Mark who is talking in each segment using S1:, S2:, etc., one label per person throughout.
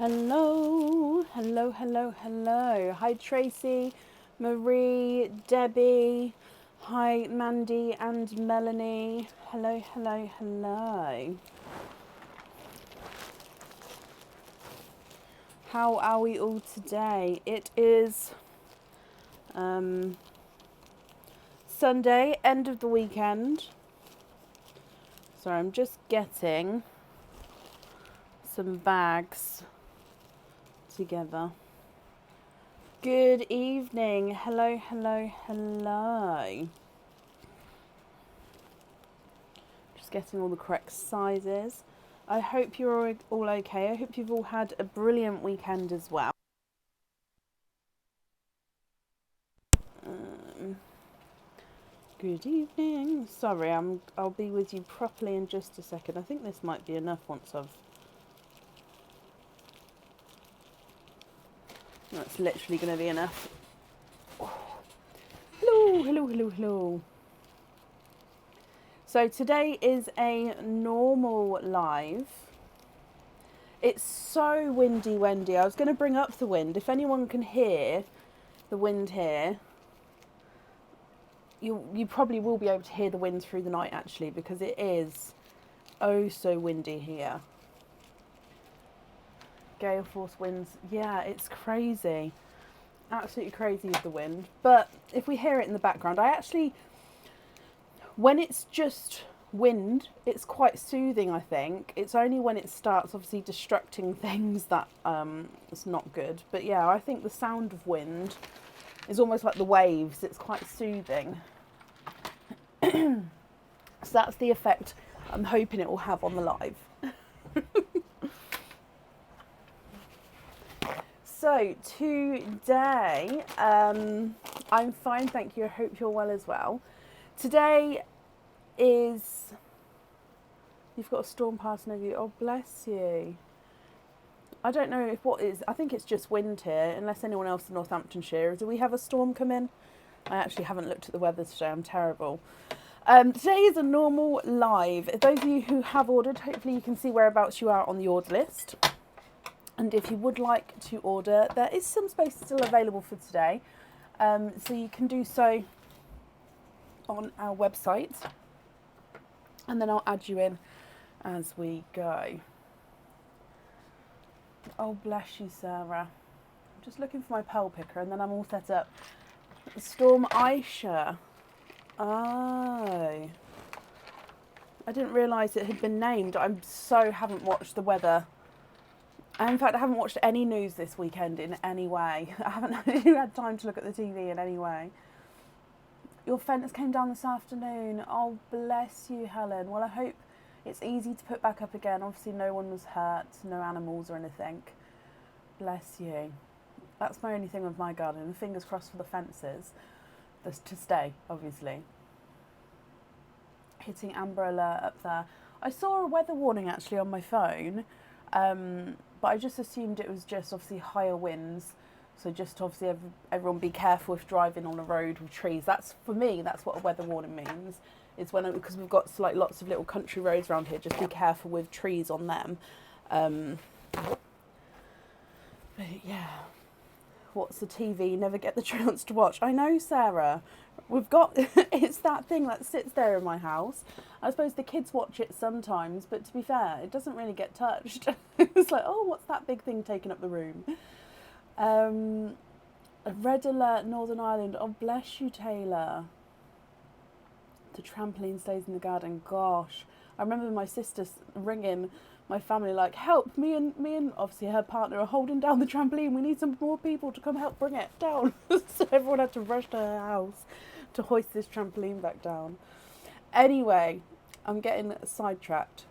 S1: Hello, hello, hello, hello. Hi Tracy, Marie, Debbie. Hi Mandy and Melanie. Hello, hello, hello. How are we all today? It is Sunday, end of the weekend. Sorry, I'm just getting some bags together. Good evening. Hello, hello, hello. Just getting all the correct sizes. I hope you're all okay. I hope you've all had a brilliant weekend as well. Good evening. Sorry, I'll be with you properly in just a second. I think this might be enough once I've... That's literally going to be enough. Hello, hello, hello, hello. So today is a normal live. It's so windy, Wendy. I was going to bring up the wind. If anyone can hear the wind here, you probably will be able to hear the wind through the night actually, because it is oh so windy here. Gale force winds. Yeah, it's crazy. Absolutely crazy with the wind. But if we hear it in the background, when it's just wind, it's quite soothing, I think. It's only when it starts obviously destructing things that it's not good. But yeah, I think the sound of wind is almost like the waves. It's quite soothing. So that's the effect I'm hoping it will have on the live. So today, I'm fine, thank you. I hope you're well as well. Today is... You've got a storm passing over you. Oh, bless you. I don't know if what is... I think it's just wind here, unless anyone else in Northamptonshire. Do we have a storm come in? I actually haven't looked at the weather today. I'm terrible. Today is a normal live. Those of you who have ordered, hopefully you can see whereabouts you are on the order list. And if you would like to order, there is some space still available for today. So you can do so on our website. And then I'll add you in as we go. Oh, bless you, Sarah. I'm just looking for my pearl picker and then I'm all set up. Storm Aisha. Oh. I didn't realise it had been named. I haven't watched the weather. In fact, I haven't watched any news this weekend in any way. I haven't had time to look at the TV in any way. Your fence came down this afternoon. Oh, bless you, Helen. Well, I hope it's easy to put back up again. Obviously, no one was hurt, no animals or anything. Bless you. That's my only thing with my garden. Fingers crossed for the fences. To stay, obviously. Hitting amber alert up there. I saw a weather warning actually on my phone, but I just assumed it was just obviously higher winds. So just obviously everyone be careful if driving on a road with trees. That's, for me, that's what a weather warning means. Is when, because we've got like lots of little country roads around here, just be careful with trees on them. But yeah. What's the TV? Never get the chance to watch. I know, Sarah. We've got... it's that thing that sits there in my house. I suppose the kids watch it sometimes, but to be fair, it doesn't really get touched. It's like, oh, what's that big thing taking up the room? A red alert, Northern Ireland. Oh, bless you, Taylor. The trampoline stays in the garden. Gosh. I remember my sister ringing my family like, help, me and obviously her partner are holding down the trampoline, we need some more people to come help bring it down. So everyone had to rush to her house to hoist this trampoline back down. Anyway, I'm getting sidetracked.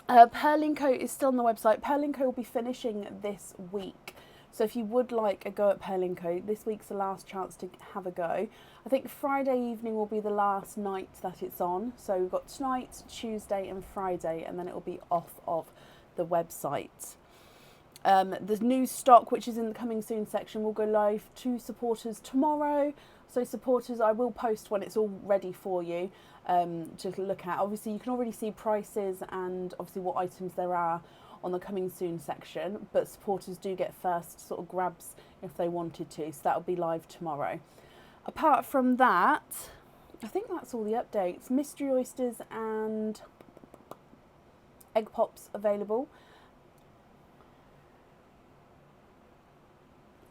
S1: Pearl & Co is still on the website. Pearl & Co will be finishing this week. So if you would like a go at Pearl & Co, this week's the last chance to have a go. I think Friday evening will be the last night that it's on. So we've got tonight, Tuesday and Friday, and then it will be off of the website. The new stock, which is in the coming soon section, will go live to supporters tomorrow. So supporters, I will post when it's all ready for you to look at. Obviously, you can already see prices and obviously what items there are on the coming soon section, but supporters do get first sort of grabs if they wanted to, so that'll be live tomorrow. Apart from that, I think that's all the updates. Mystery oysters and egg pops available.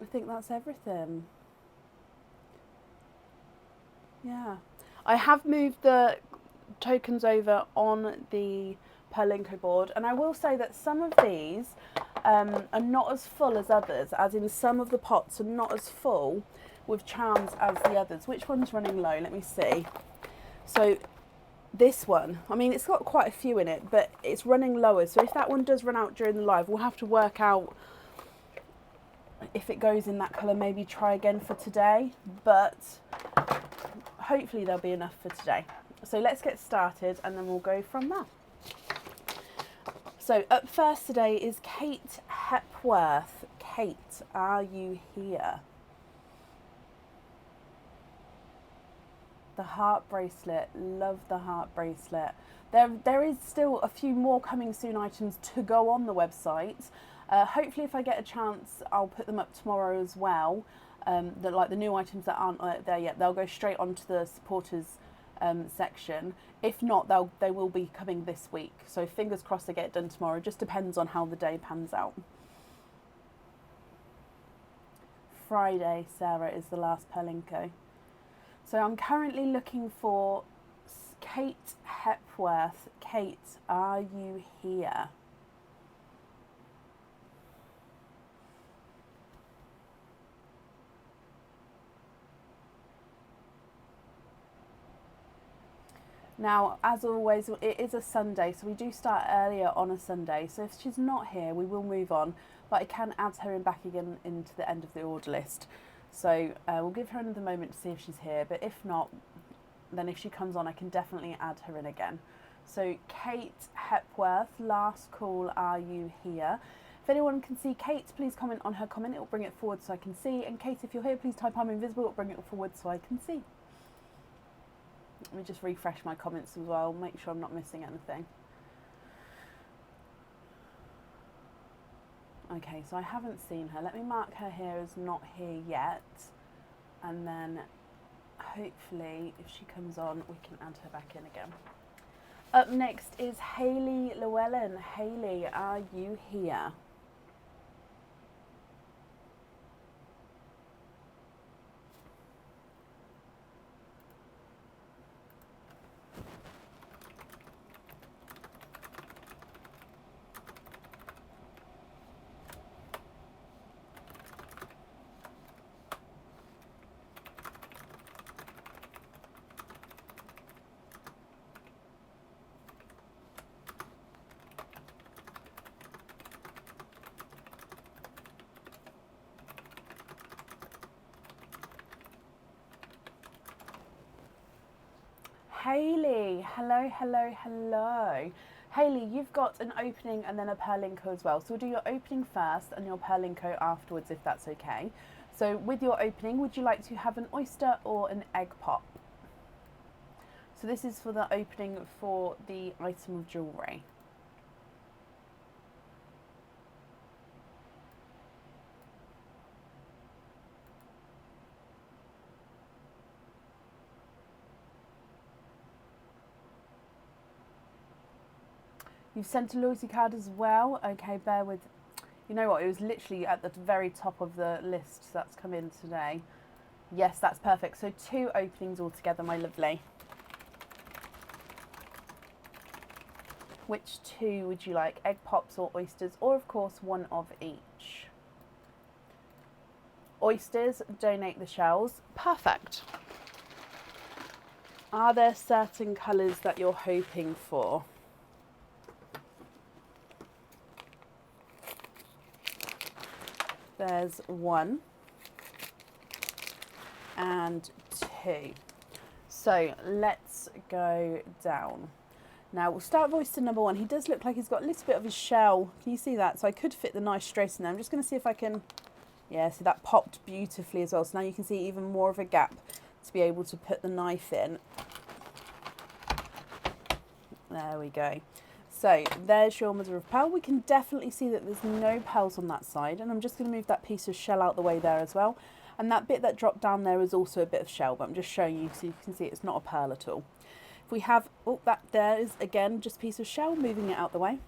S1: I think that's everything. Yeah. I have moved the tokens over on the Perlinko board, and I will say that some of these are not as full as others, as in some of the pots are not as full with charms as the others. Which one's running low? Let me see. So this one, I mean, it's got quite a few in it, but it's running lower. So if that one does run out during the live, we'll have to work out if it goes in that colour, maybe try again for today, but hopefully there'll be enough for today. So let's get started and then we'll go from there. So up first today is Kate Hepworth. Kate, are you here? The heart bracelet, love the heart bracelet. There is still a few more coming soon items to go on the website. Hopefully if I get a chance, I'll put them up tomorrow as well. Like the new items that aren't there yet, they'll go straight onto the supporters section. If not, they will be coming this week. So fingers crossed they get it done tomorrow. It just depends on how the day pans out. Friday, Sarah, is the last Perlinko. So I'm currently looking for Kate Hepworth. Kate, are you here? Now, as always, it is a Sunday, so we do start earlier on a Sunday. So if she's not here, we will move on, but I can add her in back again into the end of the order list. So we'll give her another moment to see if she's here, but if not, then if she comes on, I can definitely add her in again. So Kate Hepworth, last call, are you here? If anyone can see Kate, please comment on her comment. It will bring it forward so I can see. And Kate, if you're here, please type I'm invisible. It will bring it forward so I can see. Let me just refresh my comments as well, make sure I'm not missing anything. Okay, so I haven't seen her. Let me mark her here as not here yet. And then hopefully if she comes on, we can add her back in again. Up next is Hayley Llewellyn. Hayley, are you here? Hayley, hello, hello, hello. Hayley, you've got an opening and then a Perlinko as well. So we'll do your opening first and your Perlinko afterwards, if that's okay. So with your opening, would you like to have an oyster or an egg pop? So this is for the opening for the item of jewellery. You've sent a loyalty card as well. Okay, bear with. You know what? It was literally at the very top of the list that's come in today. Yes, that's perfect. So 2 openings altogether, my lovely. Which 2 would you like? Egg pops or oysters? Or, of course, 1 of each. Oysters, donate the shells. Perfect. Are there certain colours that you're hoping for? There's 1 and 2. So let's go down. Now we'll start with oyster number 1. He does look like he's got a little bit of his shell. Can you see that? So I could fit the knife straight in there. I'm just going to see if I can, yeah, see that popped beautifully as well. So now you can see even more of a gap to be able to put the knife in. There we go. So there's your mother of pearl. We can definitely see that there's no pearls on that side, and I'm just going to move that piece of shell out the way there as well. And that bit that dropped down there is also a bit of shell, but I'm just showing you so you can see it's not a pearl at all. If we have, oh, that there is again just a piece of shell, moving it out the way.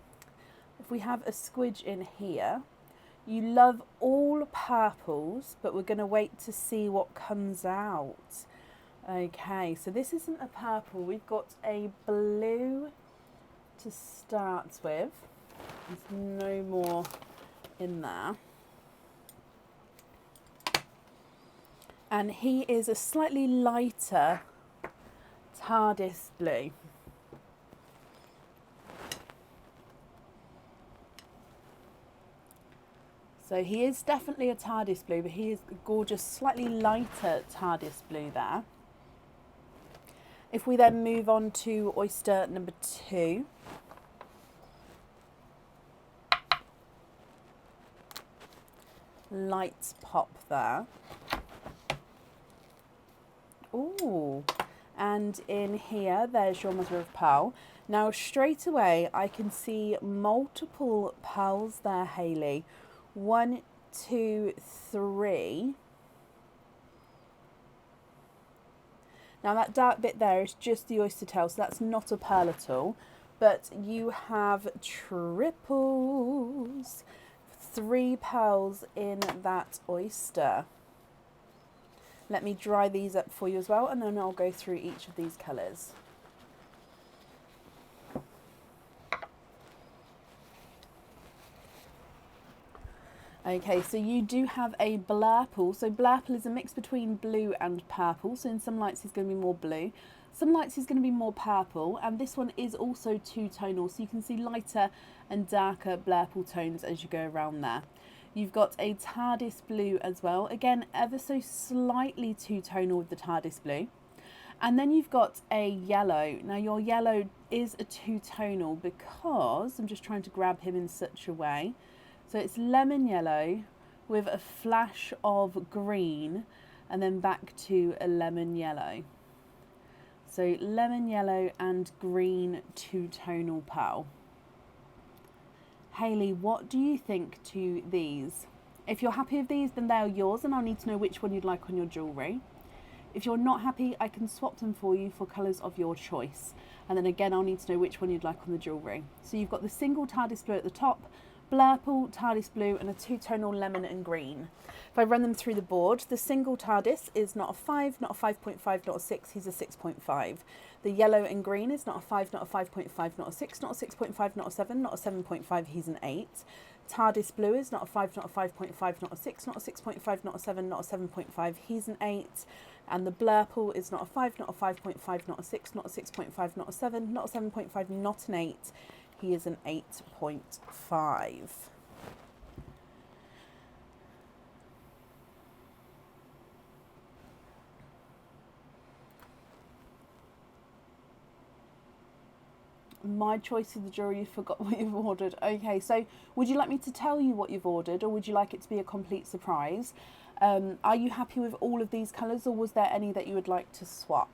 S1: If we have a squidge in here, you love all purples, but we're going to wait to see what comes out. Okay, so this isn't a purple. We've got a blue to start with. There's no more in there. And he is a slightly lighter TARDIS blue. So he is definitely a TARDIS blue, but he is a gorgeous, slightly lighter TARDIS blue there. If we then move on to oyster number 2. Light pop there. Ooh, and in here, there's your mother of pearl. Now straight away, I can see multiple pearls there, Hayley. 1, 2, 3. Now that dark bit there is just the oyster tail, so that's not a pearl at all. But you have triples. 3 pearls in that oyster. Let me dry these up for you as well, and then I'll go through each of these colours. Okay, so you do have a blurple. So blurple is a mix between blue and purple. So in some lights he's going to be more blue. Some lights he's going to be more purple. And this one is also two-tonal. So you can see lighter and darker blurple tones as you go around there. You've got a TARDIS blue as well. Again, ever so slightly two-tonal with the TARDIS blue. And then you've got a yellow. Now your yellow is a two-tonal because I'm just trying to grab him in such a way. So it's lemon yellow with a flash of green and then back to a lemon yellow. So lemon yellow and green two-tonal pearl. Hayley, what do you think to these? If you're happy with these, then they are yours and I'll need to know which one you'd like on your jewellery. If you're not happy, I can swap them for you for colours of your choice. And then again, I'll need to know which one you'd like on the jewellery. So you've got the single TARDIS blue at the top, blurple, TARDIS blue and a two-tonal lemon and green. If I run them through the board, the single TARDIS is not a 5, not a 5.5, not a 6, he's a 6.5. The yellow and green is not a 5, not a 5.5, not a 6, not a 6.5, not a 7, not a 7.5, he's an 8. TARDIS blue is not a 5, not a 5.5, not a 6, not a 6.5, not a 7, not a 7.5, he's an 8. And the blurple is not a 5, not a 5.5, not a 6, not a 6.5, not a 7, not a 7.5, not an 8. He is an 8.5. My choice of the jewellery, you forgot what you've ordered. Okay, so would you like me to tell you what you've ordered or would you like it to be a complete surprise? Are you happy with all of these colours or was there any that you would like to swap?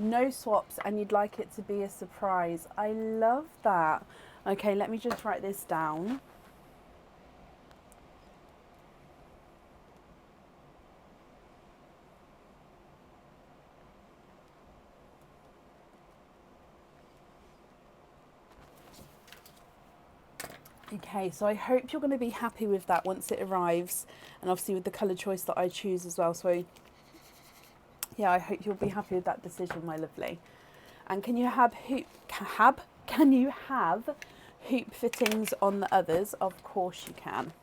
S1: No swaps and you'd like it to be a surprise. I love that. Okay, let me just write this down. Okay, so I hope you're going to be happy with that once it arrives and obviously with the colour choice that I choose as well. So yeah, I hope you'll be happy with that decision, my lovely. And can you have hoop fittings on the others? Of course you can.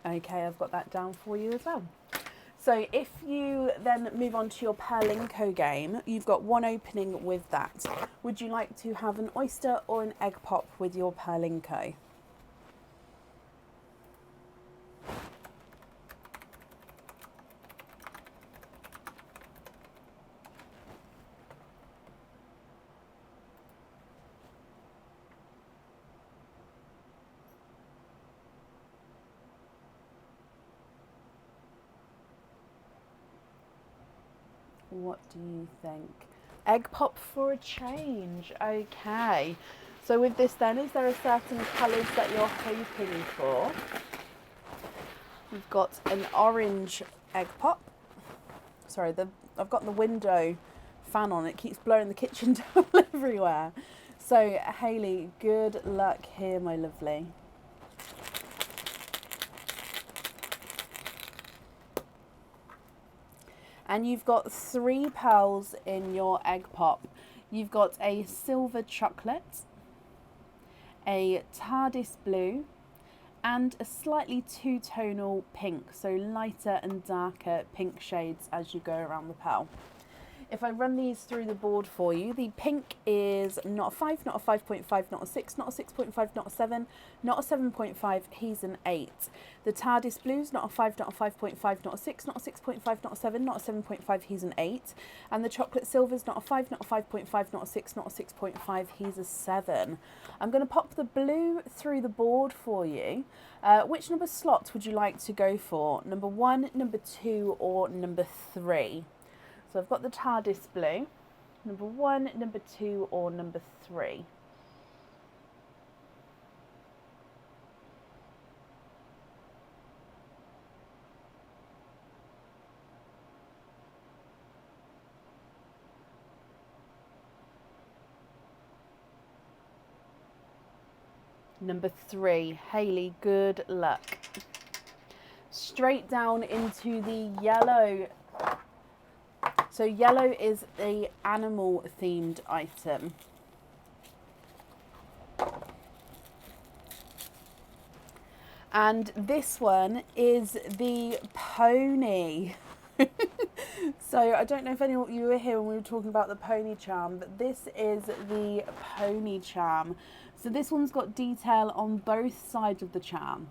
S1: Okay, I've got that down for you as well. So if you then move on to your Perlinko game, you've got one opening with that. Would you like to have an oyster or an egg pop with your Perlinko? What do you think? Egg pop for a change. Okay. So with this then, is there a certain colours that you're hoping for? We've got an orange egg pop. Sorry, I've got the window fan on. It keeps blowing the kitchen down everywhere. So Hayley, good luck here, my lovely. And you've got 3 pearls in your egg pop. You've got a silver chocolate, a TARDIS blue, and a slightly two-tonal pink, so lighter and darker pink shades as you go around the pearl. If I run these through the board for you, the pink is not a 5, not a 5.5, not a 6, not a 6.5, not a 7, not a 7.5, he's an 8. The TARDIS blue's not a 5, not a 5.5, not a 6, not a 6.5, not a 7, not a 7.5, he's an 8. And the chocolate silver's not a 5, not a 5.5, not a 6, not a 6.5, he's a 7. I'm going to pop the blue through the board for you. Which number slot would you like to go for? Number 1, number 2, or number 3? So I've got the TARDIS blue, number 1, number 2, or number 3. Number 3, Hayley, good luck. Straight down into the yellow. So yellow is a animal themed item. And this one is the pony. So I don't know if anyone you were here when we were talking about the pony charm, but this is the pony charm. So this one's got detail on both sides of the charm.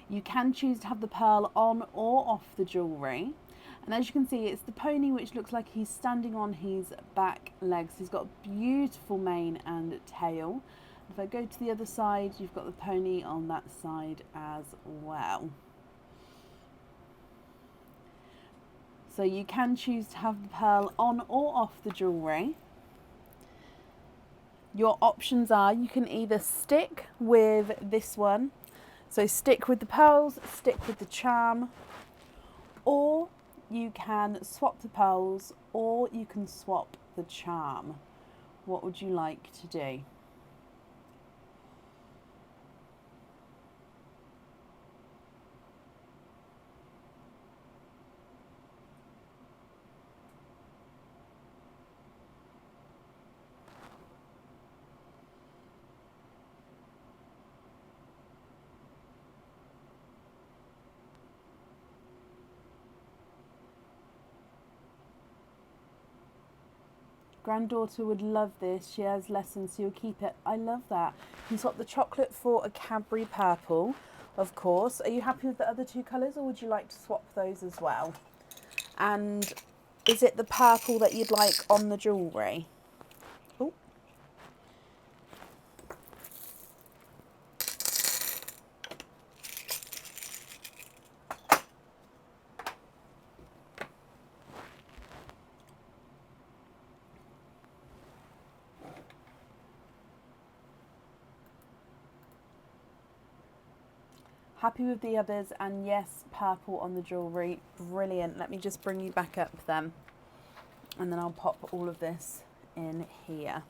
S1: You can choose to have the pearl on or off the jewellery. And as you can see, it's the pony which looks like he's standing on his back legs. He's got a beautiful mane and tail. If I go to the other side, you've got the pony on that side as well. So you can choose to have the pearl on or off the jewellery. Your options are you can either stick with this one, so stick with the pearls, stick with the charm, or you can swap the pearls, or you can swap the charm. What would you like to do? Granddaughter would love this. She has lessons, so you'll keep it. I love that. You can swap the chocolate for a Cadbury purple, of course. Are you happy with the other 2 colours, or would you like to swap those as well? And is it the purple that you'd like on the jewellery? Oh. Happy with the others, and yes, purple on the jewellery. Brilliant. Let me just bring you back up then, and then I'll pop all of this in here.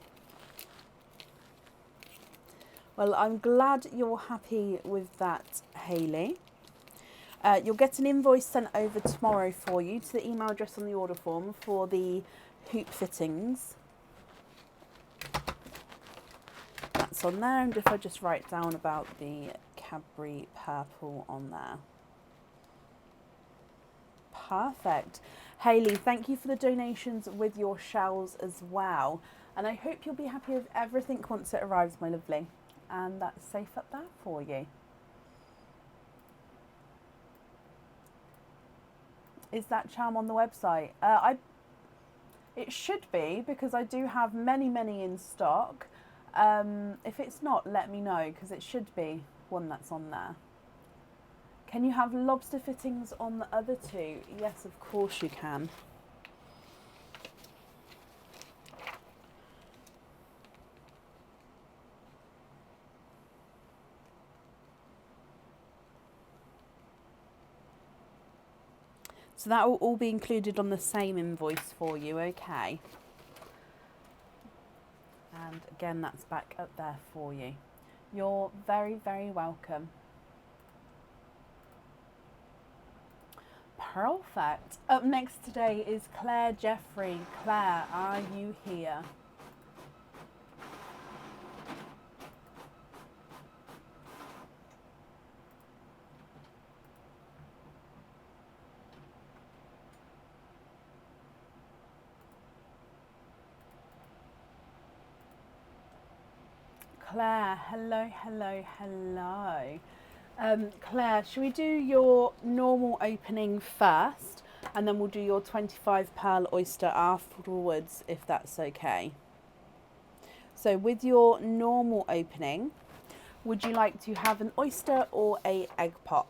S1: Well, I'm glad you're happy with that, Hayley. You'll get an invoice sent over tomorrow for you to the email address on the order form for the hoop fittings. That's on there, and if I just write down about the Cadbury purple on there. Perfect. Hayley, thank you for the donations with your shells as well. And I hope you'll be happy with everything once it arrives, my lovely. And that's safe up there for you. Is that charm on the website? It should be, because I do have many in stock. If it's not, let me know, because it should be one that's on there. Can you have lobster fittings on the other two? Yes, of course you can. So that will all be included on the same invoice for you, okay? And again, that's back up there for you. You're very welcome. Perfect. Up next today is Claire Jeffrey. Claire, are you here? Claire, hello. Claire, should we do your normal opening first, and then we'll do your 25 pearl oyster afterwards, if that's okay? So with your normal opening, would you like to have an oyster or a egg pop?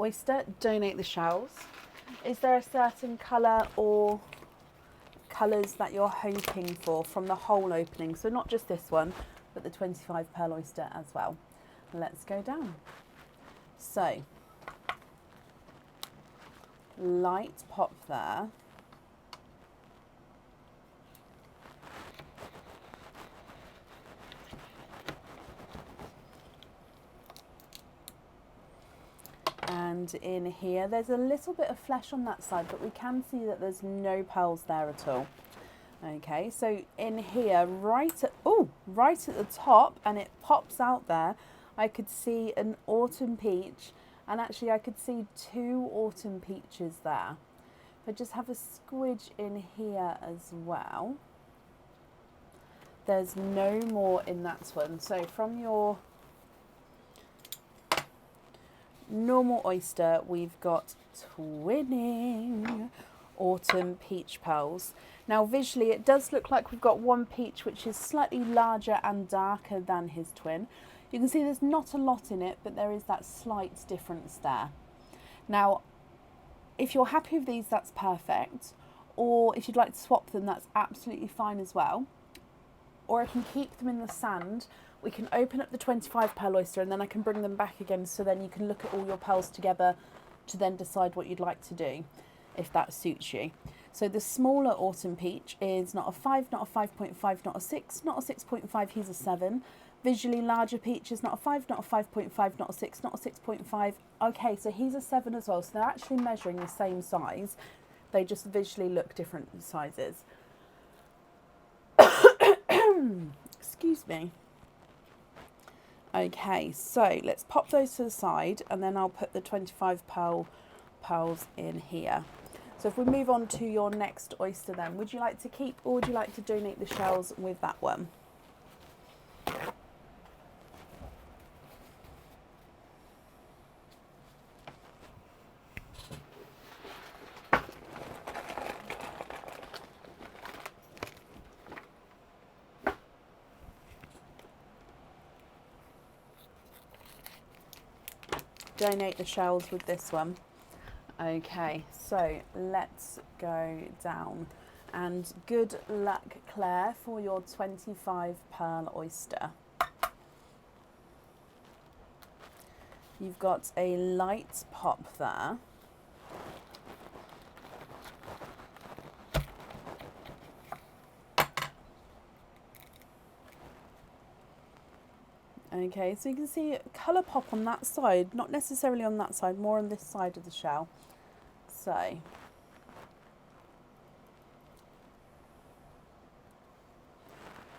S1: Oyster, donate the shells. Is there a certain colour or colours that you're hoping for from the whole opening? So not just this one, but the 25 pearl oyster as well. Let's go down. So, light pop there. And in here, there's a little bit of flesh on that side, but we can see that there's no pearls there at all. Okay, so in here, right at the top, and it pops out there, I could see an autumn peach, and actually I could see two autumn peaches there. If I just have a squidge in here as well. There's no more in that one. So from your normal oyster, we've got twinning autumn peach pearls. Now visually it does look like we've got one peach which is slightly larger and darker than his twin. You can see there's not a lot in it, but there is that slight difference there. Now if you're happy with these, that's perfect, or if you'd like to swap them, that's absolutely fine as well. Or I can keep them in the sand. We can open up the 25 pearl oyster and then I can bring them back again, so then you can look at all your pearls together to then decide what you'd like to do, if that suits you. So the smaller autumn peach is not a 5, not a 5.5, not a 6, not a 6.5, he's a 7. Visually larger peach is not a 5, not a 5.5, not a 6, not a 6.5. Okay, so he's a 7 as well. So they're actually measuring the same size. They just visually look different sizes. Excuse me. Okay, so let's pop those to the side and then I'll put the 25 pearls in here. So if we move on to your next oyster then, would you like to keep or would you like to donate the shells with that one? Donate the shells with this one. Okay, so let's go down. And good luck, Claire, for your 25 pearl oyster. You've got a light pop there. Okay, so you can see colour pop on that side, not necessarily on that side, more on this side of the shell. So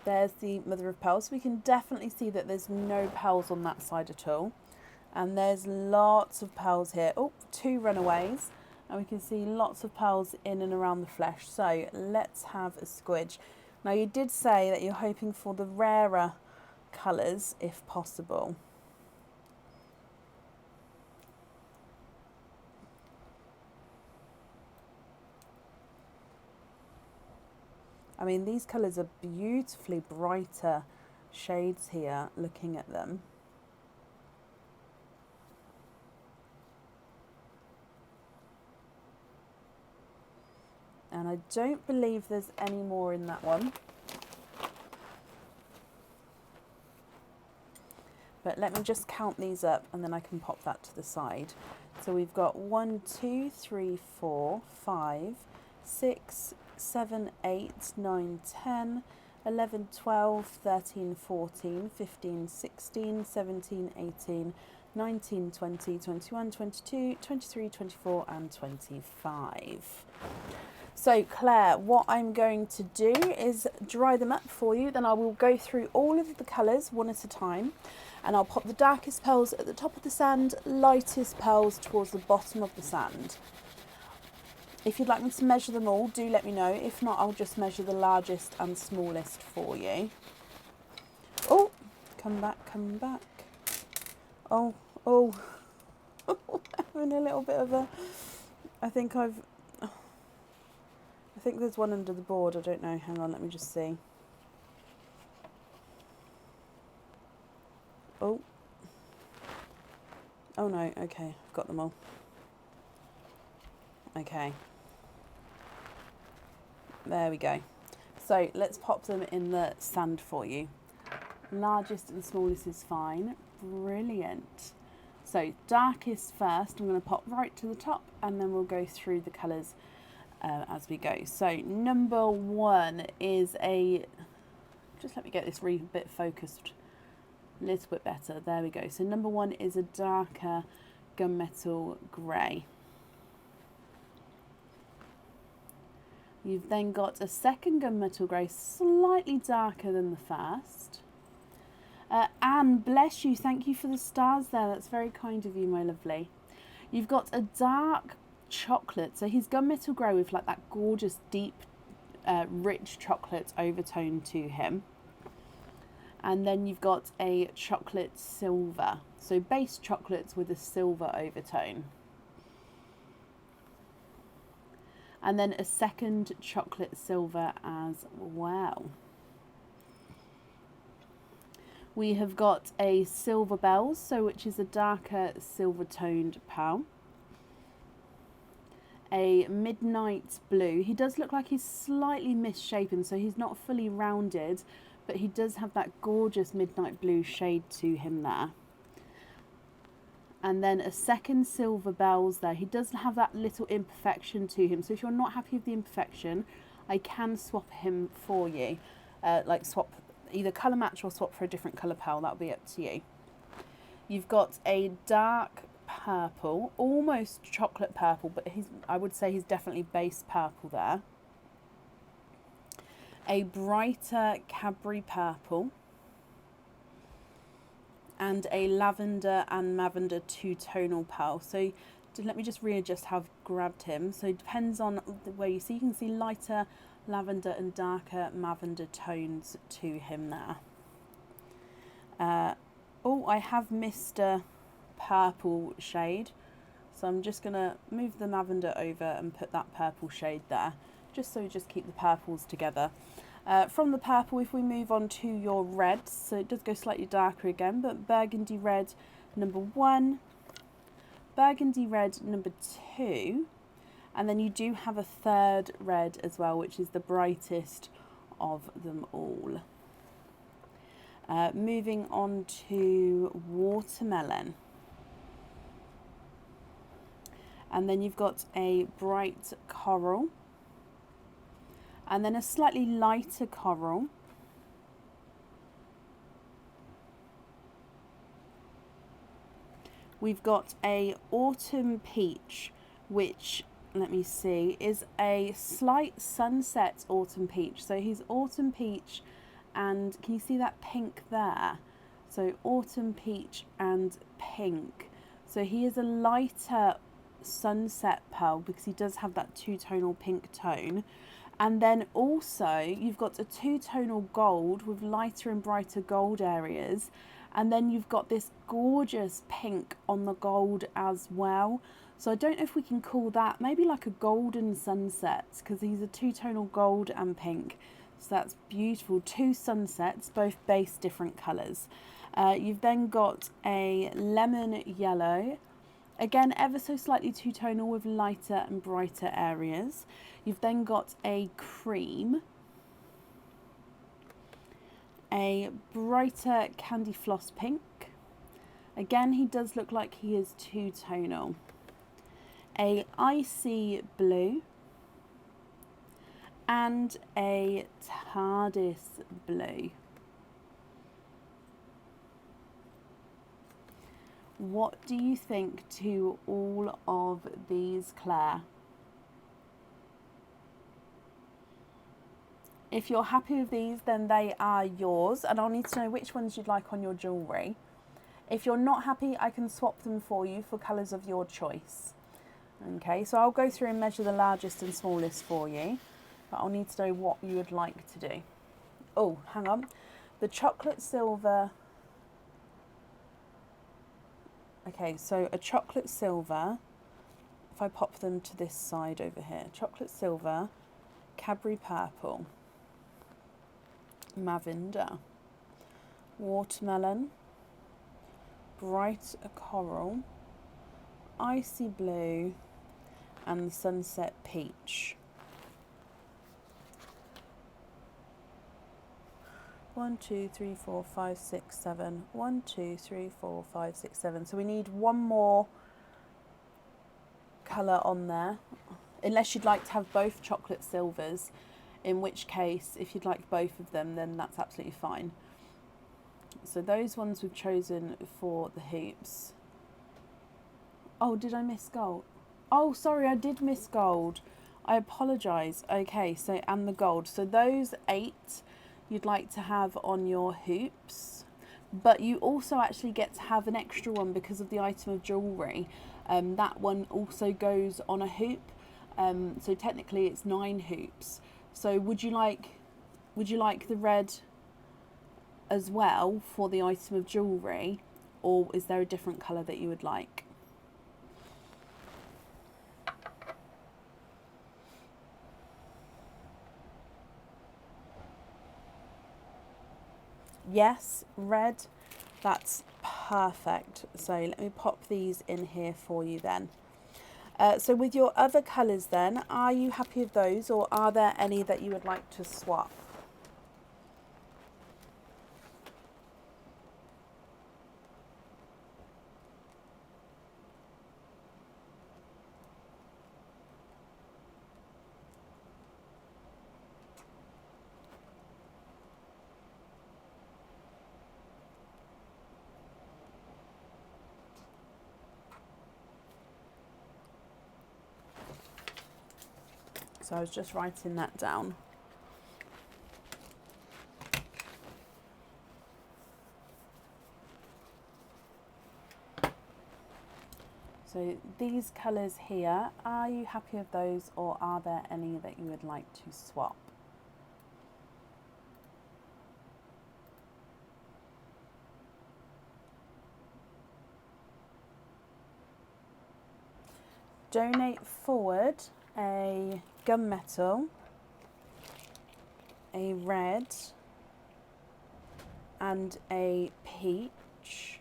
S1: there's the mother of pearls. We can definitely see that there's no pearls on that side at all. And there's lots of pearls here. Oh, 2 runaways. And we can see lots of pearls in and around the flesh. So let's have a squidge. Now you did say that you're hoping for the rarer colours if possible. I mean, these colours are beautifully brighter shades here, looking at them. And I don't believe there's any more in that one. But let me just count these up and then I can pop that to the side. So we've got 1, 2, 3, 4, 5, 6, 7, 8, 9, 10, 11, 12, 13, 14, 15, 16, 17, 18, 19, 20, 21, 22, 23, 24 and 25. So Claire, what I'm going to do is dry them up for you, then I will go through all of the colours one at a time, and I'll pop the darkest pearls at the top of the sand, lightest pearls towards the bottom of the sand. If you'd like me to measure them all, do let me know. If not, I'll just measure the largest and smallest for you. Oh, come back, come back. Oh, having a little bit of a, I think there's one under the board, I don't know, hang on, let me just see. Oh no, okay, I've got them all. Okay. There we go. So let's pop them in the sand for you. Largest and smallest is fine. Brilliant. So darkest first, I'm going to pop right to the top and then we'll go through the colours as we go. So number 1 is a, just let me get this bit focused a little bit better. There we go. So number 1 is a darker gunmetal grey. You've then got a second gunmetal grey, slightly darker than the first. Anne, bless you, thank you for the stars there, that's very kind of you, my lovely. You've got a dark chocolate, so he's gunmetal grey with like that gorgeous, deep, rich chocolate overtone to him. And then you've got a chocolate silver, so base chocolates with a silver overtone. And then a second chocolate silver as well. We have got a silver bells, so which is a darker silver toned pearl. A midnight blue. He does look like he's slightly misshapen, so he's not fully rounded, but he does have that gorgeous midnight blue shade to him there. And then a second silver bells there. He does have that little imperfection to him, so if you're not happy with the imperfection, I can swap him for you. Like swap, either colour match or swap for a different colour pearl, that'll be up to you. You've got a dark purple, almost chocolate purple, but I would say he's definitely base purple there. A brighter Cadbury purple. And a lavender and lavender two-tonal pearl. So let me just readjust how I've grabbed him. So it depends on the way you see. You can see lighter lavender and darker lavender tones to him there. Oh, I have missed a purple shade. So I'm just going to move the lavender over and put that purple shade there, just so we just keep the purples together. From the purple, if we move on to your reds, so it does go slightly darker again, but burgundy red number 1, burgundy red number 2, and then you do have a third red as well, which is the brightest of them all. Moving on to watermelon. And then you've got a bright coral. And then a slightly lighter coral. we've got a autumn peach, which, let me see, is a slight sunset autumn peach. So he's autumn peach, and can you see that pink there? So autumn peach and pink. So he is a lighter sunset pearl because he does have that two-tonal pink tone. And then also you've got a two-tonal gold with lighter and brighter gold areas. And then you've got this gorgeous pink on the gold as well. So I don't know if we can call that maybe like a golden sunset, because he's a two-tonal gold and pink. So that's beautiful. Two sunsets, both base different colours. You've then got a lemon yellow. Again, ever so slightly two-tonal with lighter and brighter areas. You've then got a cream, a brighter candy floss pink. Again, he does look like he is two-tonal. A icy blue and a TARDIS blue. What do you think to all of these, Claire? If you're happy with these, then they are yours, and I'll need to know which ones you'd like on your jewellery. If you're not happy, I can swap them for you for colours of your choice. Okay, so I'll go through and measure the largest and smallest for you, but I'll need to know what you would like to do. Oh, hang on. The chocolate silver. Okay, so a chocolate silver, if I pop them to this side over here, chocolate silver, Cadbury purple, Mavinda, watermelon, bright coral, icy blue, and sunset peach. 1, 2, 3, 4, 5, 6, 7. 1, 2, 3, 4, 5, 6, 7. So we need one more colour on there, unless you'd like to have both chocolate silvers, in which case, if you'd like both of them, then that's absolutely fine. So those ones we've chosen for the hoops. Oh, did I miss gold? Oh, sorry, I did miss gold. I apologise. Okay, so, and the gold. So those 8 you'd like to have on your hoops, but you also actually get to have an extra one because of the item of jewellery. That one also goes on a hoop, so technically it's 9 hoops. So would you like the red as well for the item of jewellery, or is there a different colour that you would like? Yes, red, that's perfect. So let me pop these in here for you then. So with your other colours then, are you happy with those, or are there any that you would like to swap? So I was just writing that down. So these colours here, are you happy with those, or are there any that you would like to swap? Donate forward a gunmetal, a red, and a peach,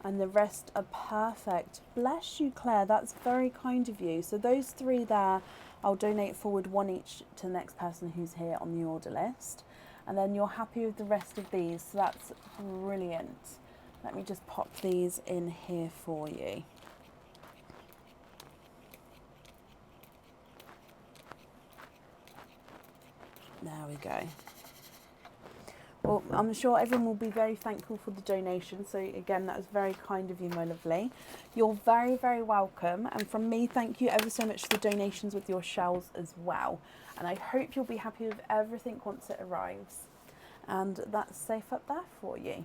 S1: and the rest are perfect. Bless you, Claire, that's very kind of you. So those 3 there, I'll donate forward 1 each to the next person who's here on the order list. And then you're happy with the rest of these, so that's brilliant. Let me just pop these in here for you. There we go. Well, I'm sure everyone will be very thankful for the donation. So again, that was very kind of you, my lovely. You're very, very welcome. And from me, thank you ever so much for the donations with your shells as well. And I hope you'll be happy with everything once it arrives. And that's safe up there for you.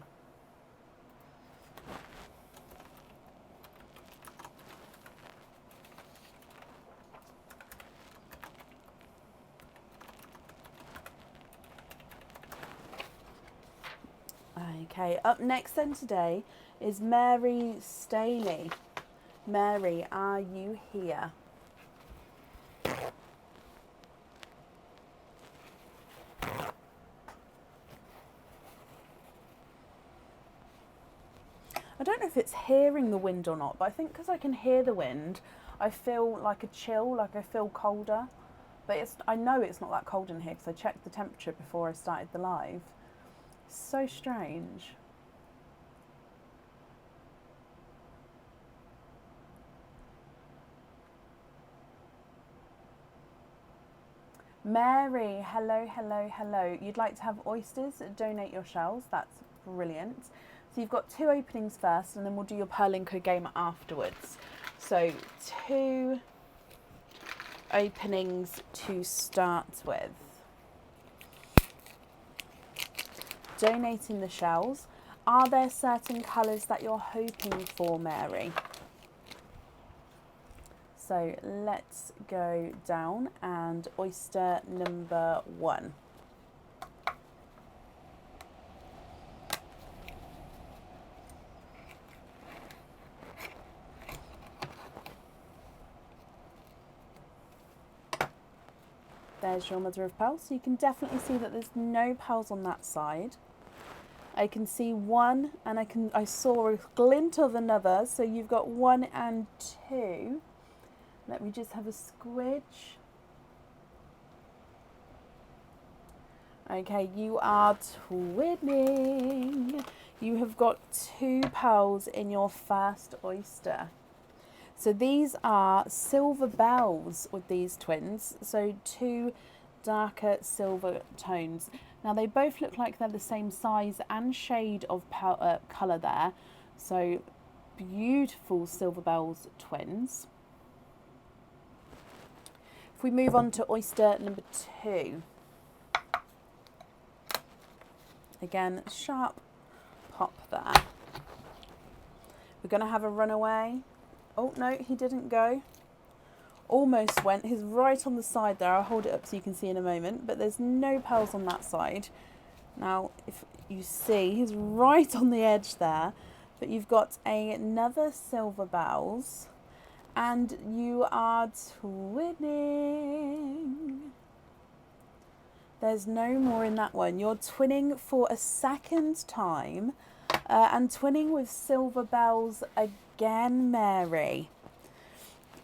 S1: Okay, up next then today is Mary Staley. Mary, are you here? I don't know if it's hearing the wind or not, but I think because I can hear the wind, I feel like a chill, like I feel colder. But I know it's not that cold in here because I checked the temperature before I started the live. So strange. Mary, hello, hello, hello. You'd like to have oysters? Donate your shells. That's brilliant. So you've got 2 openings first, and then we'll do your Perlinco game afterwards. So 2 openings to start with. Donating the shells. Are there certain colours that you're hoping for, Mary? So let's go down, and oyster number 1. There's your mother of pearl. So you can definitely see that there's no pearls on that side. I can see 1, and I saw a glint of another. So you've got 1 and 2. Let me just have a squidge. Okay, you are twinning. You have got 2 pearls in your first oyster. So these are silver bells with these twins. So 2 darker silver tones. Now they both look like they're the same size and shade of colour there. So beautiful silver bells twins. If we move on to oyster number 2. Again, sharp pop there. We're going to have a runaway. Oh, no, he didn't go. Almost went. He's right on the side there. I'll hold it up so you can see in a moment. But there's no pearls on that side. Now, if you see, he's right on the edge there. But you've got another silver bells. And you are twinning. There's no more in that one. You're twinning for a second time. And twinning with silver bells again, Mary.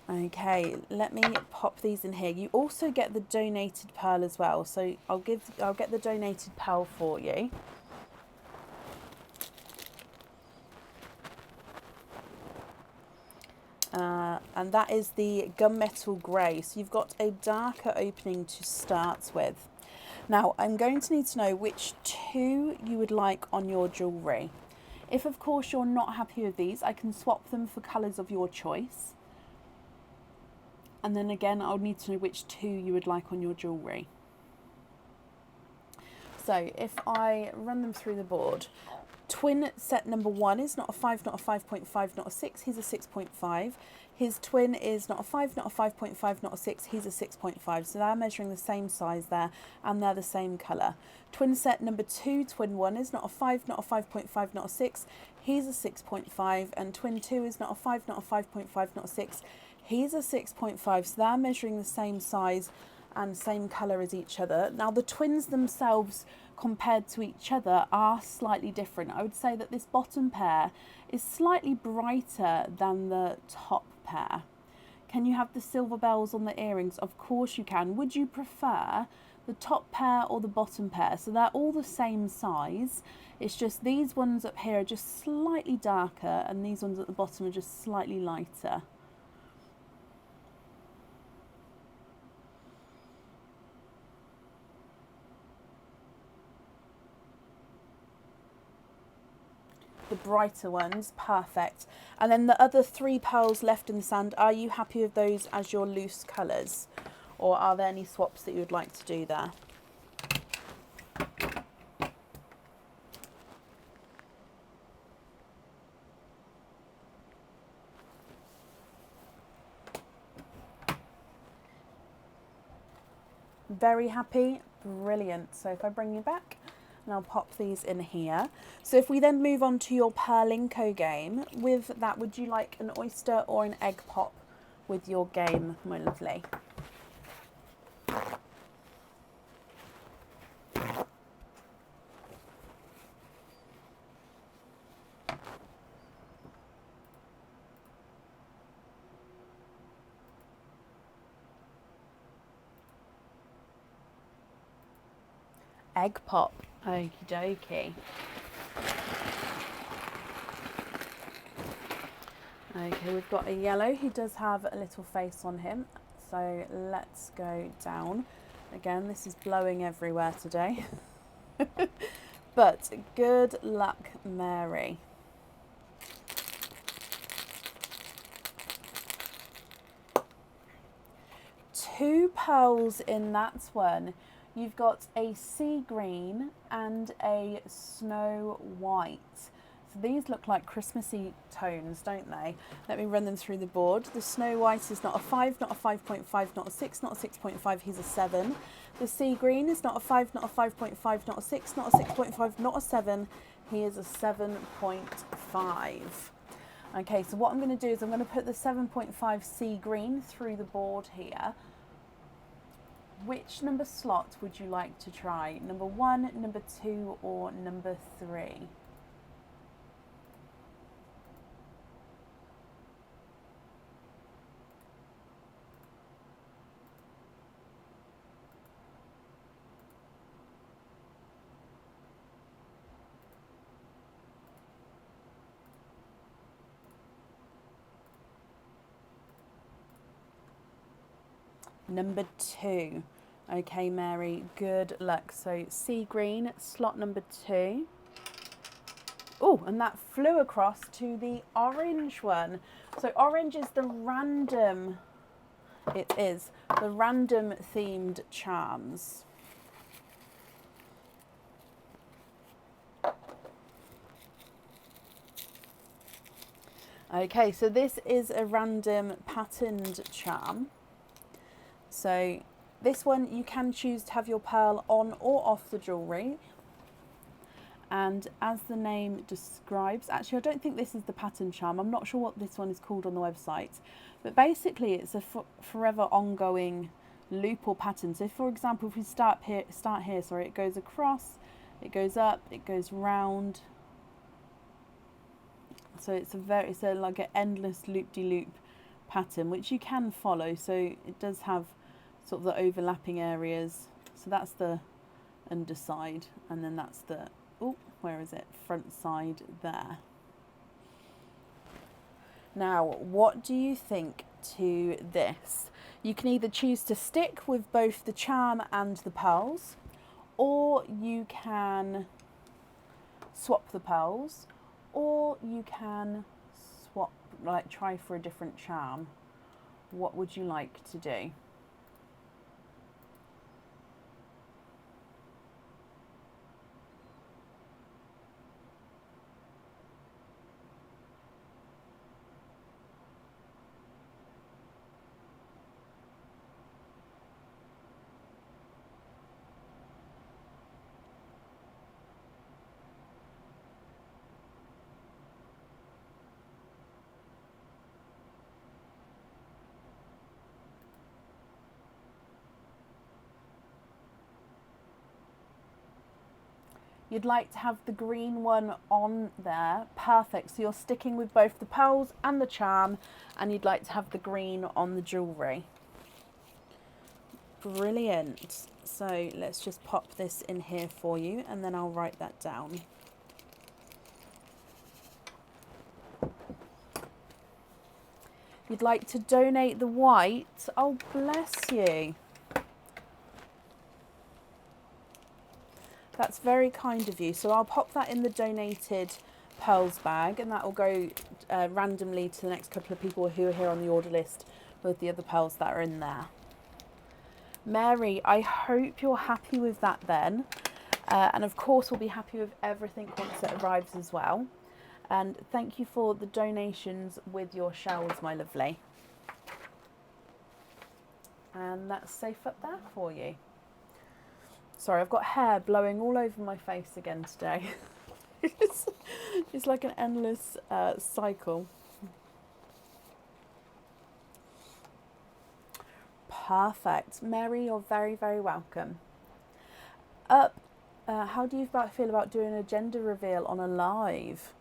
S1: Okay, let me pop these in here. You also get the donated pearl as well. So I'll get the donated pearl for you. And that is the gunmetal grey. So you've got a darker opening to start with. Now, I'm going to need to know which 2 you would like on your jewellery. If, of course, you're not happy with these, I can swap them for colours of your choice. And then again, I'll need to know which 2 you would like on your jewellery. So if I run them through the board, twin set number 1 is not a 5, not a 5.5, not a 6, he's a 6.5. His twin is not a 5, not a 5.5, not a 6, he's a 6.5. So they're measuring the same size there, and they're the same colour. Twin set number 2, twin 1 is not a 5, not a 5.5, not a 6, he's a 6.5. And twin 2 is not a 5, not a 5.5, not a 6, he's a 6.5. So they're measuring the same size and same colour as each other. Now the twins themselves compared to each other are slightly different. I would say that this bottom pair is slightly brighter than the top pair. Can you have the silver bells on the earrings? Of course you can. Would you prefer the top pair or the bottom pair? So they're all the same size. It's just these ones up here are just slightly darker and these ones at the bottom are just slightly lighter. the brighter ones, perfect. And then the other 3 pearls left in the sand, are you happy with those as your loose colours? Or are there any swaps that you would like to do there? Very happy, brilliant. So if I bring you back, and I'll pop these in here. So if we then move on to your Perlinko game, with that, would you like an oyster or an egg pop with your game, my lovely? Egg pop, okie dokie. Okay, we've got a yellow who does have a little face on him. So let's go down. Again, this is blowing everywhere today. But good luck, Mary. Two pearls in that one. You've got a sea green and a snow white. So these look like Christmassy tones, don't they? Let me run them through the board. The snow white is not a 5, not a 5.5, not a 6, not a 6.5, he's a 7. The sea green is not a 5, not a 5.5, not a 6, not a 6.5, not a 7. He is a 7.5. Okay, so what I'm going to do is I'm going to put the 7.5 sea green through the board here. Which number slot would you like to try? Number 1, number 2, or number 3? Number 2. Okay, Mary, good luck. So sea green, slot number 2. Oh, and that flew across to the orange one. So orange is the random, it is the random themed charms. Okay, so this is a random patterned charm. So this one you can choose to have your pearl on or off the jewellery. And as the name describes, actually I don't think this is the pattern charm. I'm not sure what this one is called on the website. But basically it's a forever ongoing loop or pattern. So for example, if we start here, it goes across, it goes up, it goes round. So it's like an endless loop-de-loop pattern, which you can follow. So it does have sort of the overlapping areas. So that's the underside, and then that's the, oh, where is it? Front side there. Now, what do you think to this? You can either choose to stick with both the charm and the pearls, or you can swap the pearls, or you can swap, like try for a different charm. What would you like to do? You'd like to have the green one on there. Perfect. So you're sticking with both the pearls and the charm, and you'd like to have the green on the jewellery. Brilliant. So let's just pop this in here for you, and then I'll write that down. You'd like to donate the white. Oh, bless you. That's very kind of you. So I'll pop that in the donated pearls bag, and that will go randomly to the next couple of people who are here on the order list with the other pearls that are in there. Mary, I hope you're happy with that then. And of course we'll be happy with everything once it arrives as well. And thank you for the donations with your shells, my lovely. And that's safe up there for you. Sorry, I've got hair blowing all over my face again today. It's like an endless cycle. Perfect. Mary, you're very, very welcome. How do you feel about doing a gender reveal on a live?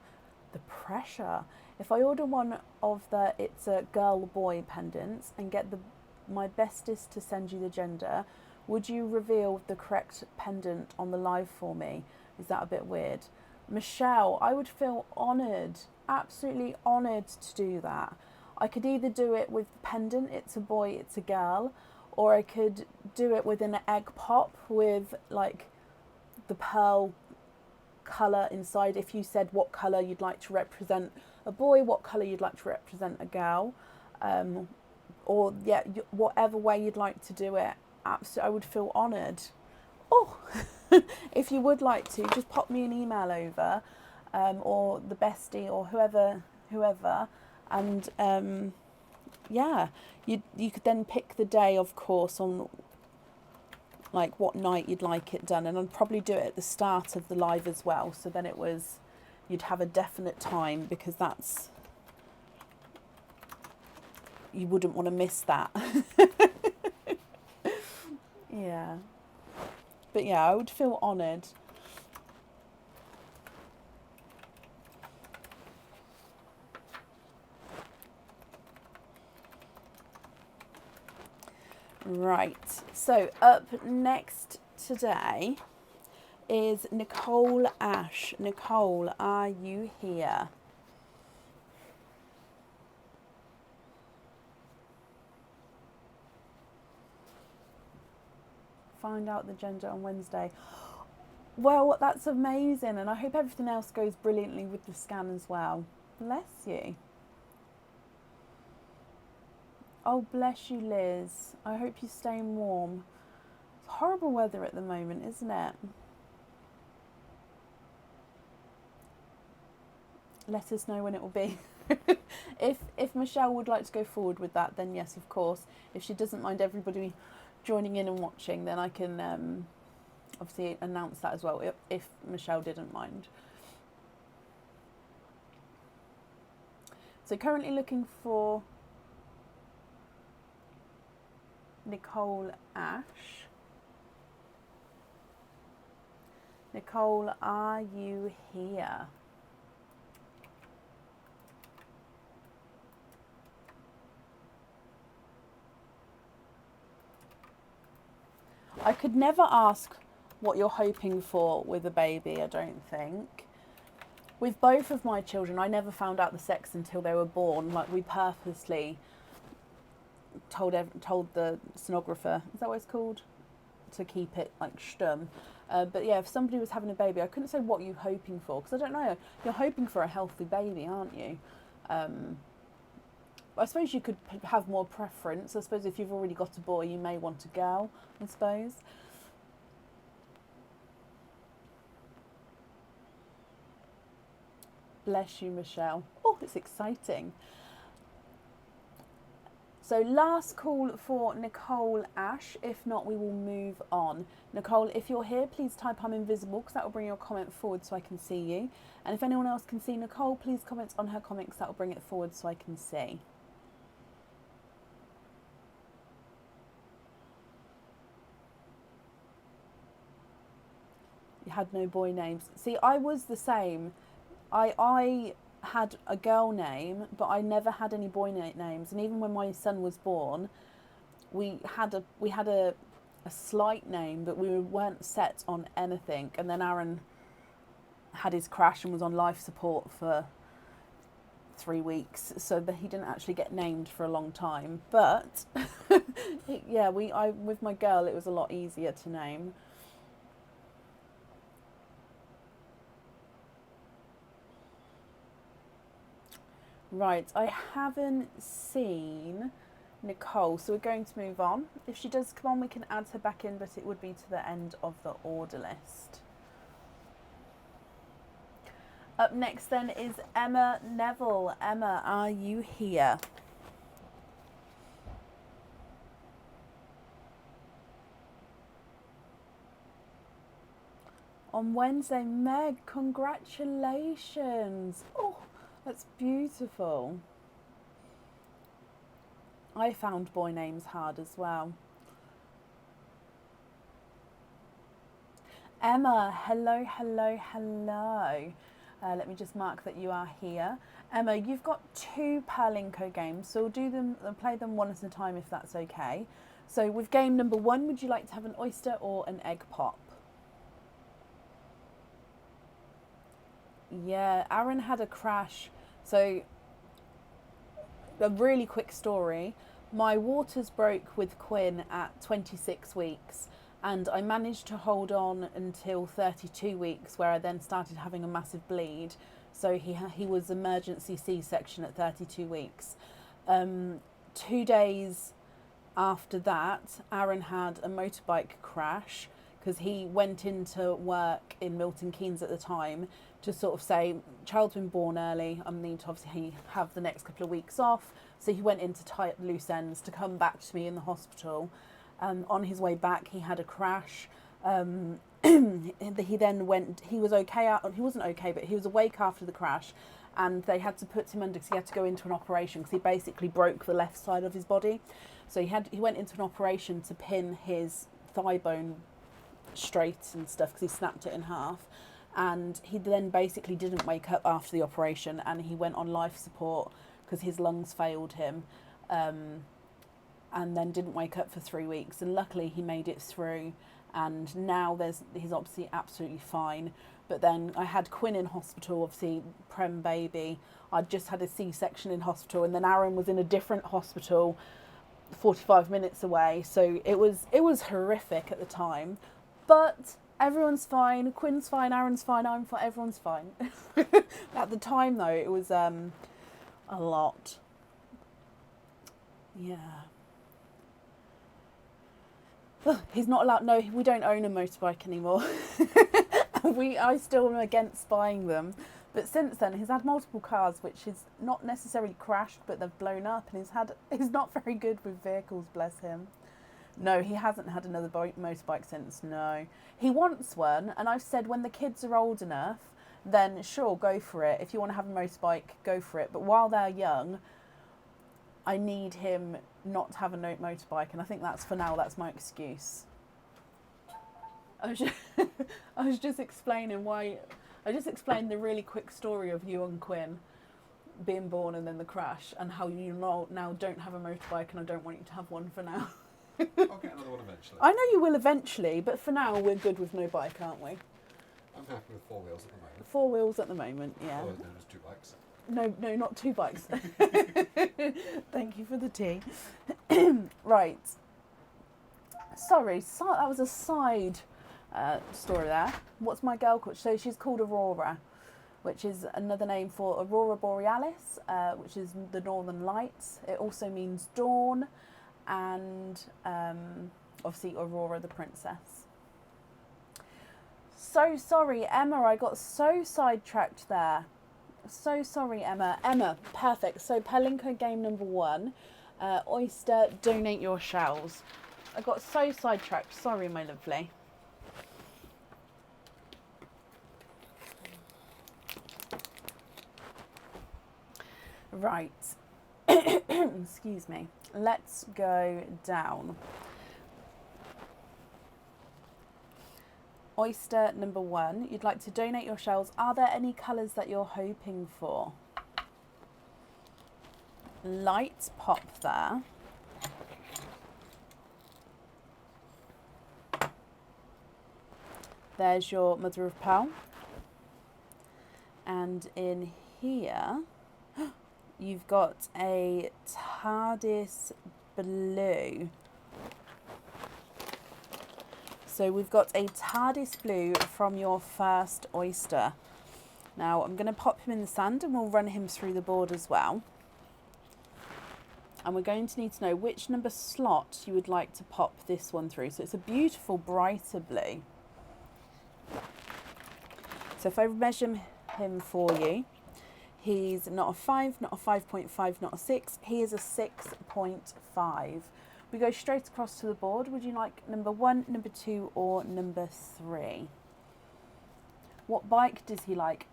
S1: The pressure. If I order one of the It's a Girl Boy pendants and get my bestest to send you the gender, would you reveal the correct pendant on the live for me? Is that a bit weird? Michelle, I would feel honoured, absolutely honoured to do that. I could either do it with the pendant, It's a Boy, It's a Girl, or I could do it with an egg pop with like the pearl colour inside. If you said what colour you'd like to represent a boy, what colour you'd like to represent a girl, or yeah, whatever way you'd like to do it, absolutely, I would feel honoured. Oh, if you would like to, just pop me an email over, or the bestie or whoever, and yeah, you could then pick the day, of course, on like what night you'd like it done, and I'd probably do it at the start of the live as well, so then you'd have a definite time, because that's, you wouldn't want to miss that. Yeah, but yeah, I would feel honoured. Right, so up next today is Nicole Ash. Nicole, are you here? Find out the gender on Wednesday. Well, that's amazing, and I hope everything else goes brilliantly with the scan as well. Bless you. Oh, bless you, Liz. I hope you're staying warm. It's horrible weather at the moment, isn't it? Let us know when it will be. If Michelle would like to go forward with that, then yes, of course. If she doesn't mind everybody joining in and watching, then I can obviously announce that as well, if Michelle didn't mind. So currently looking for Nicole Ash. Nicole, are you here? I could never ask what you're hoping for with a baby, I don't think. With both of my children, I never found out the sex until they were born. Like, we purposely told the sonographer, is that what it's called? To keep it like stum. But yeah, if somebody was having a baby, I couldn't say what you're hoping for, because I don't know. You're hoping for a healthy baby, aren't you? I suppose you could have more preference. I suppose if you've already got a boy, you may want a girl, I suppose. Bless you, Michelle. Oh, it's exciting. So last call for Nicole Ash. If not, we will move on. Nicole, if you're here, please type I'm invisible, because that will bring your comment forward so I can see you. And if anyone else can see Nicole, please comment on her comment, because that will bring it forward so I can see. You had no boy names. See, I was the same. I had a girl name, but I never had any boy names. And even when my son was born, we had a slight name, but we weren't set on anything. And then Aaron had his crash and was on life support for 3 weeks, so that he didn't actually get named for a long time. But yeah, with my girl, it was a lot easier to name. Right, I haven't seen Nicole, so we're going to move on. If she does come on, we can add her back in, but it would be to the end of the order list. Up next then is Emma Neville. Emma, are you here? On Wednesday, Meg, congratulations. Oh, that's beautiful. I found boy names hard as well. Emma, hello, hello, hello. Let me just mark that you are here. Emma, you've got 2 Perlinko games, so we'll do them and play them one at a time if that's okay. So with game number 1, would you like to have an oyster or an egg pop? Yeah, Aaron had a crash. So a really quick story. My waters broke with Quinn at 26 weeks, and I managed to hold on until 32 weeks, where I then started having a massive bleed. So he was emergency C-section at 32 weeks. 2 days after that, Aaron had a motorbike crash because he went into work in Milton Keynes at the time to sort of say, child's been born early, I need to obviously have the next couple of weeks off. So he went in to tie up loose ends to come back to me in the hospital. On his way back, he had a crash. He then went, he was okay, he wasn't okay, but he was awake after the crash, and they had to put him under because he had to go into an operation because he basically broke the left side of his body. So he went into an operation to pin his thigh bone straight and stuff because he snapped it in half. And he then basically didn't wake up after the operation, and he went on life support because his lungs failed him, and then didn't wake up for 3 weeks. And luckily he made it through, and now he's obviously absolutely fine. But then I had Quinn in hospital, obviously prem baby. I'd just had a C-section in hospital, and then Aaron was in a different hospital 45 minutes away. So it was horrific at the time, but everyone's fine. Quinn's fine, Aaron's fine, I'm fine, everyone's fine. At the time though, it was a lot. Yeah. He's not allowed. No, we don't own a motorbike anymore. I still am against buying them, but since then he's had multiple cars, which is not necessarily crashed, but they've blown up, and he's not very good with vehicles, bless him. No, he hasn't had another motorbike since. No, he wants one, and I've said when the kids are old enough, then sure, go for it. If you want to have a motorbike, go for it. But while they're young, I need him not to have a motorbike, and I think that's my excuse. I was just explaining why. I just explained the really quick story of you and Quinn being born and then the crash, and how you now don't have a motorbike, and I don't want you to have one for now.
S2: I'll get another one eventually.
S1: I know you will eventually, but for now we're good with no bike, aren't we?
S2: I'm happy with 4 wheels at the moment.
S1: 4 wheels at the moment, yeah.
S2: Oh, no, just 2 bikes.
S1: No, not 2 bikes. Thank you for the tea. Right. Sorry, that was a side story there. What's my girl called? So she's called Aurora, which is another name for Aurora Borealis, which is the northern lights. It also means dawn, and obviously Aurora the princess. So sorry, Emma, I got so sidetracked there. So sorry, Emma. Emma, perfect. So Perlinko game number 1, Oyster, donate your shells. I got so sidetracked. Sorry, my lovely. Right. Excuse me. Let's go down. Oyster number 1, you'd like to donate your shells. Are there any colours that you're hoping for? Light pop there. There's your mother of pearl. And in here, you've got a TARDIS blue. So we've got a TARDIS blue from your first oyster. Now I'm going to pop him in the sand and we'll run him through the board as well. And we're going to need to know which number slot you would like to pop this one through. So it's a beautiful brighter blue. So if I measure him for you, he's not a 5, not a 5.5, not a 6. He is a 6.5. We go straight across to the board. Would you like number 1, number 2 or number 3? What bike does he like?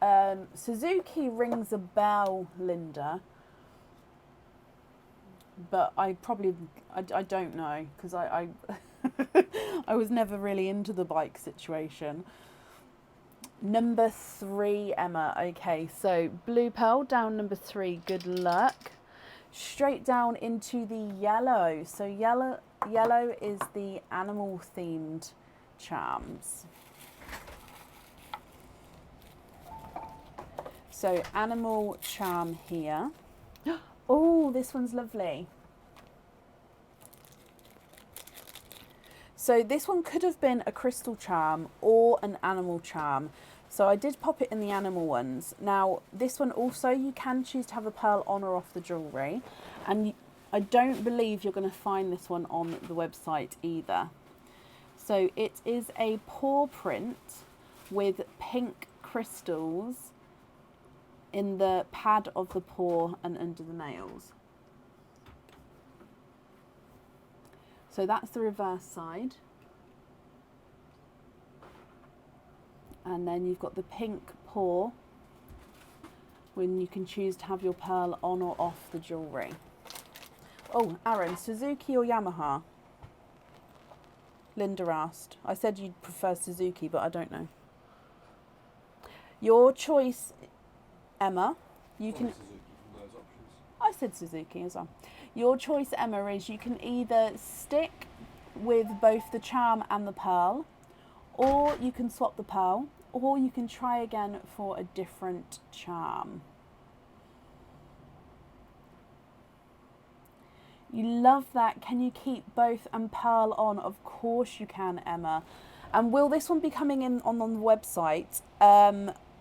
S1: Suzuki rings a bell, Linda. But I don't know, because I I was never really into the bike situation. Number 3, Emma. Okay, so blue pearl down number 3. Good luck. Straight down into the yellow. So yellow is the animal themed charms. So animal charm here. Oh, this one's lovely. So this one could have been a crystal charm or an animal charm. So I did pop it in the animal ones. Now this one also, you can choose to have a pearl on or off the jewellery. And I don't believe you're going to find this one on the website either. So it is a paw print with pink crystals in the pad of the paw and under the nails. So that's the reverse side. And then you've got the pink paw when you can choose to have your pearl on or off the jewellery. Oh, Aaron, Suzuki or Yamaha? Linda asked. I said you'd prefer Suzuki, but I don't know. Your choice, Emma, you can... I said Suzuki as well. Your choice, Emma, is you can either stick with both the charm and the pearl, or you can swap the pearl, or you can try again for a different charm. You love that. Can you keep both and pearl on? Of course you can, Emma. And will this one be coming in on the website?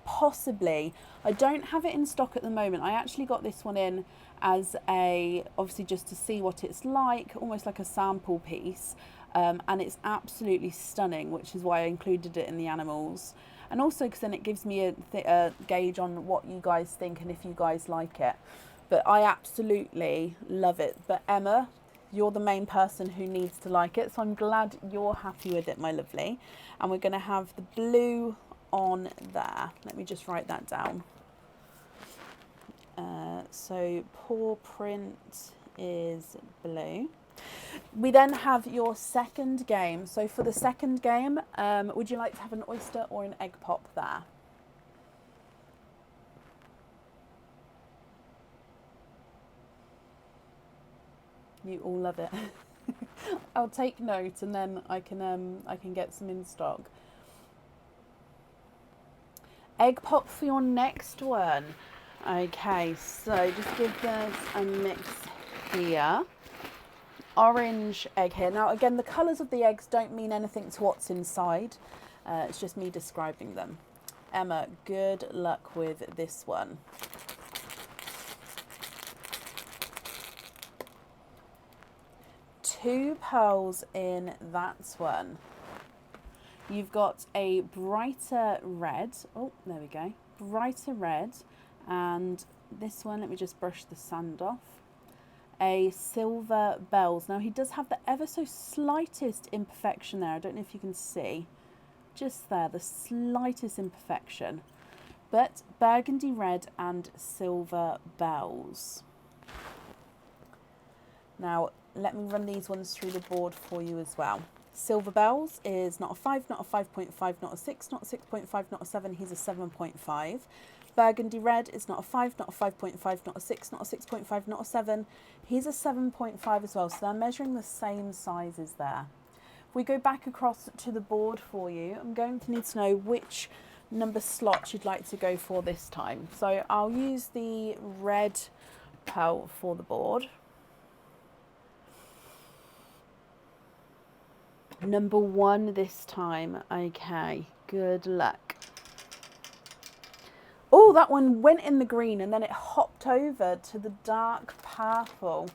S1: Possibly. I don't have it in stock at the moment. I actually got this one in as obviously just to see what it's like, almost like a sample piece. And it's absolutely stunning, which is why I included it in the animals. And also because then it gives me a gauge on what you guys think and if you guys like it. But I absolutely love it. But Emma, you're the main person who needs to like it. So I'm glad you're happy with it, my lovely. And we're going to have the blue on there. Let me just write that down. So paw print is blue. We then have your second game. So for the second game, would you like to have an oyster or an egg pop there? You all love it. I'll take note and then I can get some in stock. Egg pop for your next one. Okay, so just give this a mix here. Orange egg here. Now again, the colours of the eggs don't mean anything to what's inside. It's just me describing them. Emma, good luck with this one. Two pearls in that one. You've got a brighter red. Oh, there we go. Brighter red. And this one, let me just brush the sand off. A silver bells. Now he does have the ever so slightest imperfection there. I don't know if you can see. Just there, the slightest imperfection. But burgundy red and silver bells. Now, let me run these ones through the board for you as well. Silver bells is not a 5, not a 5.5, not a 6, not a 6.5, not a 7. He's a 7.5. Burgundy red is not a 5, not a 5.5, not a 6, not a 6.5, not a 7. He's a 7.5 as well. So they're measuring the same sizes there. If we go back across to the board for you, I'm going to need to know which number slot you'd like to go for this time. So I'll use the red pearl for the board. Number 1 this time. Okay, good luck. Oh, that one went in the green and then it hopped over to the dark purple.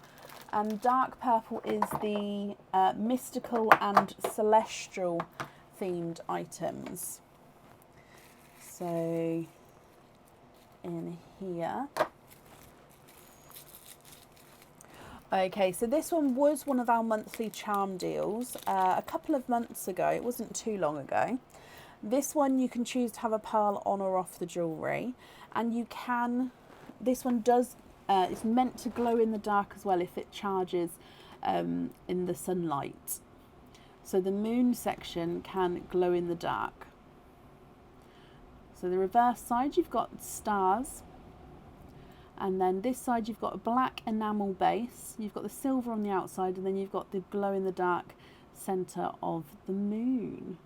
S1: And dark purple is the mystical and celestial themed items. So in here. Okay, so this one was one of our monthly charm deals a couple of months ago. It wasn't too long ago. This one you can choose to have a pearl on or off the jewellery, and you can, this one does, it's meant to glow in the dark as well if it charges in the sunlight. So the moon section can glow in the dark. So the reverse side you've got stars, and then this side you've got a black enamel base, you've got the silver on the outside, and then you've got the glow in the dark centre of the moon.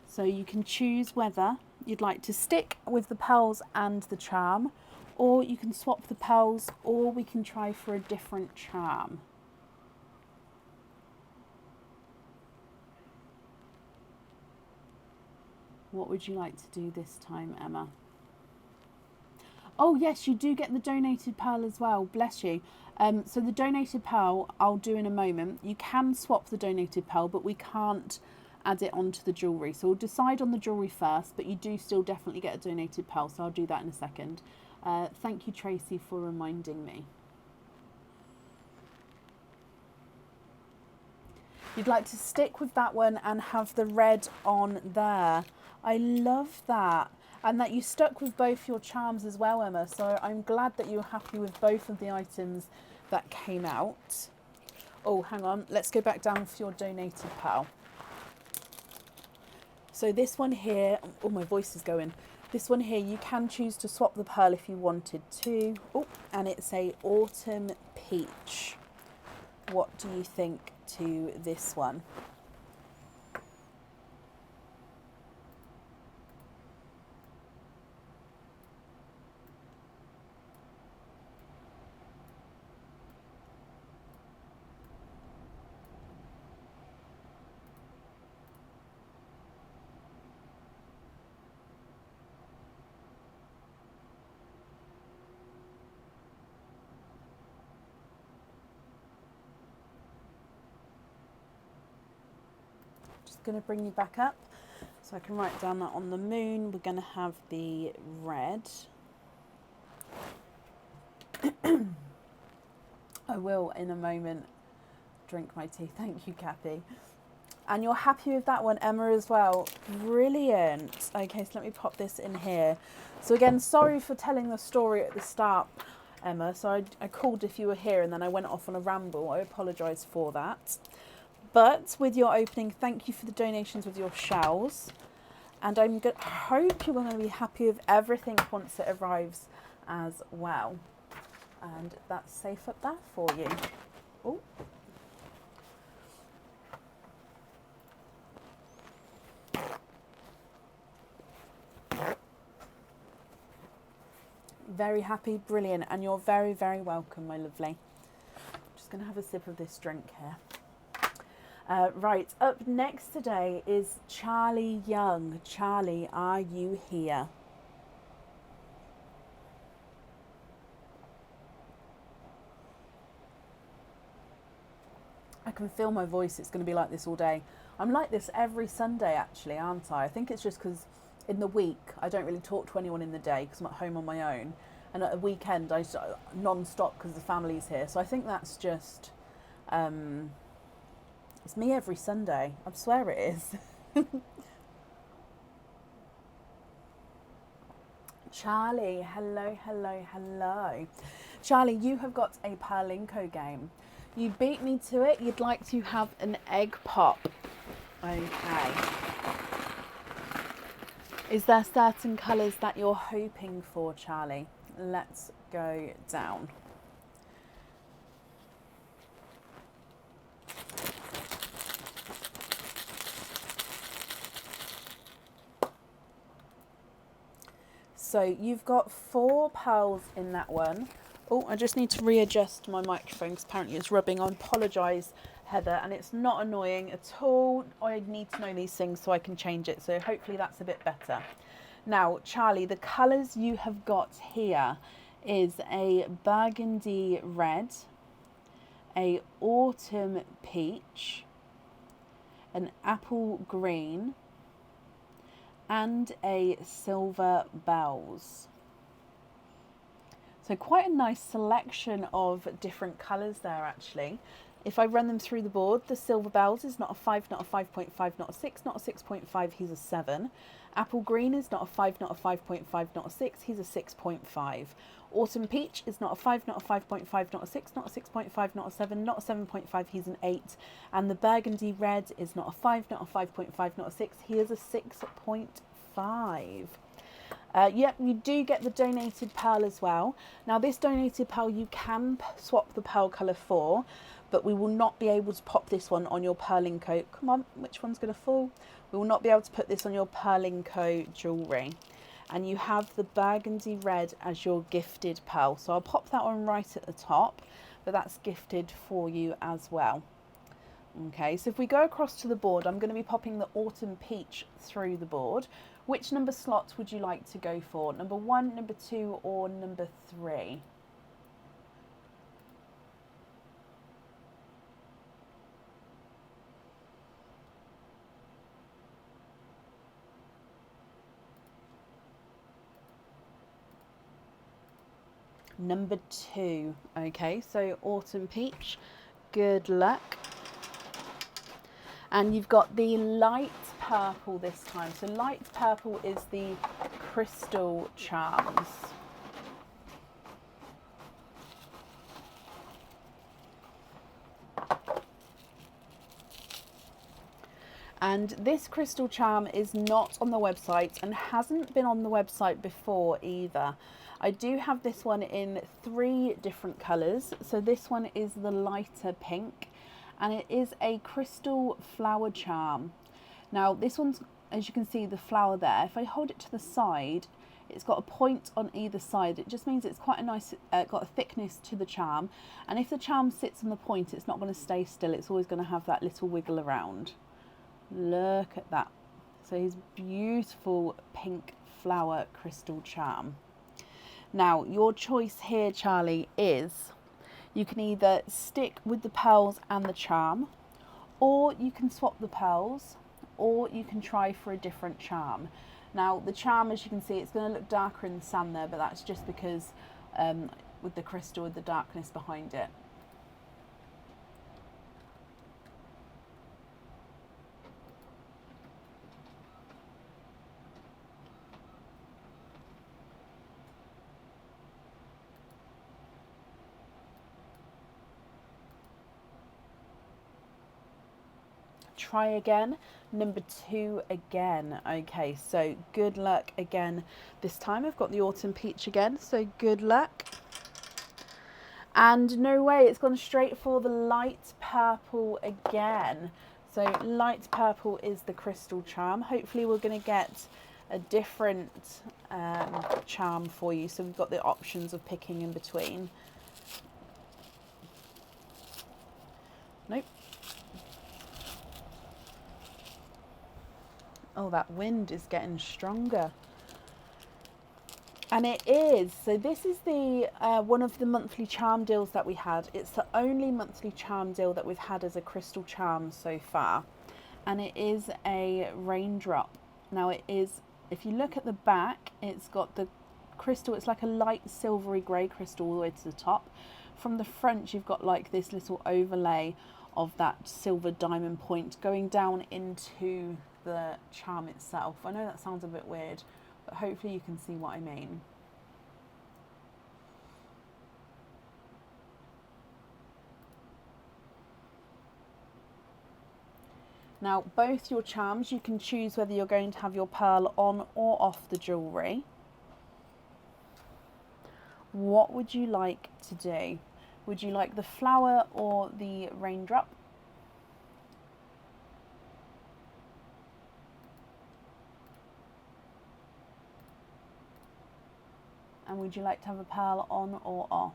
S1: So you can choose whether you'd like to stick with the pearls and the charm, or you can swap the pearls, or we can try for a different charm. What would you like to do this time, Emma? Oh yes, you do get the donated pearl as well, bless you. So the donated pearl I'll do in a moment. You can swap the donated pearl, but we can't add it onto the jewellery. So we'll decide on the jewellery first, but you do still definitely get a donated pearl, so I'll do that in a second. Thank you, Tracy, for reminding me. You'd like to stick with that one and have the red on there. I love that. And that you stuck with both your charms as well, Emma. So I'm glad that you're happy with both of the items that came out. Oh, hang on. Let's go back down for your donated pearl. So this one here, oh, my voice is going. This one here, you can choose to swap the pearl if you wanted to. Oh, and it's a autumn peach. What do you think to this one? Going to bring you back up so I can write down that on the moon we're going to have the red. I will in a moment drink my tea. Thank you, Kathy. And you're happy with that one, Emma, as well. Brilliant. Okay, so let me pop this in here. So again, sorry for telling the story at the start, Emma. So I called if you were here and then I went off on a ramble. I apologise for that. But with your opening, thank you for the donations with your shells. And I hope you're going to be happy with everything once it arrives as well. And that's safe up there for you. Oh. Very happy, brilliant. And you're very, very welcome, my lovely. I'm just going to have a sip of this drink here. Right, up next today is Charlie Young. Charlie, are you here? I can feel my voice. It's going to be like this all day. I'm like this every Sunday, actually, aren't I? I think it's just because in the week I don't really talk to anyone in the day because I'm at home on my own. And at the weekend I non-stop because the family's here. So I think that's just... it's me every Sunday. I swear it is. Charlie, hello, hello, hello. Charlie, you have got a Perlinko game. You beat me to it. You'd like to have an egg pop. Okay. Is there certain colours that you're hoping for, Charlie? Let's go down. So you've got 4 pearls in that one. Oh, I just need to readjust my microphone because apparently it's rubbing. I apologise, Heather, and it's not annoying at all. I need to know these things so I can change it. So hopefully that's a bit better. Now, Charlie, the colours you have got here is a burgundy red, a autumn peach, an apple green, and a silver bells. So quite a nice selection of different colours there actually. If I run them through the board, the silver bells is not a 5, not a 5.5, not a 6, not a 6.5, he's a 7. Apple green is not a 5, not a 5.5, not a 6, he's a 6.5. Autumn peach is not a 5, not a 5.5, not a 6, not a 6.5, not a 7, not a 7.5, he's an 8. And the burgundy red is not a 5, not a 5.5, not a 6, he is a 6.5. Yep, you do get the donated pearl as well. Now this donated pearl you can swap the pearl colour for, but we will not be able to pop this one on your Pearl&Co. Come on, which one's going to fall? We will not be able to put this on your Pearl&Co jewellery. And you have the burgundy red as your gifted pearl. So I'll pop that one right at the top, but that's gifted for you as well. Okay, so if we go across to the board, I'm going to be popping the autumn peach through the board. Which number slots would you like to go for? Number 1, number 2, or number 3? Number 2. Okay, so autumn peach, good luck. And you've got the light purple this time. So light purple is the crystal charms. And this crystal charm is not on the website and hasn't been on the website before either. I do have this one in 3 different colours. So this one is the lighter pink, and it is a crystal flower charm. Now this one's, as you can see, the flower there. If I hold it to the side, it's got a point on either side. It just means it's quite a nice, got a thickness to the charm. And if the charm sits on the point, it's not going to stay still. It's always going to have that little wiggle around. Look at that. So his beautiful pink flower crystal charm. Now your choice here, Charlie, is you can either stick with the pearls and the charm, or you can swap the pearls, or you can try for a different charm. Now the charm, as you can see, it's going to look darker in the sand there, but that's just because with the crystal, with the darkness behind it. Try again, number 2 again. Okay, so good luck again. This time I've got the autumn peach again, so good luck. And no way, it's gone straight for the light purple again. So light purple is the crystal charm. Hopefully we're going to get a different charm for you, so we've got the options of picking in between. Nope. Oh, that wind is getting stronger. And it is. So this is the one of the monthly charm deals that we had. It's the only monthly charm deal that we've had as a crystal charm so far. And it is a raindrop. Now it is, if you look at the back, it's got the crystal. It's like a light silvery grey crystal all the way to the top. From the front, you've got like this little overlay of that silver diamond point going down into the charm itself. I know that sounds a bit weird, but hopefully you can see what I mean. Now both your charms, you can choose whether you're going to have your pearl on or off the jewellery. What would you like to do? Would you like the flower or the raindrop? And would you like to have a pearl on or off?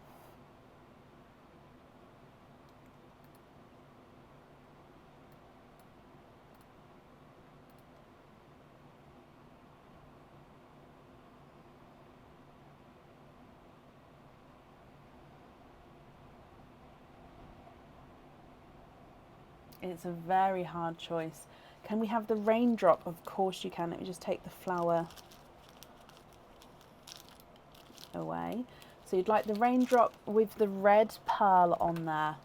S1: It's a very hard choice. Can we have the raindrop? Of course you can. Let me just take the flower away. So you'd like the raindrop with the red pearl on there.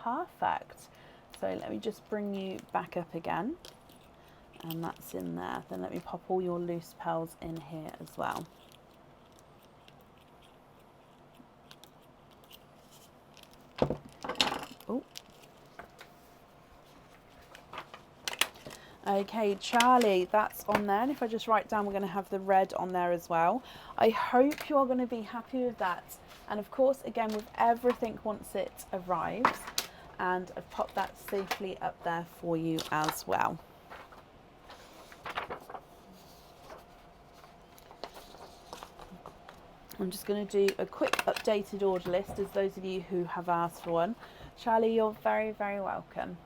S1: Perfect. So let me just bring you back up again. And that's in there. Then let me pop all your loose pearls in here as well. Oh. Okay, Charlie, that's on there. And if I just write down, we're going to have the red on there as well. I hope you're going to be happy with that. And of course, again, with everything once it arrives. And I've popped that safely up there for you as well. I'm just going to do a quick updated order list as those of you who have asked for one. Charlie, you're very, very welcome.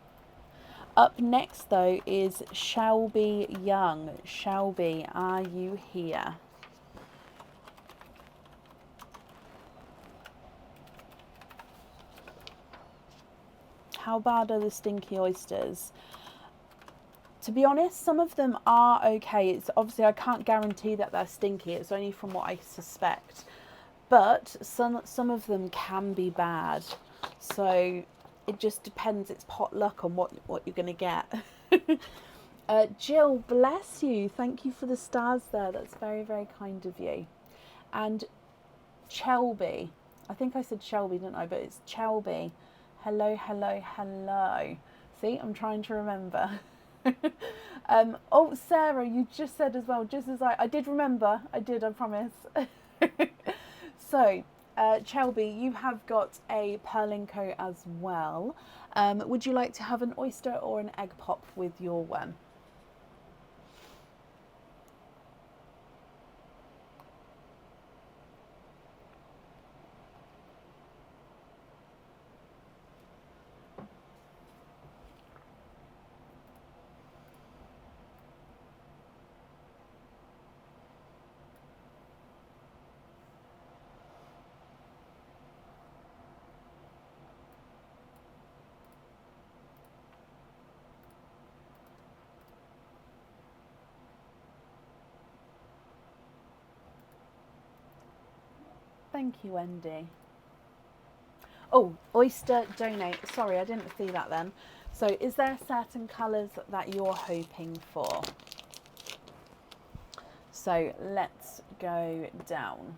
S1: Up next though is Shelby Young. Shelby, are you here? How bad are the stinky oysters? To be honest, some of them are okay. It's obviously, I can't guarantee that they're stinky. It's only from what I suspect. But some of them can be bad. So it just depends. It's pot luck on what you're going to get. Jill, bless you. Thank you for the stars there. That's very, very kind of you. And Chelby. I think I said Shelby, didn't I? But it's Chelby. Hello, hello, hello. See, I'm trying to remember. Oh, Sarah, you just said as well, just as I did remember. I did, I promise. So, Chelby, you have got a Perlinco as well. Would you like to have an oyster or an egg pop with your one? Thank you, Wendy. Oh, oyster donate. Sorry, I didn't see that then. So is there certain colours that you're hoping for? So let's go down.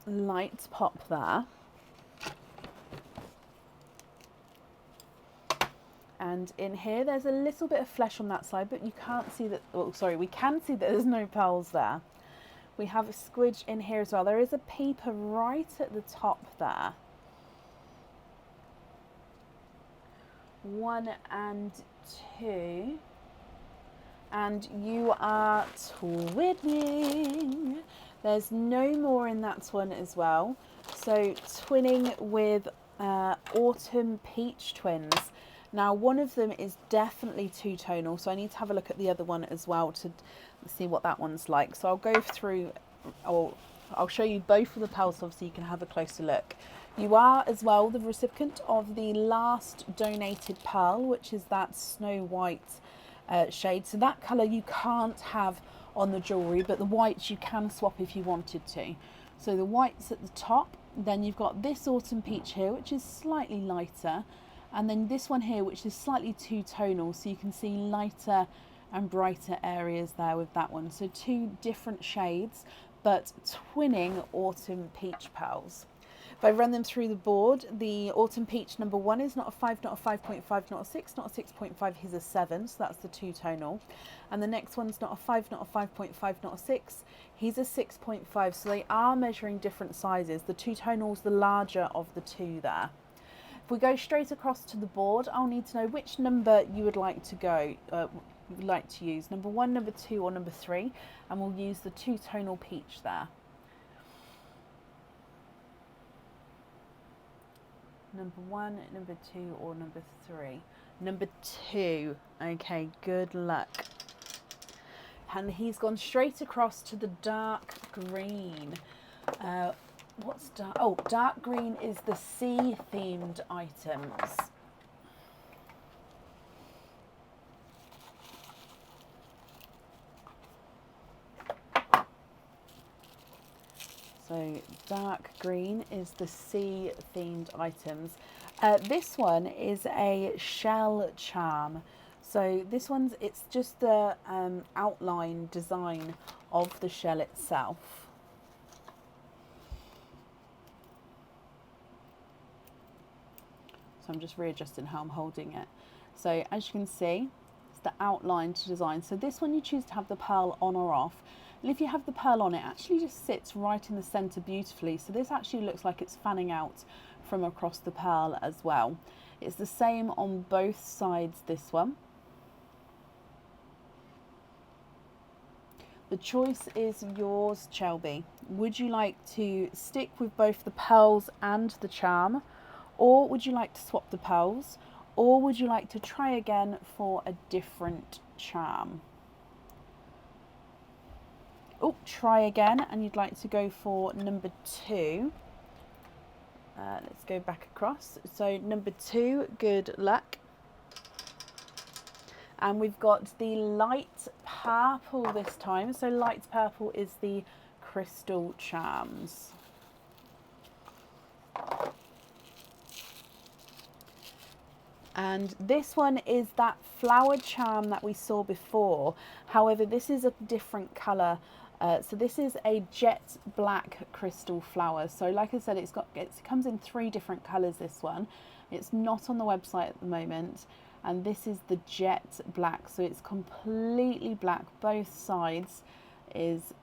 S1: Light pop there. And in here, there's a little bit of flesh on that side, but you can't see that, oh, sorry, we can see that there's no pearls there. We have a squidge in here as well. There is a peeper right at the top there. 1 and 2. And you are twinning. There's no more in that one as well. So twinning with Autumn Peach Twins. Now, one of them is definitely two-tonal, so I need to have a look at the other one as well to see what that one's like. So I'll go through, or I'll show you both of the pearls so you can have a closer look. You are as well the recipient of the last donated pearl, which is that Snow White shade. So that colour you can't have on the jewellery, but the whites you can swap if you wanted to. So the white's at the top, then you've got this Autumn Peach here, which is slightly lighter. And then this one here, which is slightly two-tonal, so you can see lighter and brighter areas there with that one. So two different shades, but twinning Autumn Peach pearls. If I run them through the board, the Autumn Peach number 1 is not a 5, not a 5.5, not a 6, not a 6.5, he's a 7, so that's the two-tonal. And the next one's not a 5, not a 5.5, not a 6, he's a 6.5, so they are measuring different sizes. The two-tonal's the larger of the two there. If we go straight across to the board, I'll need to know which number you would like to use, number 1, number 2, or number 3, and we'll use the two-tonal peach there. Number 1, number 2, or number 3. Number 2. Okay, good luck. And he's gone straight across to the dark green. What's dark? Oh, dark green is the sea themed items. So dark green is the sea themed items. This one is a shell charm. So this one's, it's just the outline design of the shell itself. So I'm just readjusting how I'm holding it. So as you can see, it's the outline to design. So this one you choose to have the pearl on or off. And if you have the pearl on, it actually just sits right in the centre beautifully. So this actually looks like it's fanning out from across the pearl as well. It's the same on both sides, this one. The choice is yours, Shelby. Would you like to stick with both the pearls and the charm? Or would you like to swap the pearls? Or would you like to try again for a different charm? Oh, try again, and you'd like to go for number 2. Let's go back across. So number 2, good luck. And we've got the light purple this time. So light purple is the crystal charms. And this one is that flower charm that we saw before. However, this is a different colour. So this is a jet black crystal flower. So like I said, it comes in 3 different colours, this one. It's not on the website at the moment. And this is the jet black. So it's completely black. Both sides is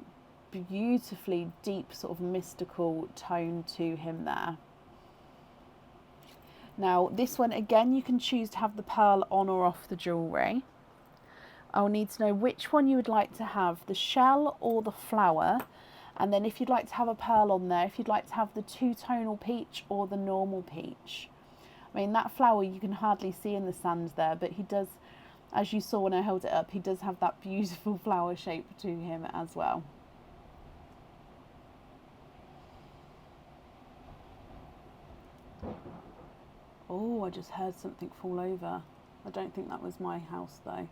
S1: beautifully deep, sort of mystical tone to him there. Now this one, again, you can choose to have the pearl on or off the jewellery. I'll need to know which one you would like to have, the shell or the flower. And then if you'd like to have a pearl on there, if you'd like to have the 2-tonal peach or the normal peach. I mean, that flower you can hardly see in the sand there, but he does, as you saw when I held it up, he does have that beautiful flower shape to him as well. Oh, I just heard something fall over. I don't think that was my house though.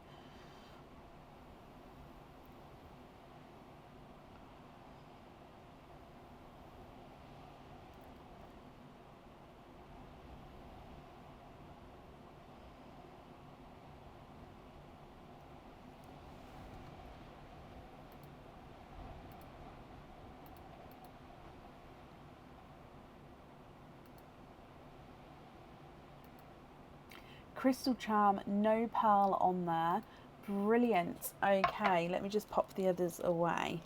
S1: Crystal charm, no pearl on there. Brilliant. Okay, let me just pop the others away.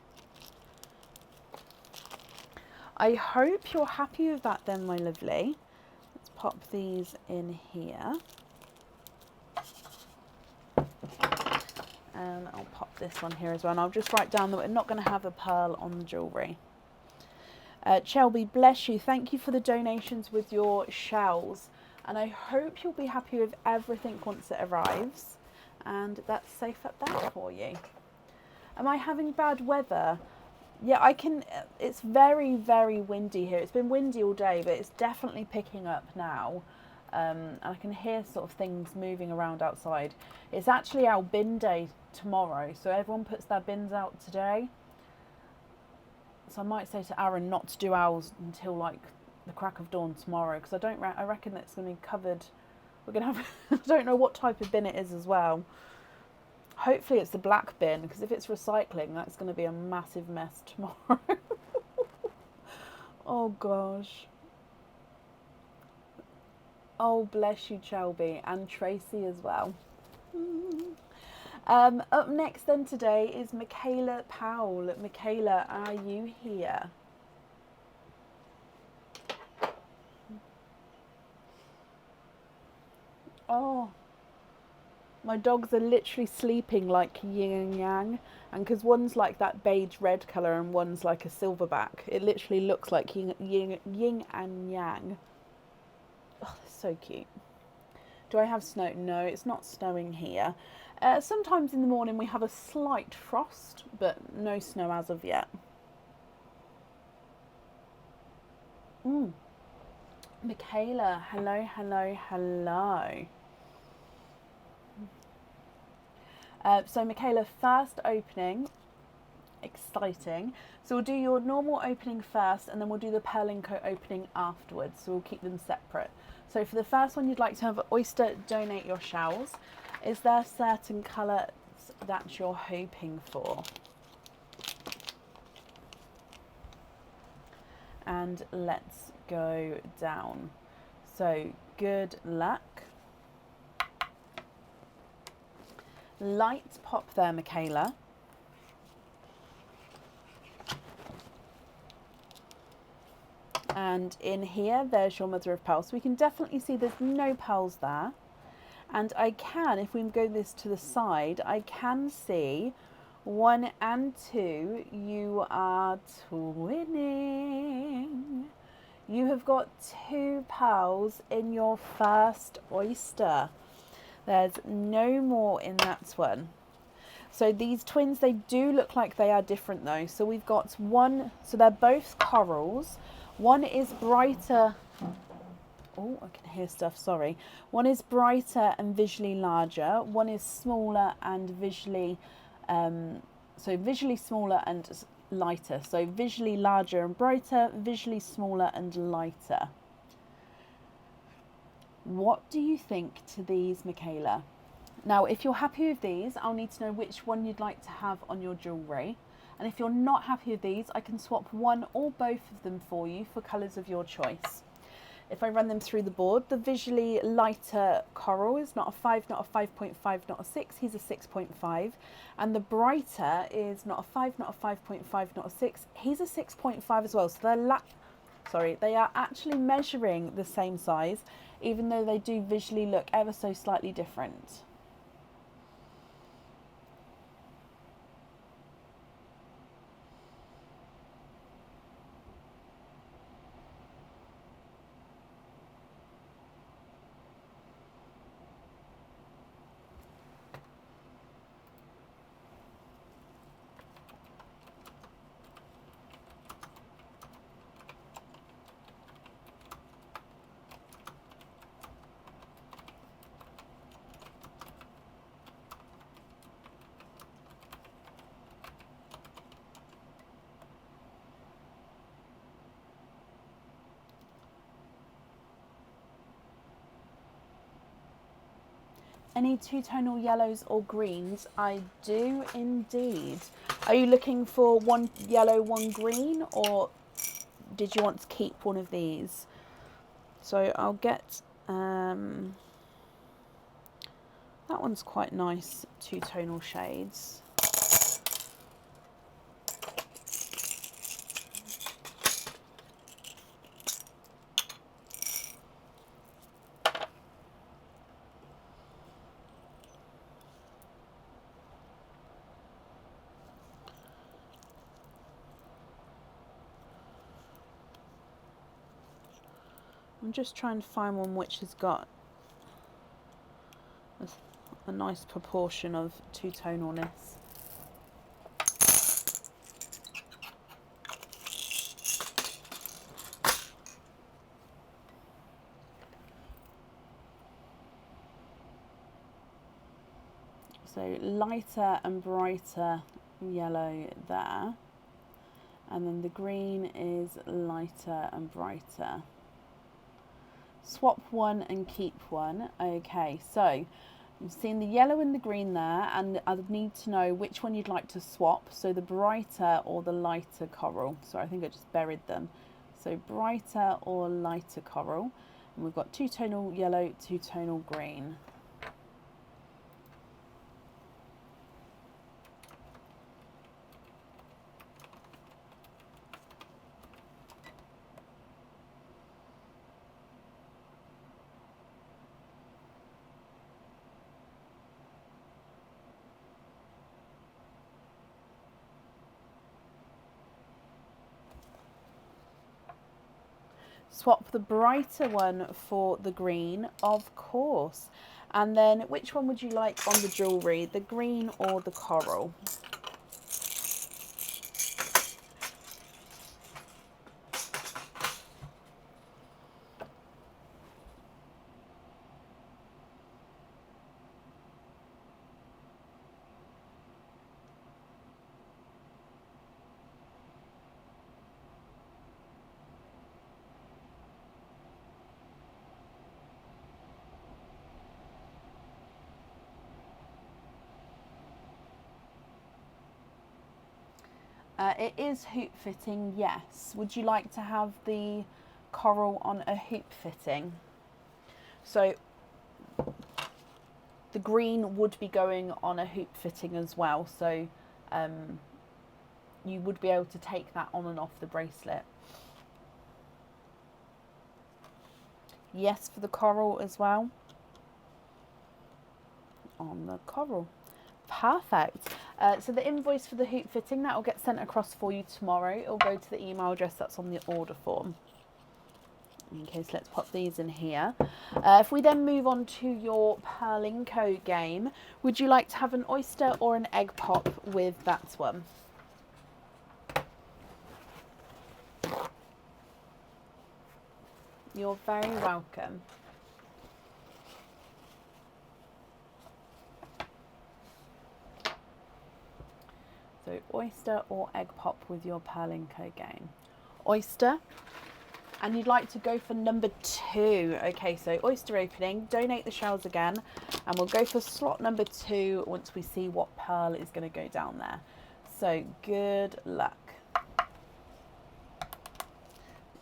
S1: I hope you're happy with that then, my lovely. Let's pop these in here. And I'll pop this one here as well. And I'll just write down that we're not going to have a pearl on the jewellery. Shelby, bless you. Thank you for the donations with your shells. And I hope you'll be happy with everything once it arrives. And that's safe up there for you. Am I having bad weather? Yeah, I can. It's very, very windy here. It's been windy all day, but it's definitely picking up now. And I can hear sort of things moving around outside. It's actually our bin day tomorrow, so everyone puts their bins out today. So I might say to Aaron not to do ours until like the crack of dawn tomorrow, because I reckon that it's going to be covered. We're going to have, I don't know what type of bin it is as well. Hopefully it's the black bin, because if it's recycling, that's going to be a massive mess tomorrow. Oh gosh. Oh, bless you, Shelby, and Tracy as well. Up next then today is Michaela Powell. Michaela, are you here? Oh, my dogs are literally sleeping like yin and yang, and because one's like that beige red colour and one's like a silverback, it literally looks like yin and yang. Oh, that's so cute. Do I have snow? No, it's not snowing here. Sometimes in the morning we have a slight frost, but no snow as of yet. Michaela, hello, hello, hello. So Michaela, first opening, exciting. So we'll do your normal opening first, and then we'll do the Pearl & Co opening afterwards. So we'll keep them separate. So for the first one, you'd like to have Oyster donate your shells. Is there certain colours that you're hoping for? And let's go down. So good luck. Light pop there, Michaela. And in here, there's your mother of pearl. So we can definitely see there's no pearls there. And I can, if we go this to the side, I can see 1 and 2. You are twinning. You have got 2 pearls in your first oyster. There's no more in that one. So these twins, they do look like they are different though. So we've got one, so they're both corals. One is brighter. Oh, I can hear stuff, sorry. One is brighter and visually larger. One is smaller and visually, visually smaller and lighter. So visually larger and brighter, visually smaller and lighter. What do you think to these, Michaela? Now, if you're happy with these, I'll need to know which one you'd like to have on your jewellery. And if you're not happy with these, I can swap one or both of them for you for colours of your choice. If I run them through the board, the visually lighter coral is not a 5, not a 5.5, not a 6, he's a 6.5. And the brighter is not a 5, not a 5.5, not a 6, he's a 6.5 as well. So they are actually measuring the same size, even though they do visually look ever so slightly different. Any two-tonal yellows or greens? I do indeed. Are you looking for one yellow, one green, or did you want to keep one of these? So I'll get, that one's quite nice, two-tonal shades. I'm just trying to find one which has got a nice proportion of two-tonalness. So lighter and brighter yellow there. And then the green is lighter and brighter. Swap one and keep one. Okay, so you've seen the yellow and the green there, and I need to know which one you'd like to swap. So the brighter or the lighter coral. Sorry, I think I just buried them. So brighter or lighter coral. And we've got two-tonal yellow, two-tonal green. Swap the brighter one for the green, of course. And then which one would you like on the jewellery, the green or the coral? It is hoop fitting, yes. Would you like to have the coral on a hoop fitting? So the green would be going on a hoop fitting as well, so you would be able to take that on and off the bracelet. Yes, for the coral as well. On the coral. Perfect. So the invoice for the hoop fitting, that will get sent across for you tomorrow. It'll go to the email address that's on the order form. Okay, so let's pop these in here. If we then move on to your Perlinco game, would you like to have an oyster or an egg pop with that one? You're very welcome. So oyster or egg pop with your Perlinco game. Oyster. And you'd like to go for number 2. Okay, so oyster opening, donate the shells again, and we'll go for slot number 2 once we see what pearl is going to go down there. So good luck.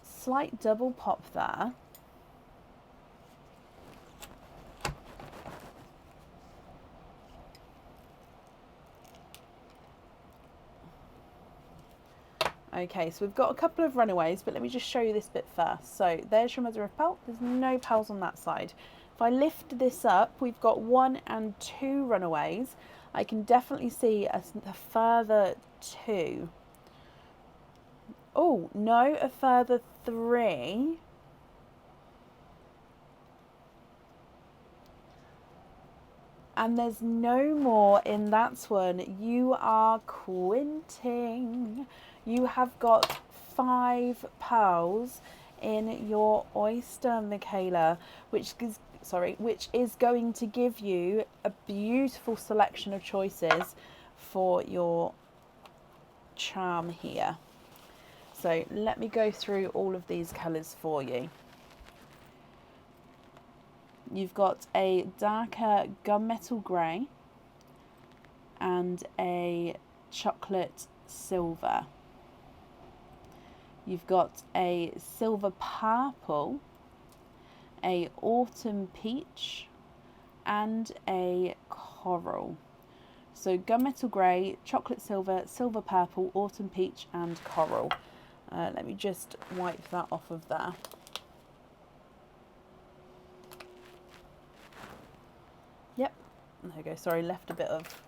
S1: Slight double pop there. Okay, so we've got a couple of runaways, but let me just show you this bit first. So there's your mother of pearl. There's no pearls on that side. If I lift this up, we've got 1 and 2 runaways. I can definitely see a further 2. Oh, no, a further 3. And there's no more in that one. You are quinting. You have got 5 pearls in your oyster, Michaela, which is going to give you a beautiful selection of choices for your charm here. So let me go through all of these colours for you. You've got a darker gunmetal grey and a chocolate silver. You've got a silver purple, a autumn peach, and a coral. So gunmetal grey, chocolate silver, silver purple, autumn peach, and coral. Let me just wipe that off of there. Yep, there we go. Sorry, left a bit of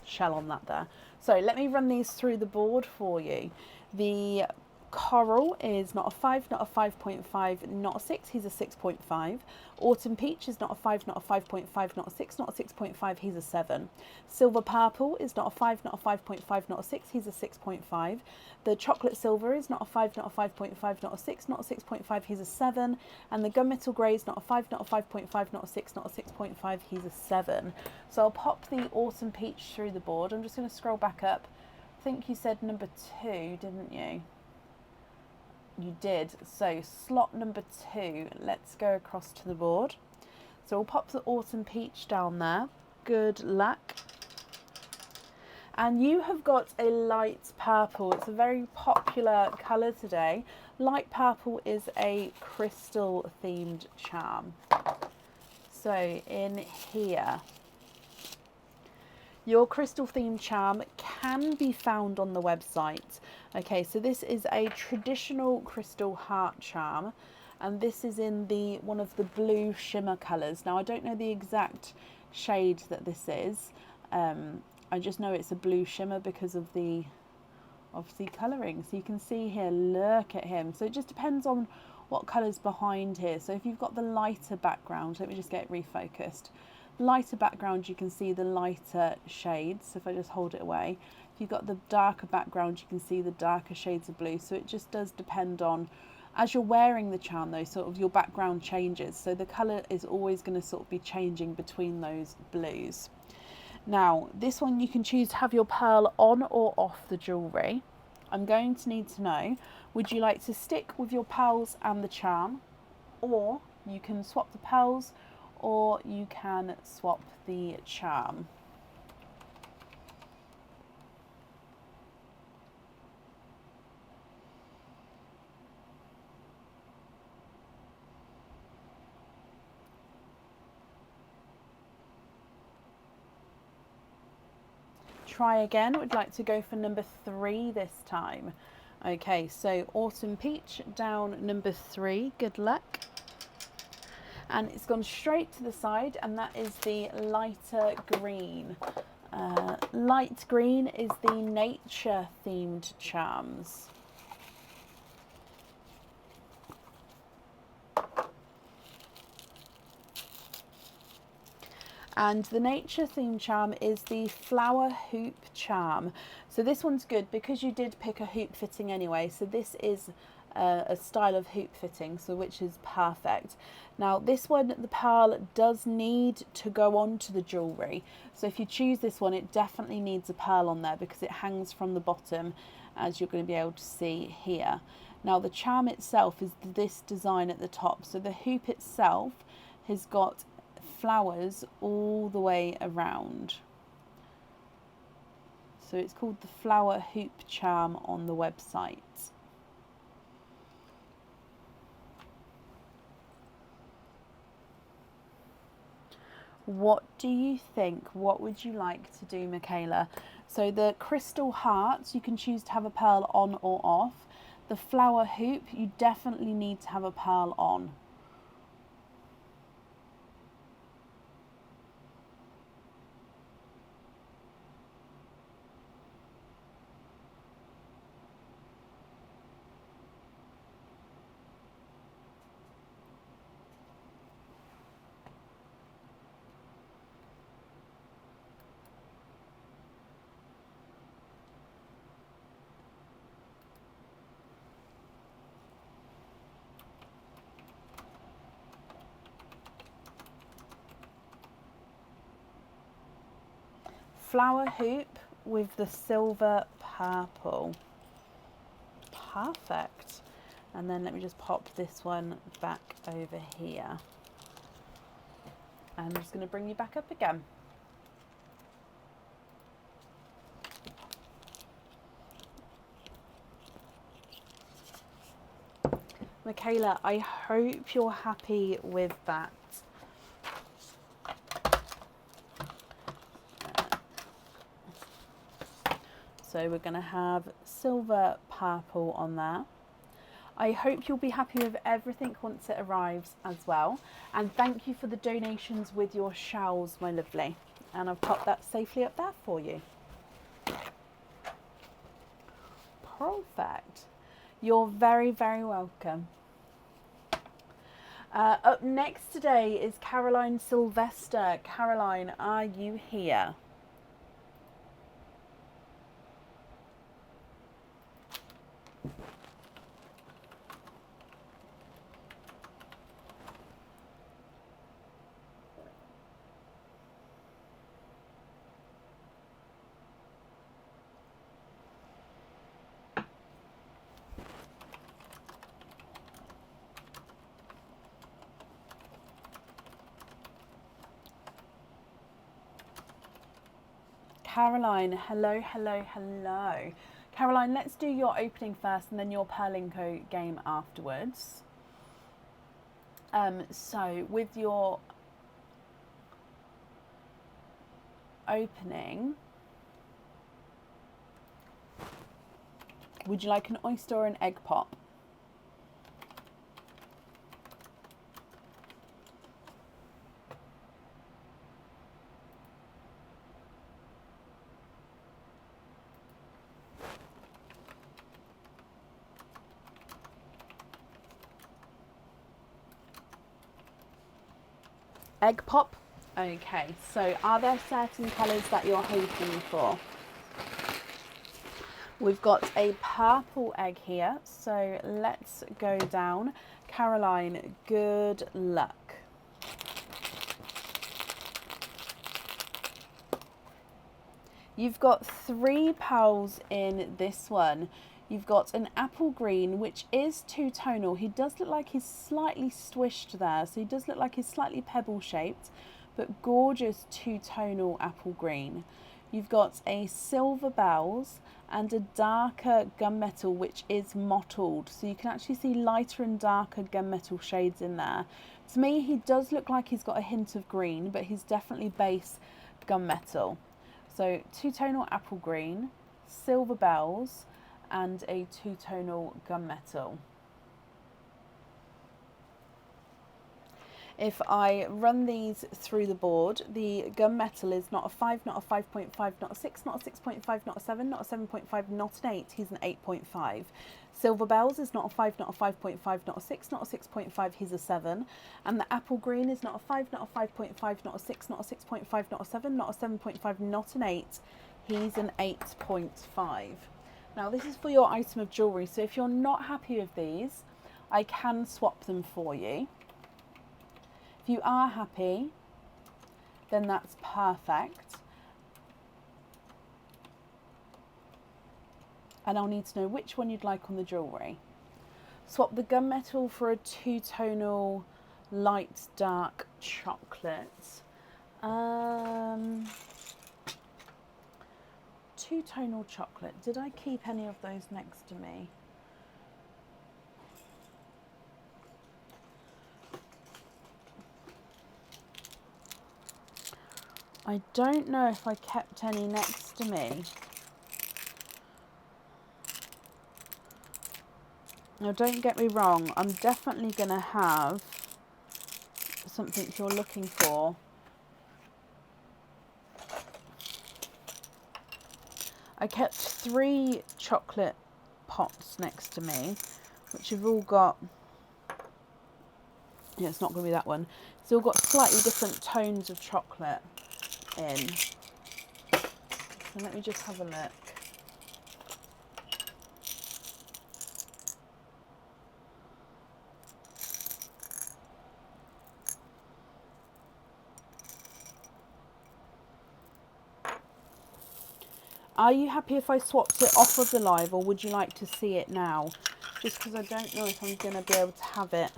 S1: shell on that there. So let me run these through the board for you. The coral is not a 5, not a 5.5, not a 6, he's a 6.5. Autumn peach is not a 5, not a 5.5, not a 6, not a 6.5, he's a 7. Silver purple is not a 5, not a 5.5, not a 6, he's a 6.5. The chocolate silver is not a 5, not a 5.5, not a 6, not a 6.5, he's a 7. And the gunmetal grey is not a 5, not a 5.5, not a 6, not a 6.5, he's a 7. So I'll pop the autumn peach through the board. I'm just going to scroll back up. I think you said number 2, didn't you? You did. So slot number 2, let's go across to the board. So we'll pop the autumn peach down there. Good luck. And you have got a light purple. It's a very popular colour today. Light purple is a crystal themed charm. So in here, your crystal themed charm can be found on the website. Okay, so this is a traditional crystal heart charm, and this is in one of the blue shimmer colours. Now I don't know the exact shade that this is. I just know it's a blue shimmer because of the obviously colouring. So you can see here, look at him. So it just depends on what colour's behind here. So if you've got the lighter background, let me just get it refocused. Lighter background, you can see the lighter shades. So if I just hold it away, if you've got the darker background, you can see the darker shades of blue. So it just does depend on, as you're wearing the charm though, sort of your background changes. So the colour is always going to sort of be changing between those blues. Now, this one you can choose to have your pearl on or off the jewellery. I'm going to need to know, would you like to stick with your pearls and the charm, or you can swap the pearls, or you can swap the charm? try again? Would like to go for number 3 this time? Okay, so Autumn Peach down number 3. Good luck. And it's gone straight to the side, and that is the lighter green. Light green is the nature themed charms. And the nature theme charm is the flower hoop charm. So this one's good because you did pick a hoop fitting anyway. So this is a style of hoop fitting, so which is perfect. Now this one, the pearl does need to go onto the jewellery. So if you choose this one, it definitely needs a pearl on there because it hangs from the bottom, as you're going to be able to see here. Now the charm itself is this design at the top. So the hoop itself has got flowers all the way around. So it's called the flower hoop charm on the website. What do you think? What would you like to do, Michaela? So the crystal hearts, you can choose to have a pearl on or off. The flower hoop, you definitely need to have a pearl on. Flower hoop with the silver purple. Perfect. And then let me just pop this one back over here. And I'm just going to bring you back up again. Michaela, I hope you're happy with that. So we're going to have silver purple on there. I hope you'll be happy with everything once it arrives as well. And thank you for the donations with your shells, my lovely. And I've popped that safely up there for you. Perfect. You're very, very welcome. Up next today is Caroline Sylvester. Caroline, are you here? Caroline, hello, hello, hello. Caroline, let's do your opening first and then your Perlinco game afterwards. So with your opening, would you like an oyster or an egg pop? Egg pop. Okay, so are there certain colours that you're hoping for? We've got a purple egg here, so let's go down. Caroline, good luck. You've got 3 pearls in this one. You've got an apple green, which is two-tonal. He does look like he's slightly swished there, so he does look like he's slightly pebble-shaped, but gorgeous two-tonal apple green. You've got a silver bells and a darker gunmetal, which is mottled. So you can actually see lighter and darker gunmetal shades in there. To me, he does look like he's got a hint of green, but he's definitely base gunmetal. So two-tonal apple green, silver bells, and a two-tonal gunmetal. If I run these through the board, the gunmetal is not a 5, not a 5.5, not a 6, not a 6.5, not a 7, not a 7.5, not an 8. He's an 8.5. Silver bells is not a 5, not a 5.5, not a 6, not a 6.5. He's a 7. And the apple green is not a 5, not a 5.5, not a 6, not a 6.5, not a 7, not a 7.5, not an 8. He's an 8.5. Now this is for your item of jewellery, so if you're not happy with these, I can swap them for you. If you are happy, then that's perfect. And I'll need to know which one you'd like on the jewellery. Swap the gunmetal for a two-tonal light dark chocolate. Two-tonal chocolate. Did I keep any of those next to me? I don't know if I kept any next to me. Now don't get me wrong, I'm definitely going to have something you're looking for. I kept 3 chocolate pots next to me, which have all got, yeah, it's not going to be that one. It's all got slightly different tones of chocolate in. So let me just have a look. Are you happy if I swapped it off of the live, or would you like to see it now? Just because I don't know if I'm going to be able to have it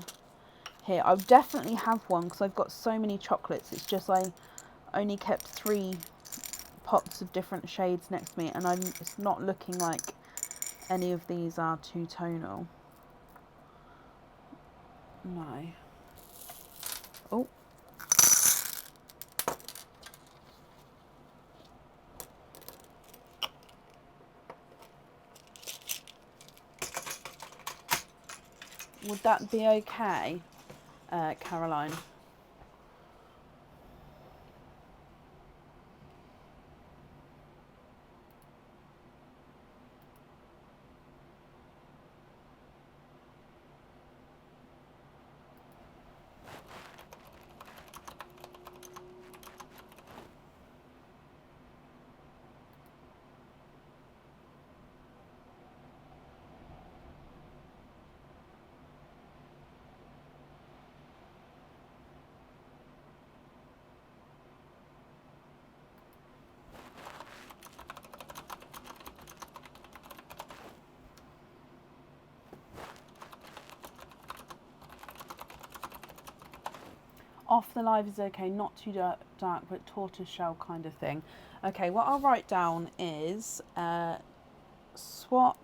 S1: here. I'll definitely have one because I've got so many chocolates. It's just I only kept 3 pots of different shades next to me, and it's not looking like any of these are two-tonal. No. Oh. Would that be okay, Caroline? Off the live is okay, not too dark, but tortoise shell kind of thing. Okay, what I'll write down is swap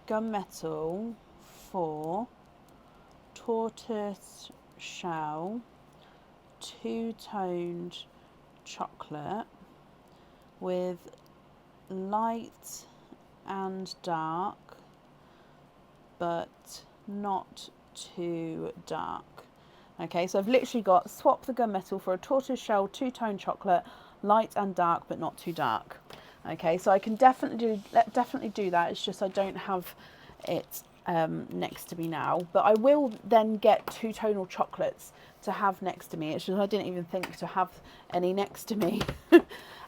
S1: gunmetal for tortoise shell two-toned chocolate with light and dark, but not too dark. Okay, so I've literally got swap the gunmetal for a tortoise shell two-tone chocolate, light and dark, but not too dark. Okay, so I can definitely do that. It's just I don't have it next to me now, but I will then get two-tonal chocolates to have next to me. It's just I didn't even think to have any next to me.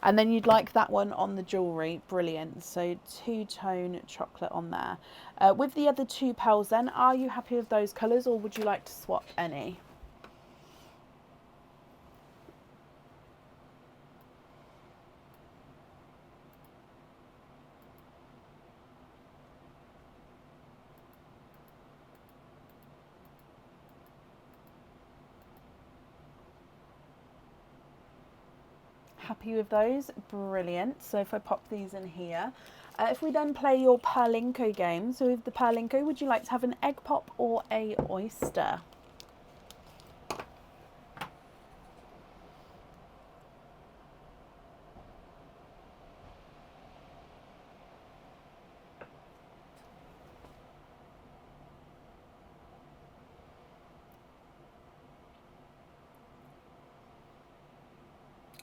S1: And then you'd like that one on the jewellery. Brilliant. So two-tone chocolate on there. With the other 2 pearls then, are you happy with those colours, or would you like to swap any? Happy with those? Brilliant. So if I pop these in here, if we then play your Perlinko game, so with the Perlinko, would you like to have an egg pop or a oyster?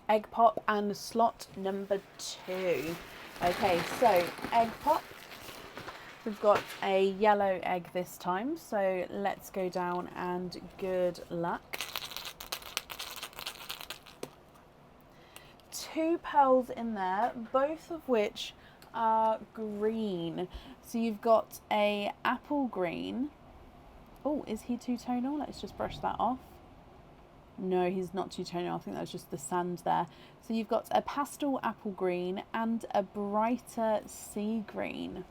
S1: egg pop and slot number 2. Okay, so egg pop. We've got a yellow egg this time, so let's go down and good luck. 2 pearls in there, both of which are green. So you've got a apple green. Oh, is he two-tonal? Let's just brush that off. No, he's not two-tonal. I think that's just the sand there. So you've got a pastel apple green and a brighter sea green.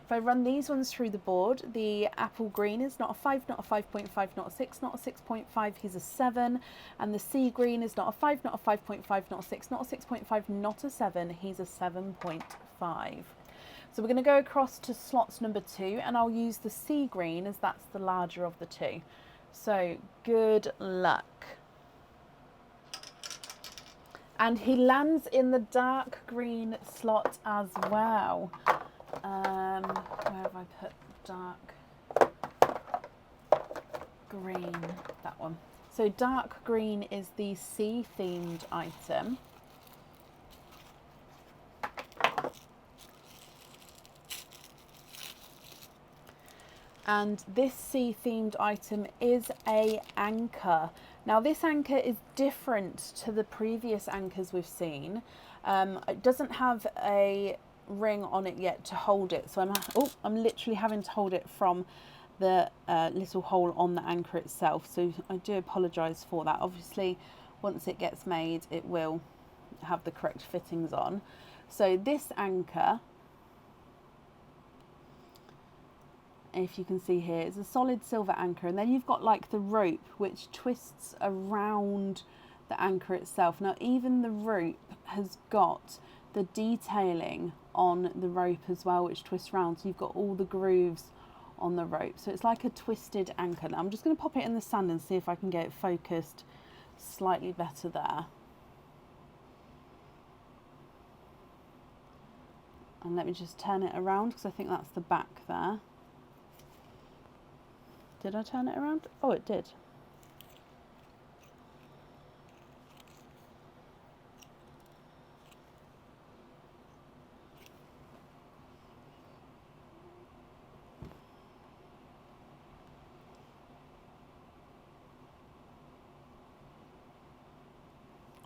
S1: If I run these ones through the board, the apple green is not a 5, not a 5.5, not a 6, not a 6.5, he's a 7. And the sea green is not a 5, not a 5.5, not a 6, not a 6.5, not a 7, he's a 7.5. So we're going to go across to slots number 2, and I'll use the sea green as that's the larger of the 2. So good luck. And he lands in the dark green slot as well. Where have I put dark green? That one. So dark green is the sea themed item. And this sea themed item is a anchor. Now this anchor is different to the previous anchors we've seen. It doesn't have a ring on it yet to hold it, so I'm literally having to hold it from the little hole on the anchor itself, so I do apologize for that. Obviously once it gets made it will have the correct fittings on. So this anchor, if you can see here, it's a solid silver anchor, and then you've got like the rope which twists around the anchor itself. Now even the rope has got the detailing on the rope as well, which twists around, so you've got all the grooves on the rope, so it's like a twisted anchor. Now I'm just going to pop it in the sand and see if I can get it focused slightly better there. And let me just turn it around because I think that's the back there. Did I turn it around? Oh, it did.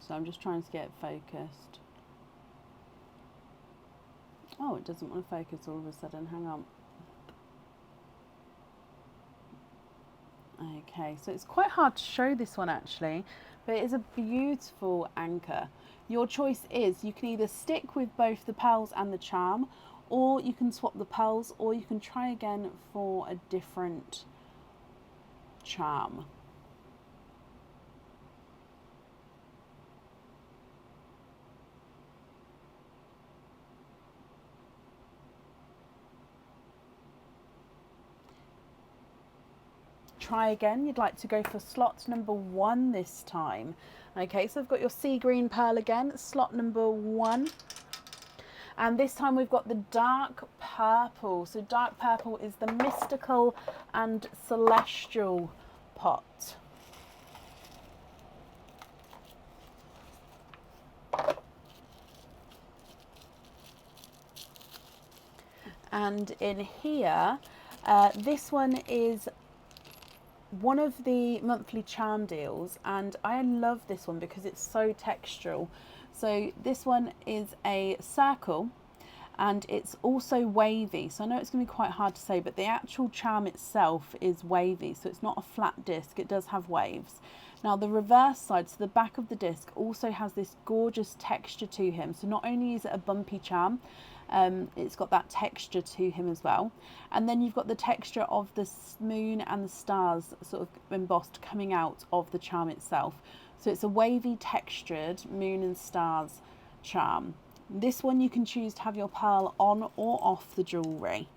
S1: So I'm just trying to get it focused. Oh, it doesn't want to focus all of a sudden. Hang on. Okay, so it's quite hard to show this one actually, but it is a beautiful anchor. Your choice is you can either stick with both the pearls and the charm, or you can swap the pearls, or you can try again for a different charm. Try again. You'd like to go for slot number 1 this time. Okay, so I've got your sea green pearl again, slot number 1. And this time we've got the dark purple. So dark purple is the mystical and celestial pot. And in here, this one is one of the monthly charm deals, and I love this one because it's so textural. So this one is a circle and it's also wavy, so I know it's going to be quite hard to say, but the actual charm itself is wavy, so it's not a flat disc, it does have waves. Now the reverse side, so the back of the disc, also has this gorgeous texture to him. So not only is it a bumpy charm, it's got that texture to him as well, and then you've got the texture of the moon and the stars sort of embossed coming out of the charm itself. So it's a wavy textured moon and stars charm. This one you can choose to have your pearl on or off the jewellery.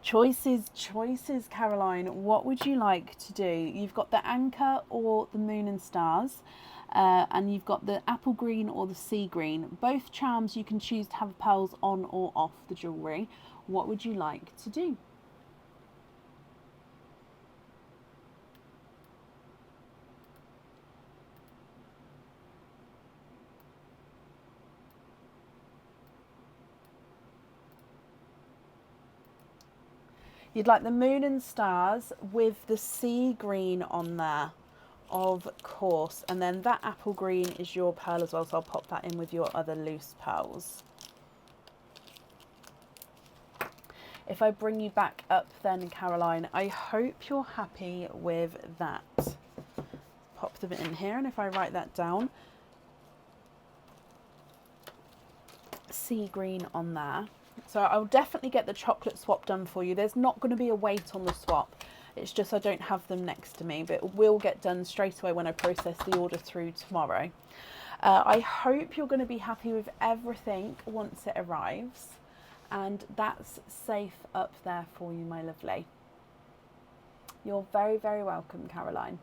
S1: Choices, choices, Caroline. What would you like to do? You've got the anchor or the moon and stars. And you've got the apple green or the sea green. Both charms you can choose to have pearls on or off the jewellery. What would you like to do? You'd like the moon and stars with the sea green on there, of course. And then that apple green is your pearl as well, so I'll pop that in with your other loose pearls. If I bring you back up then, Caroline, I hope you're happy with that. Pop them in here, and if I write that down, sea green on there. So I'll definitely get the chocolate swap done for you. There's not going to be a wait on the swap. It's just I don't have them next to me, but it will get done straight away when I process the order through tomorrow. I hope you're going to be happy with everything once it arrives. And that's safe up there for you, my lovely. You're very, very welcome, Caroline.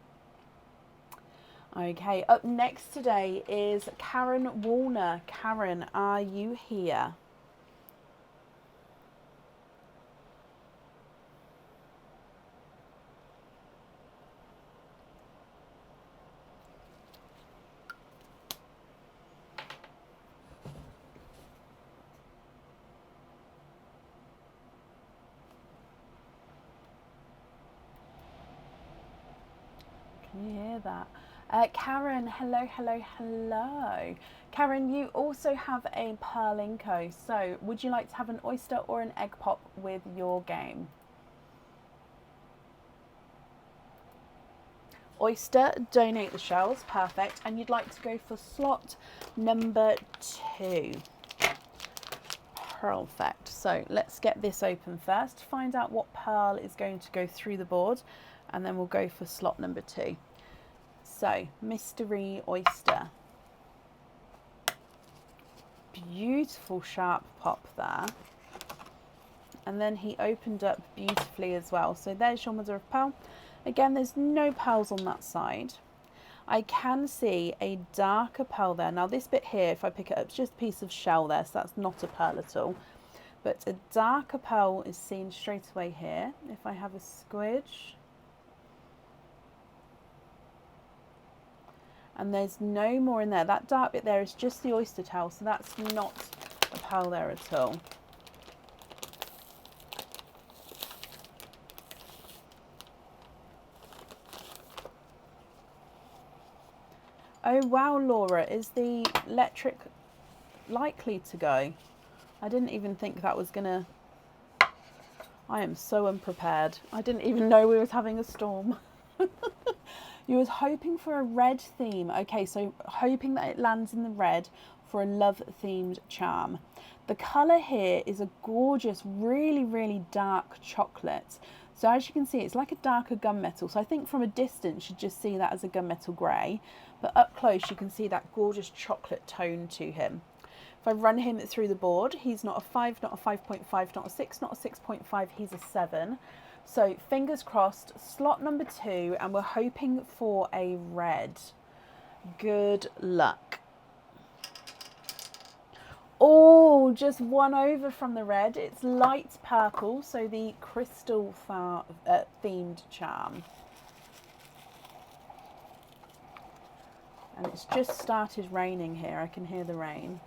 S1: Okay, up next today is Karen Warner. Karen, are you here? Can you hear that? Karen, hello, hello, hello. Karen, you also have a Perlinko. So would you like to have an oyster or an egg pop with your game? Oyster, donate the shells, perfect. And you'd like to go for slot number 2. Perfect. So let's get this open first, find out what pearl is going to go through the board, and then we'll go for slot number 2. So, mystery oyster. Beautiful sharp pop there. And then he opened up beautifully as well. So there's your mother of pearl. Again, there's no pearls on that side. I can see a darker pearl there. Now this bit here, if I pick it up, it's just a piece of shell there, so that's not a pearl at all. But a darker pearl is seen straight away here. If I have a squidge. And there's no more in there. That dark bit there is just the oyster tail, so that's not a pearl there at all. Oh wow, Laura, is the electric likely to go? I didn't even think that was gonna... I am so unprepared. I didn't even know we was having a storm. You was hoping for a red theme. Okay, so hoping that it lands in the red for a love-themed charm. The colour here is a gorgeous, really, really dark chocolate. So as you can see, it's like a darker gunmetal. So I think from a distance, you just see that as a gunmetal grey. But up close, you can see that gorgeous chocolate tone to him. If I run him through the board, he's not a 5, not a 5.5, not a 6, not a 6.5, he's a 7. So fingers crossed, slot number 2, and we're hoping for a red. Good luck. Oh, just one over from the red. It's light purple, so the crystal themed charm. And it's just started raining here. I can hear the rain.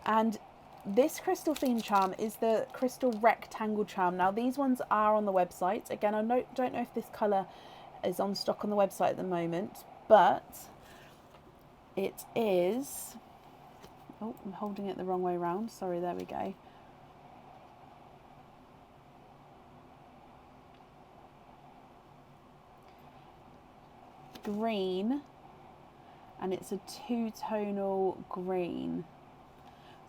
S1: And this crystal theme charm is the crystal rectangle charm. Now these ones are on the website. Again, I don't know if this colour is on stock on the website at the moment, but it is... Oh, I'm holding it the wrong way around. Sorry, there we go. Green, and it's a two-tonal green.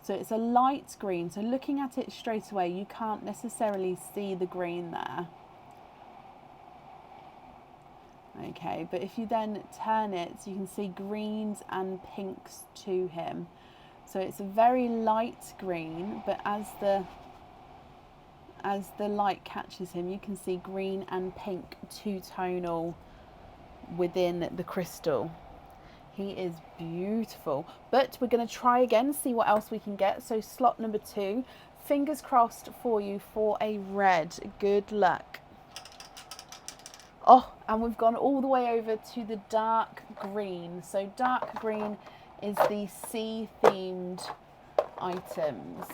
S1: So it's a light green, so looking at it straight away, you can't necessarily see the green there. Okay, but if you then turn it, you can see greens and pinks to him. So it's a very light green, but as the light catches him, you can see green and pink two-tonal within the crystal. He is beautiful, but we're going to try again, see what else we can get. So slot number 2, fingers crossed for you for a red. Good luck. Oh, and we've gone all the way over to the dark green. So dark green is the sea themed items.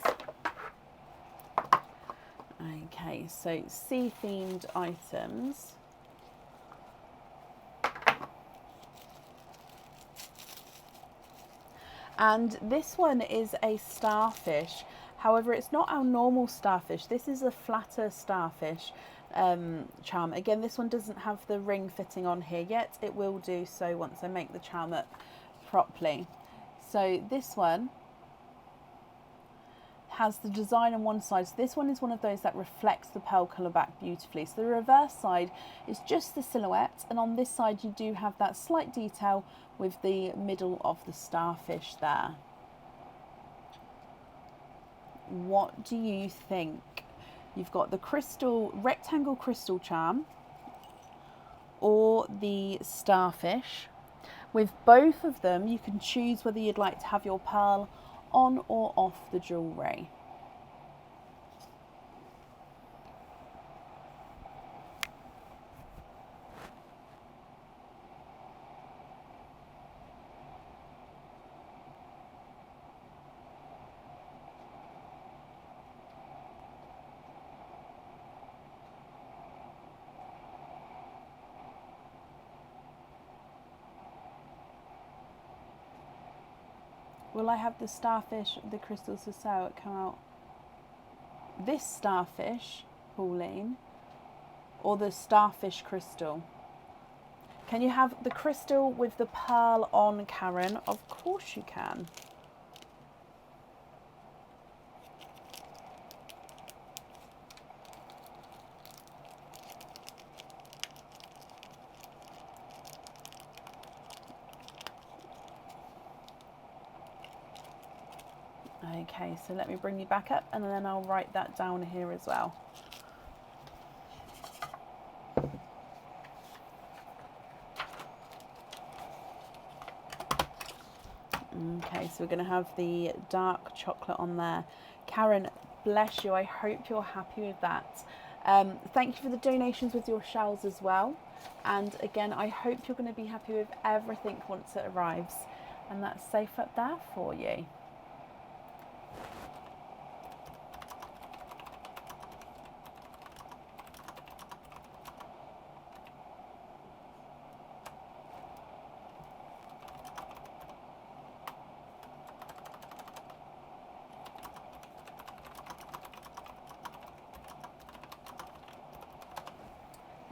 S1: Okay, so sea themed items. And this one is a starfish. However, it's not our normal starfish. This is a flatter starfish charm. Again, this one doesn't have the ring fitting on here yet. It will do so once I make the charm up properly. So this one has the design on one side. So this one is one of those that reflects the pearl colour back beautifully. So the reverse side is just the silhouette, and on this side you do have that slight detail with the middle of the starfish there. What do you think? You've got the crystal, rectangle crystal charm or the starfish. With both of them, you can choose whether you'd like to have your pearl on or off the jewellery. Will I have the starfish, the crystals to sell it come out? This starfish, Pauline, or the starfish crystal? Can you have the crystal with the pearl on, Karen? Of course you can. Okay, so let me bring you back up and then I'll write that down here as well. Okay, so we're going to have the dark chocolate on there. Karen, bless you. I hope you're happy with that. Thank you for the donations with your shells as well. And again, I hope you're going to be happy with everything once it arrives. And that's safe up there for you.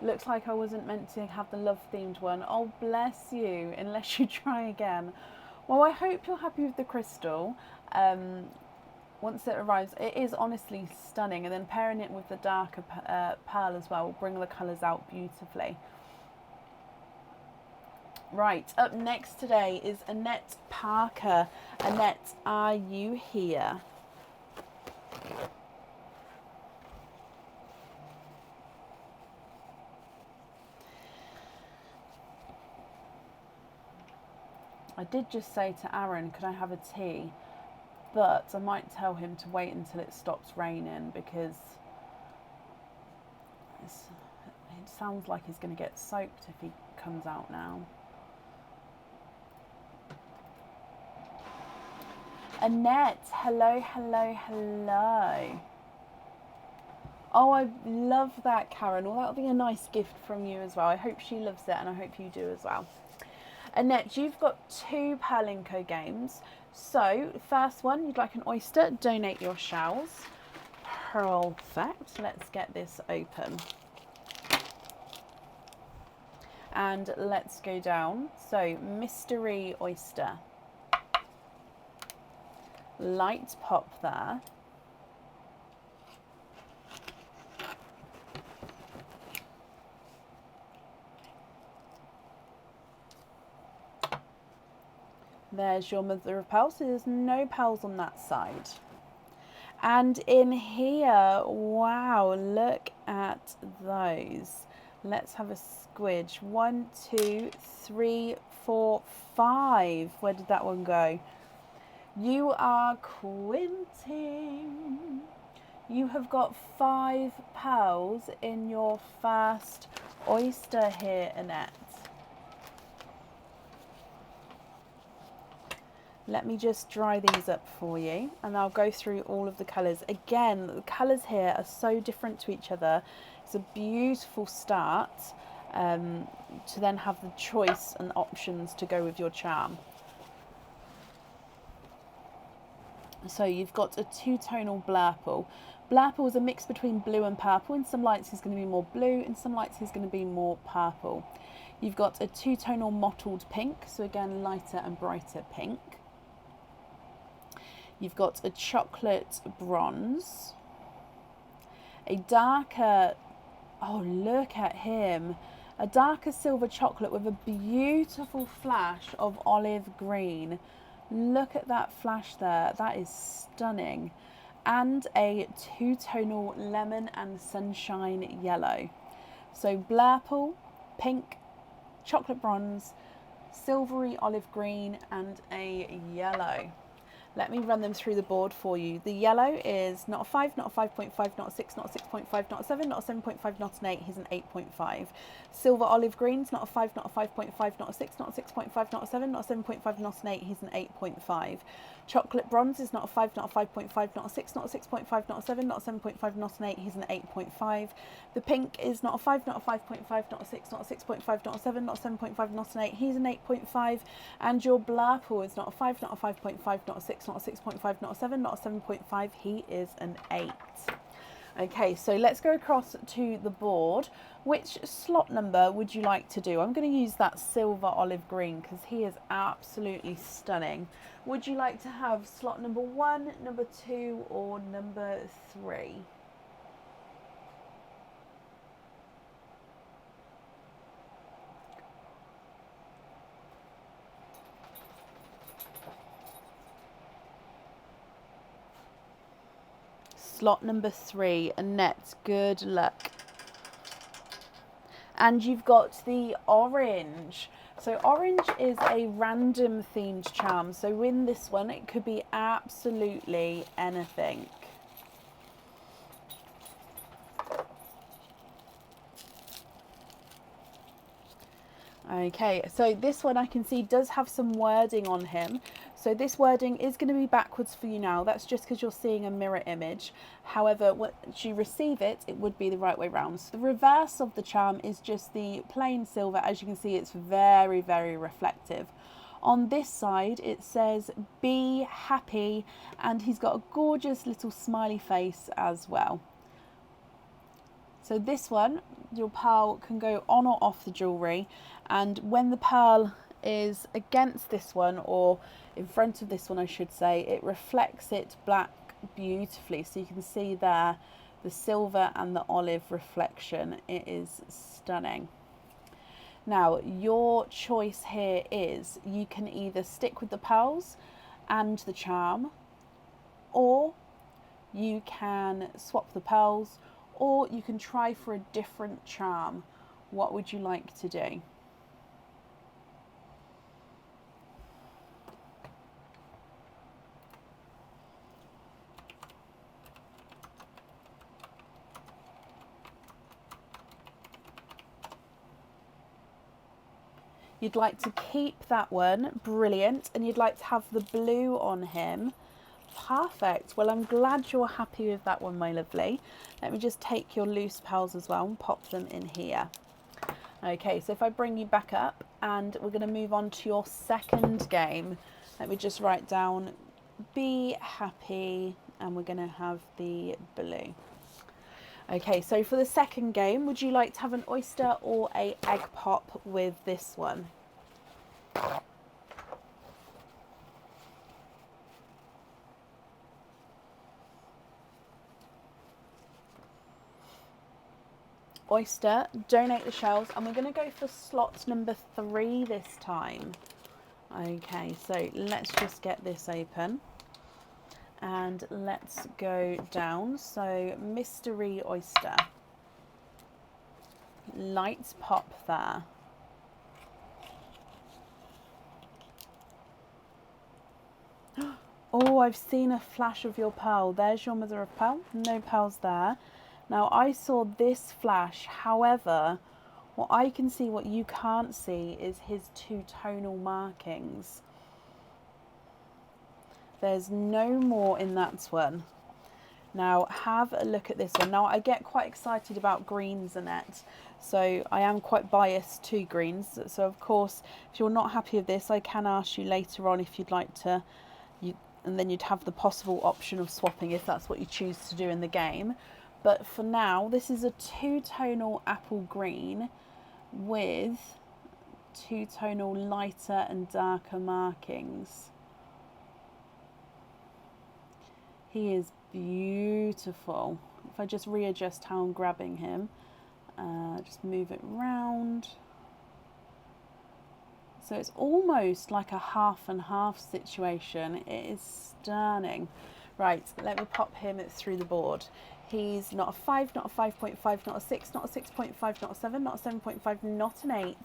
S1: Looks like I wasn't meant to have the love themed one. Oh, bless you, unless you try again. Well, I hope you're happy with the crystal. Once it arrives, it is honestly stunning. And then pairing it with the darker pearl as well will bring the colours out beautifully. Right, up next today is Annette Parker. Annette, are you here? I did just say to Aaron, could I have a tea? But I might tell him to wait until it stops raining because it sounds like he's going to get soaked if he comes out now. Annette, hello, hello, hello. Oh, I love that, Karen. Well, that'll be a nice gift from you as well. I hope she loves it and I hope you do as well. Annette, you've got 2 Perlinco games. So, first one, you'd like an oyster, donate your shells. Perfect. Let's get this open. And let's go down. So, mystery oyster. Light pop there. There's your mother of pearl, so there's no pearls on that side. And in here, wow, look at those. Let's have a squidge. 1, 2, 3, 4, 5. Where did that one go? You are quinting. You have got 5 pearls in your first oyster here, Annette. Let me just dry these up for you and I'll go through all of the colours. Again, the colours here are so different to each other. It's a beautiful start to then have the choice and options to go with your charm. So you've got a two-tonal Blurple. Blurple is a mix between blue and purple. In some lights he's going to be more blue, in some lights he's going to be more purple. You've got a two-tonal Mottled Pink, so again lighter and brighter pink. You've got a chocolate bronze, a darker, oh look at him, a darker silver chocolate with a beautiful flash of olive green. Look at that flash there, that is stunning. And a two-tonal lemon and sunshine yellow. So Blurple, pink, chocolate bronze, silvery olive green and a yellow. Let me run them through the board for you. The yellow is not a 5, not a 5.5, not a 6, not a 6.5, not a 7, not a 7.5, not an 8. He's an 8.5. Silver olive green's not a 5, not a 5.5, not a 6, not a 6.5, not a 7, not a 7.5, not an 8. He's an 8.5. Chocolate bronze is not a 5, not a 5.5, not a 6, not a 6.5, not a 7, not a 7.5, not an 8. He's an 8.5. The pink is not a 5, not a 5.5, not a 6, not a 6.5, not a 7, not a 7.5, not an 8. He's an 8.5. And your Blurple is not a 5, not a 5.5, not a 6, not a 6.5, not a 7, not a 7.5. He is an 8. Okay, so let's go across to the board. Which slot number would you like to do? I'm going to use that silver olive green because he is absolutely stunning. Would you like to have slot number 1, number 2, or number 3? Slot number 3, Annette, good luck. And you've got the orange. So orange is a random themed charm. So in this one, it could be absolutely anything. Okay, so this one I can see does have some wording on him. So this wording is going to be backwards for you now. That's just because you're seeing a mirror image. However, once you receive it, it would be the right way round. So the reverse of the charm is just the plain silver. As you can see, it's very, very reflective. On this side, it says, be happy, and he's got a gorgeous little smiley face as well. So this one, your pearl can go on or off the jewellery, and when the pearl is against this one, or in front of this one I should say, it reflects it black beautifully. So you can see there the silver and the olive reflection. It is stunning. Now your choice here is you can either stick with the pearls and the charm, or you can swap the pearls, or you can try for a different charm. What would you like to do? You'd like to keep that one, brilliant, and you'd like to have the blue on him. Perfect. Well, I'm glad you're happy with that one, my lovely. Let me just take your loose pearls as well and pop them in here. Okay, so if I bring you back up, and we're going to move on to your second game. Let me just write down be happy, and we're going to have the blue. Okay, so for the second game, would you like to have an oyster or a egg pop with this one? Oyster, donate the shells, and we're going to go for slot number 3 this time. Okay, so let's just get this open. And let's go down. So mystery oyster. Lights pop there. Oh, I've seen a flash of your pearl. There's your mother of pearl. No pearls there. Now I saw this flash. However, what I can see, what you can't see, is his two tonal markings. There's no more in that one. Now have a look at this one. Now I get quite excited about greens, Annette, so I am quite biased to greens. So of course, if you're not happy with this, I can ask you later on if you'd like to, and then you'd have the possible option of swapping if that's what you choose to do in the game. But for now, this is a two-tonal apple green with two-tonal lighter and darker markings. He is beautiful. If I just readjust how I'm grabbing him, just move it round. So it's almost like a half and half situation. It is stunning. Right, let me pop him through the board. He's not a 5, not a 5.5, not a 6, not a 6.5, not a 7, not a 7.5, not an 8.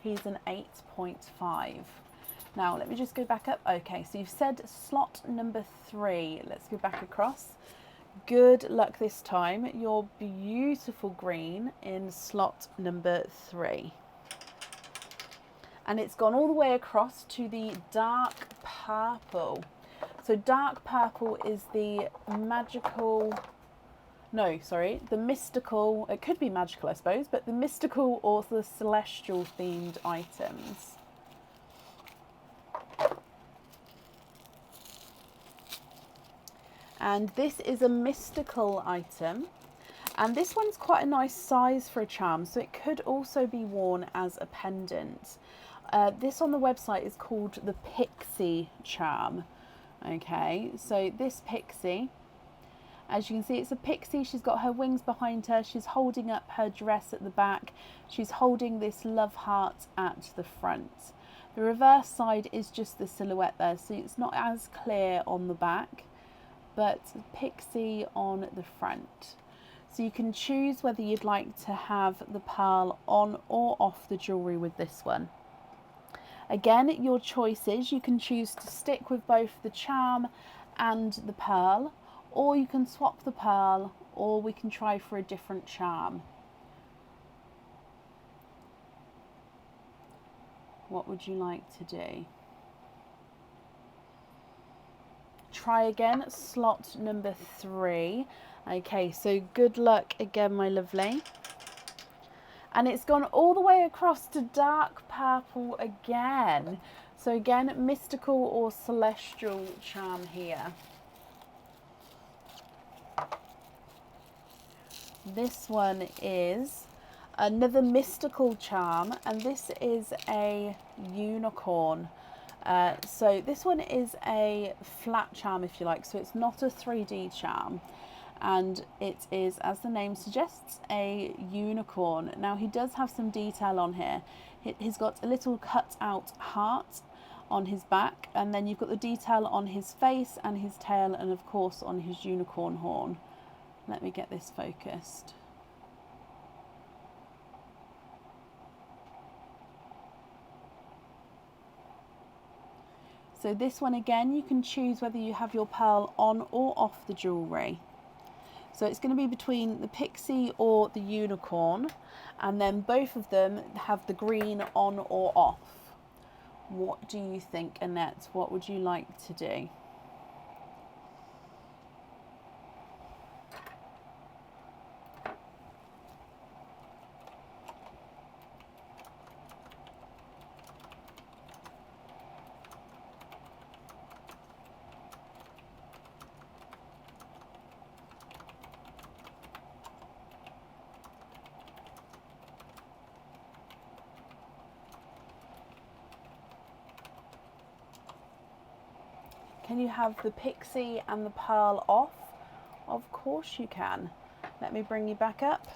S1: He's an 8.5. Now, let me just go back up. Okay, so you've said slot number 3. Let's go back across. Good luck this time. Your beautiful green in slot number 3. And it's gone all the way across to the dark purple. So dark purple is the magical, no, sorry, the mystical, it could be magical, I suppose, but the mystical or the celestial themed items. And this is a mystical item. And this one's quite a nice size for a charm, so it could also be worn as a pendant. This on the website is called the Pixie charm. Okay, so this pixie, as you can see, it's a pixie. She's got her wings behind her. She's holding up her dress at the back. She's holding this love heart at the front. The reverse side is just the silhouette there, so it's not as clear on the back, but pixie on the front. So you can choose whether you'd like to have the pearl on or off the jewellery with this one. Again, your choices, you can choose to stick with both the charm and the pearl, or you can swap the pearl, or we can try for a different charm. What would you like to do? Try again, slot number 3. Okay, so good luck again, my lovely. And it's gone all the way across to dark purple again. So again, mystical or celestial charm here. This one is another mystical charm, and this is a unicorn. So this one is a flat charm, if you like, so it's not a 3D charm. And it is, as the name suggests, a unicorn. Now he does have some detail on here. He's got a little cut out heart on his back, and then you've got the detail on his face and his tail, and of course on his unicorn horn. Let me get this focused. So this one again, you can choose whether you have your pearl on or off the jewellery. So it's going to be between the pixie or the unicorn, and then both of them have the green on or off. What do you think, Annette? What would you like to do? Can you have the pixie and the pearl off? Of course you can. Let me bring you back up.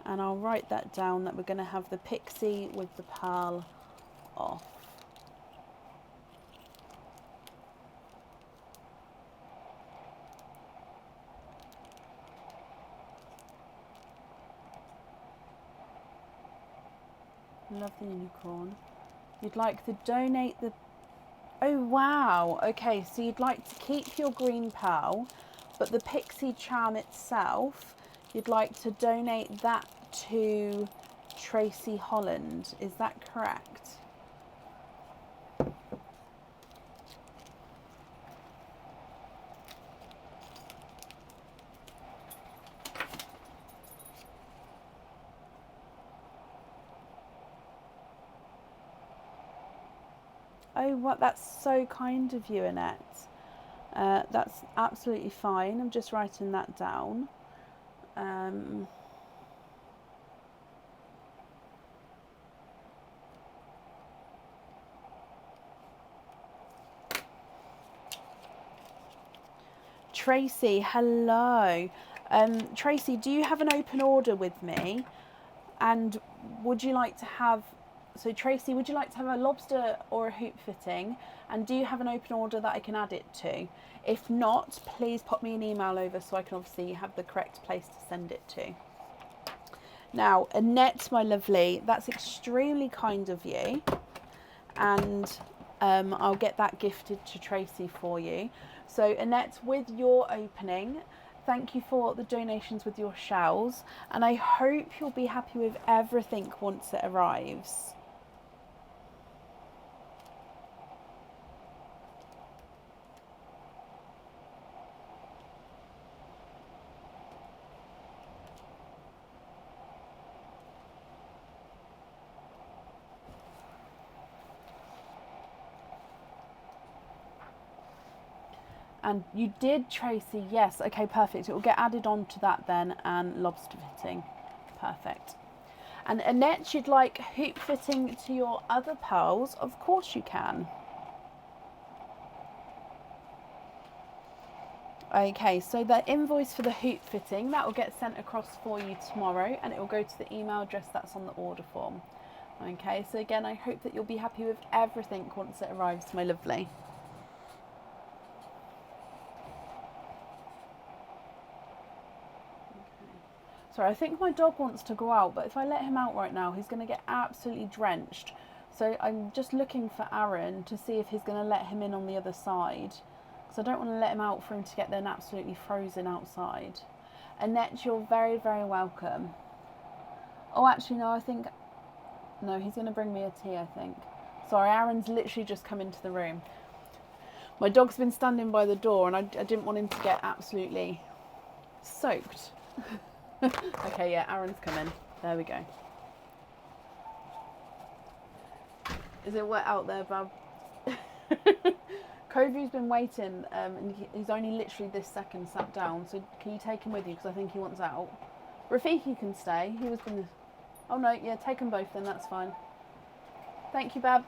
S1: And I'll write that down, that we're going to have the pixie with the pearl off. Love the unicorn. You'd like to donate the... Oh wow, okay, so you'd like to keep your green pearl, but the pixie charm itself, you'd like to donate that to Tracy Holland, is that correct? Oh, what? That's so kind of you, Annette. That's absolutely fine. I'm just writing that down. Tracy, hello. Tracy, do you have an open order with me? And would you like to have, so Tracy, would you like to have a lobster or a hoop fitting? And do you have an open order that I can add it to? If not, please pop me an email over so I can obviously have the correct place to send it to. Now, Annette, my lovely, that's extremely kind of you. And I'll get that gifted to Tracy for you. So Annette, with your opening, thank you for the donations with your shells, and I hope you'll be happy with everything once it arrives. And you did, Tracy, yes. Okay, perfect. It will get added on to that then, and lobster fitting. Perfect. And Annette, you'd like hoop fitting to your other pearls? Of course you can. Okay, so the invoice for the hoop fitting, that will get sent across for you tomorrow, and it will go to the email address that's on the order form. Okay, so again, I hope that you'll be happy with everything once it arrives, my lovely. Sorry, I think my dog wants to go out, but if I let him out right now, he's going to get absolutely drenched. So I'm just looking for Aaron to see if he's going to let him in on the other side. Because I don't want to let him out for him to get then absolutely frozen outside. Annette, you're very, very welcome. Oh, actually, no, I think... No, he's going to bring me a tea, I think. Sorry, Aaron's literally just come into the room. My dog's been standing by the door, and I didn't want him to get absolutely soaked. Okay, yeah, Aaron's coming. There we go. Is it wet out there, Bab? Kovu's been waiting, and he's only literally this second sat down. So can you take him with you? Because I think he wants out. Rafiki can stay. He was going to... Oh, no, yeah, take them both then. That's fine. Thank you, Bab.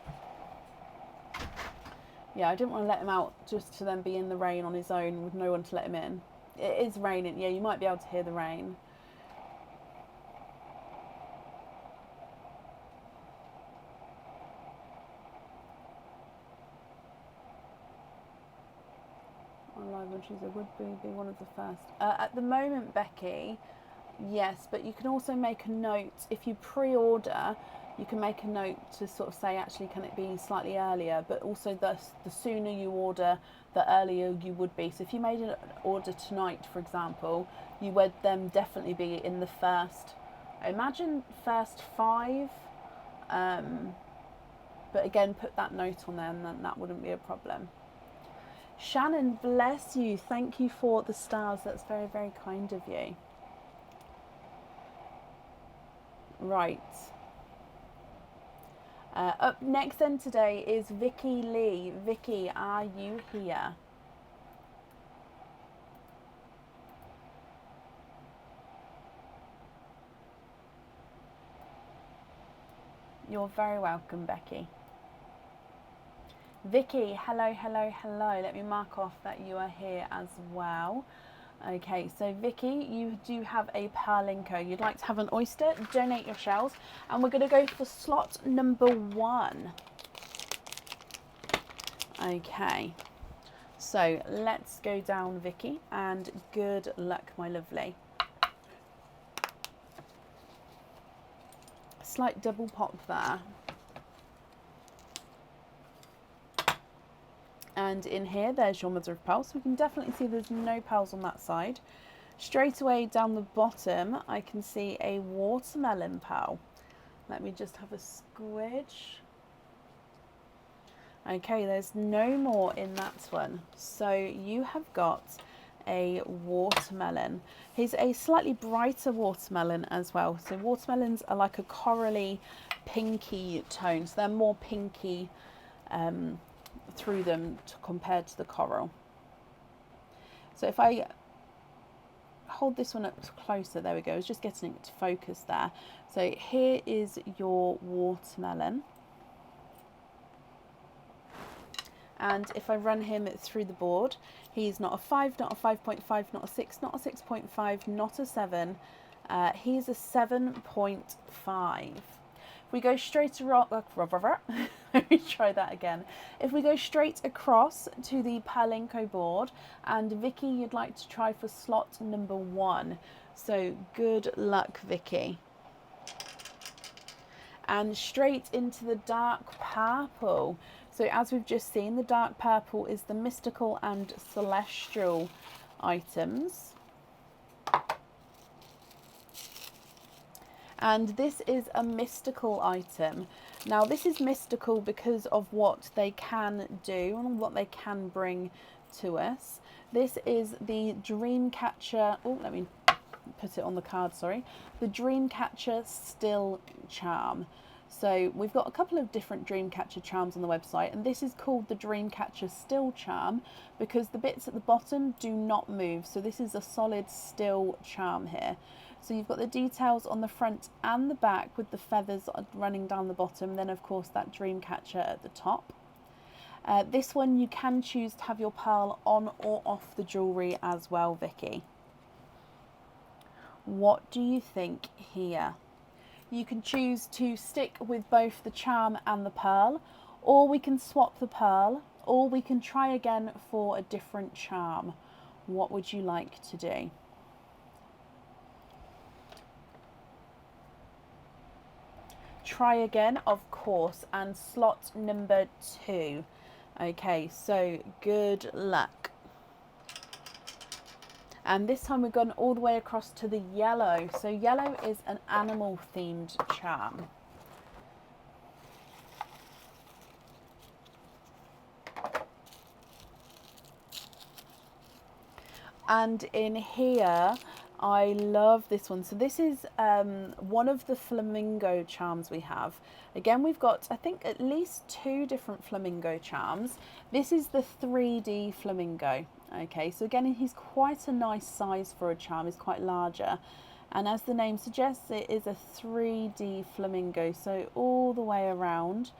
S1: Yeah, I didn't want to let him out just to then be in the rain on his own with no one to let him in. It is raining. Yeah, you might be able to hear the rain. Live on Tuesday would be one of the first. At the moment, Becky, yes, but you can also make a note if you pre-order. You can make a note to sort of say, actually, can it be slightly earlier? But also, the sooner you order, the earlier you would be. So if you made an order tonight, for example, you would then definitely be in the first. I imagine first 5. But again, put that note on there, and then that wouldn't be a problem. Shannon, bless you. Thank you for the stars. That's very, very kind of you. Right. Up next then today is Vicky Lee. Vicky, are you here? You're very welcome, Becky. Vicky, hello, hello, hello. Let me mark off that you are here as well. Okay, so Vicky, you do have a Perlinko. You'd like to have an oyster, donate your shells, and we're going to go for slot number 1. Okay, so let's go down, Vicky, and good luck, my lovely. Slight double pop there. And in here, there's your mother of pearl. So we can definitely see there's no pearls on that side. Straight away down the bottom, I can see a watermelon pearl. Let me just have a squidge. Okay, there's no more in that one. So you have got a watermelon. Here's a slightly brighter watermelon as well. So watermelons are like a corally pinky tone. So they're more pinky through them compared to the coral. So if I hold this one up closer, there we go, I was just getting it to focus there. So here is your watermelon. And if I run him through the board, he's not a 5, not a 5.5, not a 6, not a 6.5, not a 7. He's a 7.5. If we go straight let me try that again. If we go straight across to the Palinko board, and Vicky, you'd like to try for slot number 1. So good luck, Vicky. And straight into the dark purple. So as we've just seen, the dark purple is the mystical and celestial items. And this is a mystical item. Now this is mystical because of what they can do and what they can bring to us. This is the Dreamcatcher, oh, let me put it on the card, sorry. The Dreamcatcher Still Charm. So we've got a couple of different Dreamcatcher charms on the website, and this is called the Dreamcatcher Still Charm because the bits at the bottom do not move. So this is a solid still charm here. So you've got the details on the front and the back with the feathers running down the bottom, then of course that Dreamcatcher at the top. This one you can choose to have your pearl on or off the jewellery as well, Vicky. What do you think here? You can choose to stick with both the charm and the pearl, or we can swap the pearl, or we can try again for a different charm. What would you like to do? Try again, of course, and slot number 2. Okay, so good luck. And this time we've gone all the way across to the yellow. So yellow is an animal themed charm. And in here, I love this one. So this is one of the flamingo charms we have. Again, we've got, I think, at least 2 different flamingo charms. This is the 3D flamingo. Okay, so again, he's quite a nice size for a charm. He's quite larger. And as the name suggests, it is a 3D flamingo. So all the way around,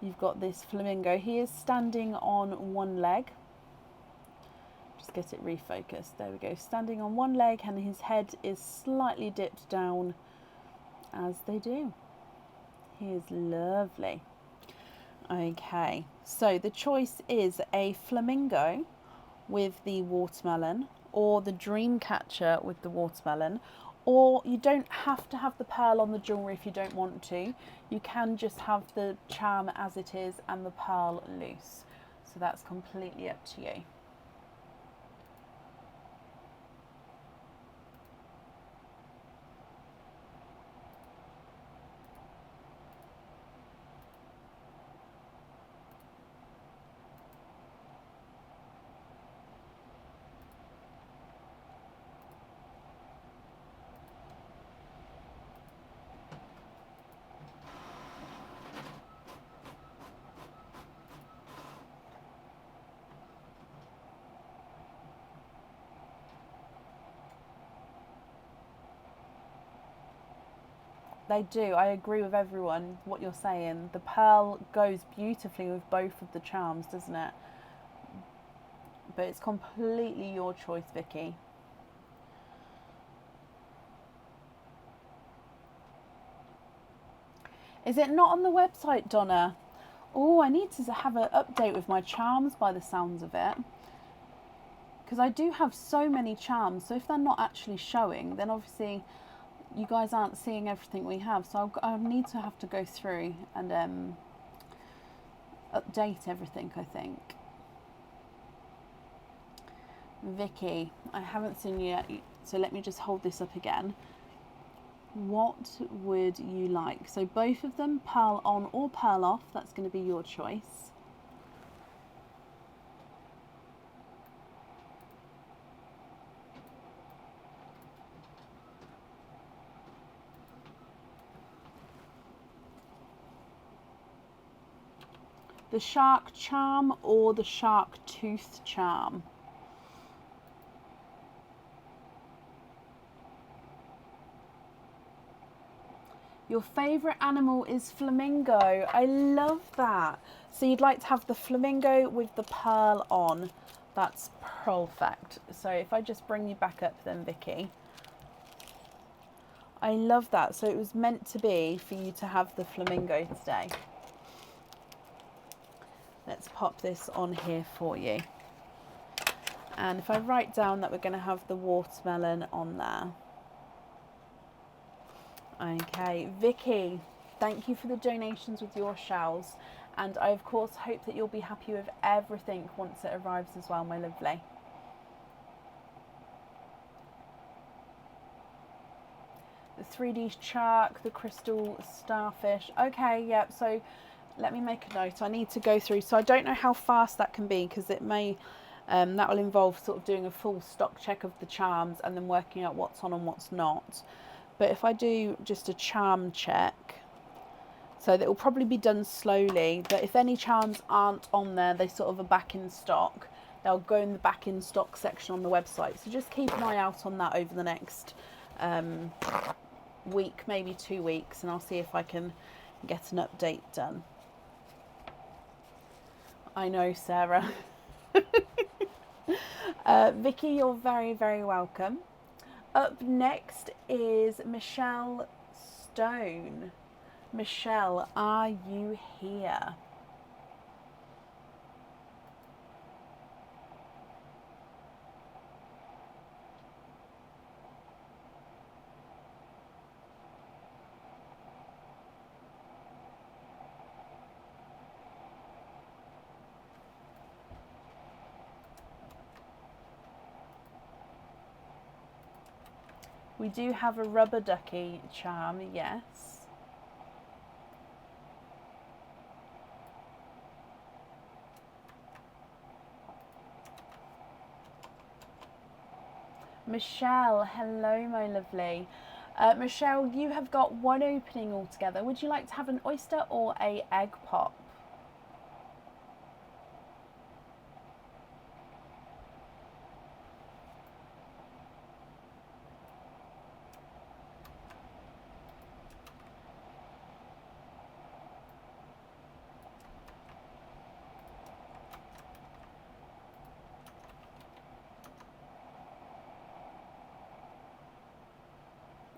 S1: you've got this flamingo. He is standing on one leg. Just get it refocused. There we go. Standing on one leg, and his head is slightly dipped down, as they do. He is lovely. Okay, so the choice is a flamingo with the watermelon, or the Dreamcatcher with the watermelon, or you don't have to have the pearl on the jewellery if you don't want to. You can just have the charm as it is and the pearl loose. So that's completely up to you. They do. I agree with everyone, what you're saying. The pearl goes beautifully with both of the charms, doesn't it? But it's completely your choice, Vicky. Is it not on the website, Donna? Oh, I need to have an update with my charms by the sounds of it. Because I do have so many charms, so if they're not actually showing, then obviously you guys aren't seeing everything we have. So I need to have to go through and update everything, I think. Vicky, I haven't seen you yet, so let me just hold this up again. What would you like? So both of them, pearl on or pearl off, that's going to be your choice. The shark charm or the shark tooth charm? Your favourite animal is flamingo. I love that. So you'd like to have the flamingo with the pearl on. That's perfect. So if I just bring you back up then, Vicky. I love that. So it was meant to be for you to have the flamingo today. Let's pop this on here for you. And if I write down that we're going to have the watermelon on there. Okay, Vicky, thank you for the donations with your shells. And I, of course, hope that you'll be happy with everything once it arrives as well, my lovely. The 3D shark, the crystal starfish. Okay, yep, so let me make a note. I need to go through. So I don't know how fast that can be because it may, that will involve sort of doing a full stock check of the charms and then working out what's on and what's not. But if I do just a charm check, so that will probably be done slowly, but if any charms aren't on there, they sort of are back in stock. They'll go in the back in stock section on the website. So just keep an eye out on that over the next week, maybe 2 weeks, and I'll see if I can get an update done. I know, Sarah. Vicky, you're very, very welcome. Up next is Michelle Stone. Michelle, are you here? We do have a rubber ducky charm, yes. Michelle, hello my lovely. Michelle, you have got one opening altogether. Would you like to have an oyster or a egg pop?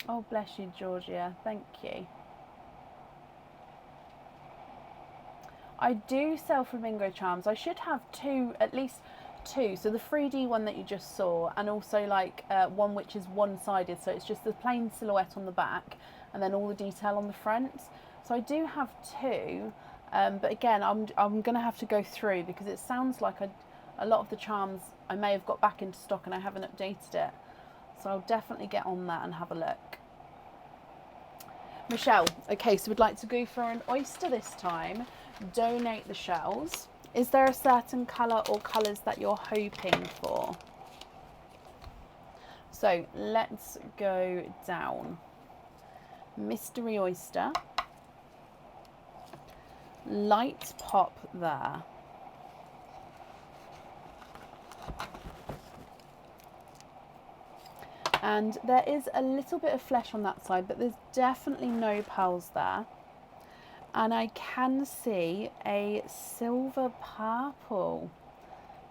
S1: Oh, bless you, Georgia. Thank you. I do sell flamingo charms. I should have two, at least two. So the 3D one that you just saw, and also like one which is one-sided. So it's just the plain silhouette on the back, and then all the detail on the front. So I do have two, but again, I'm going to have to go through because it sounds like a lot of the charms I may have got back into stock and I haven't updated it. So I'll definitely get on that and have a look. Michelle, okay, so we'd like to go for an oyster this time. Donate the shells. Is there a certain colour or colours that you're hoping for? So let's go down. Mystery oyster. Light pop there. And there is a little bit of flesh on that side, but there's definitely no pearls there. And I can see a silver purple.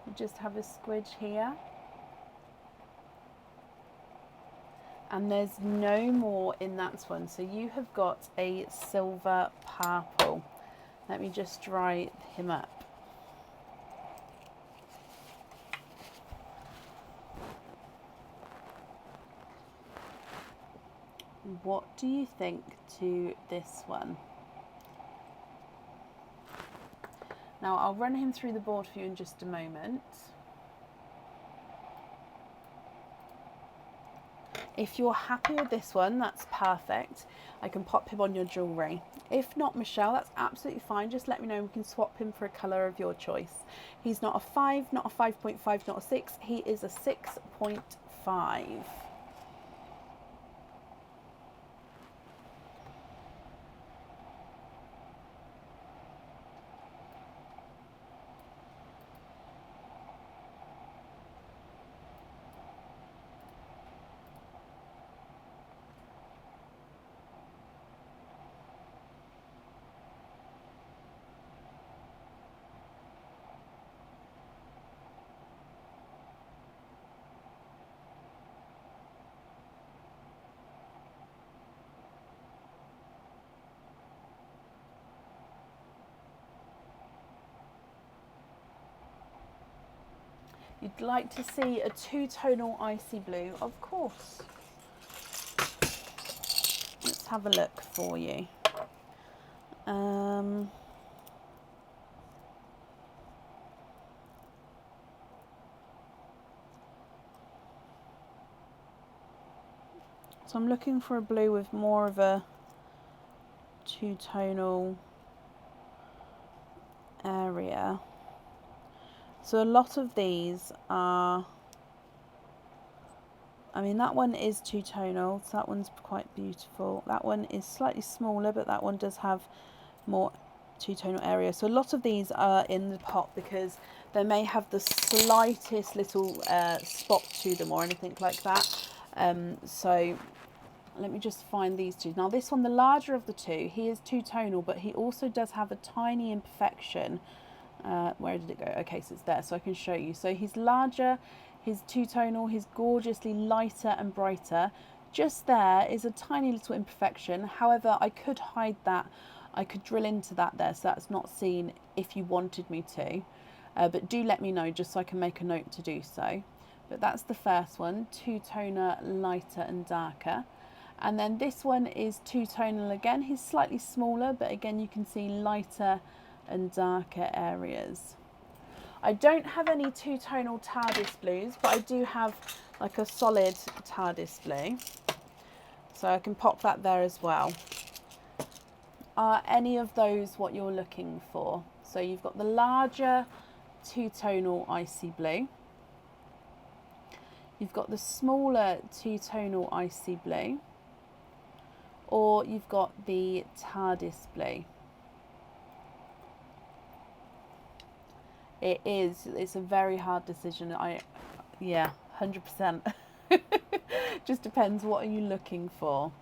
S1: We just have a squidge here. And there's no more in that one. So you have got a silver purple. Let me just dry him up. What do you think to this one? Now I'll run him through the board for you in just a moment. If you're happy with this one, that's perfect. I can pop him on your jewellery. If not, Michelle, that's absolutely fine. Just let me know and we can swap him for a colour of your choice. He's not a 5, not a 5.5, not a 6. He is a 6.5. You'd like to see a two-tonal icy blue, of course. Let's have a look for you. So I'm looking for a blue with more of a two-tonal area. So a lot of these are, I mean, that one is two-tonal, so that one's quite beautiful. That one is slightly smaller, but that one does have more two-tonal area. So a lot of these are in the pot because they may have the slightest little spot to them or anything like that. So let me just find these two. Now this one, the larger of the two, he is two-tonal, but he also does have a tiny imperfection. Where did it go? Okay, so it's there, so I can show you. So he's larger, he's two-tonal, he's gorgeously lighter and brighter. Just there is a tiny little imperfection. However, I could hide that. I could drill into that there, so that's not seen if you wanted me to. But do let me know just so I can make a note to do so. But that's the first one, two-toner, lighter and darker. And then this one is two-tonal again. He's slightly smaller, but again you can see lighter and darker areas. I don't have any two-tonal TARDIS blues, but I do have like a solid TARDIS blue. So I can pop that there as well. Are any of those what you're looking for? So you've got the larger two-tonal icy blue. You've got the smaller two-tonal icy blue. Or you've got the TARDIS blue. It's a very hard decision. Yeah, 100%. Just depends, what are you looking for?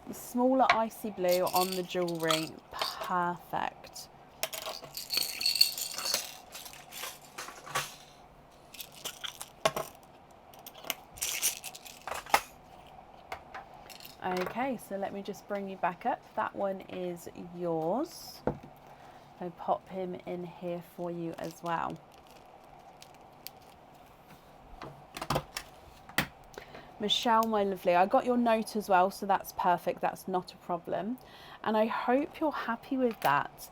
S1: The smaller icy blue on the jewellery, perfect. Okay, so let me just bring you back up. That one is yours. I'll pop him in here for you as well. Michelle, my lovely, I got your note as well, so that's perfect. That's not a problem. And I hope you're happy with that.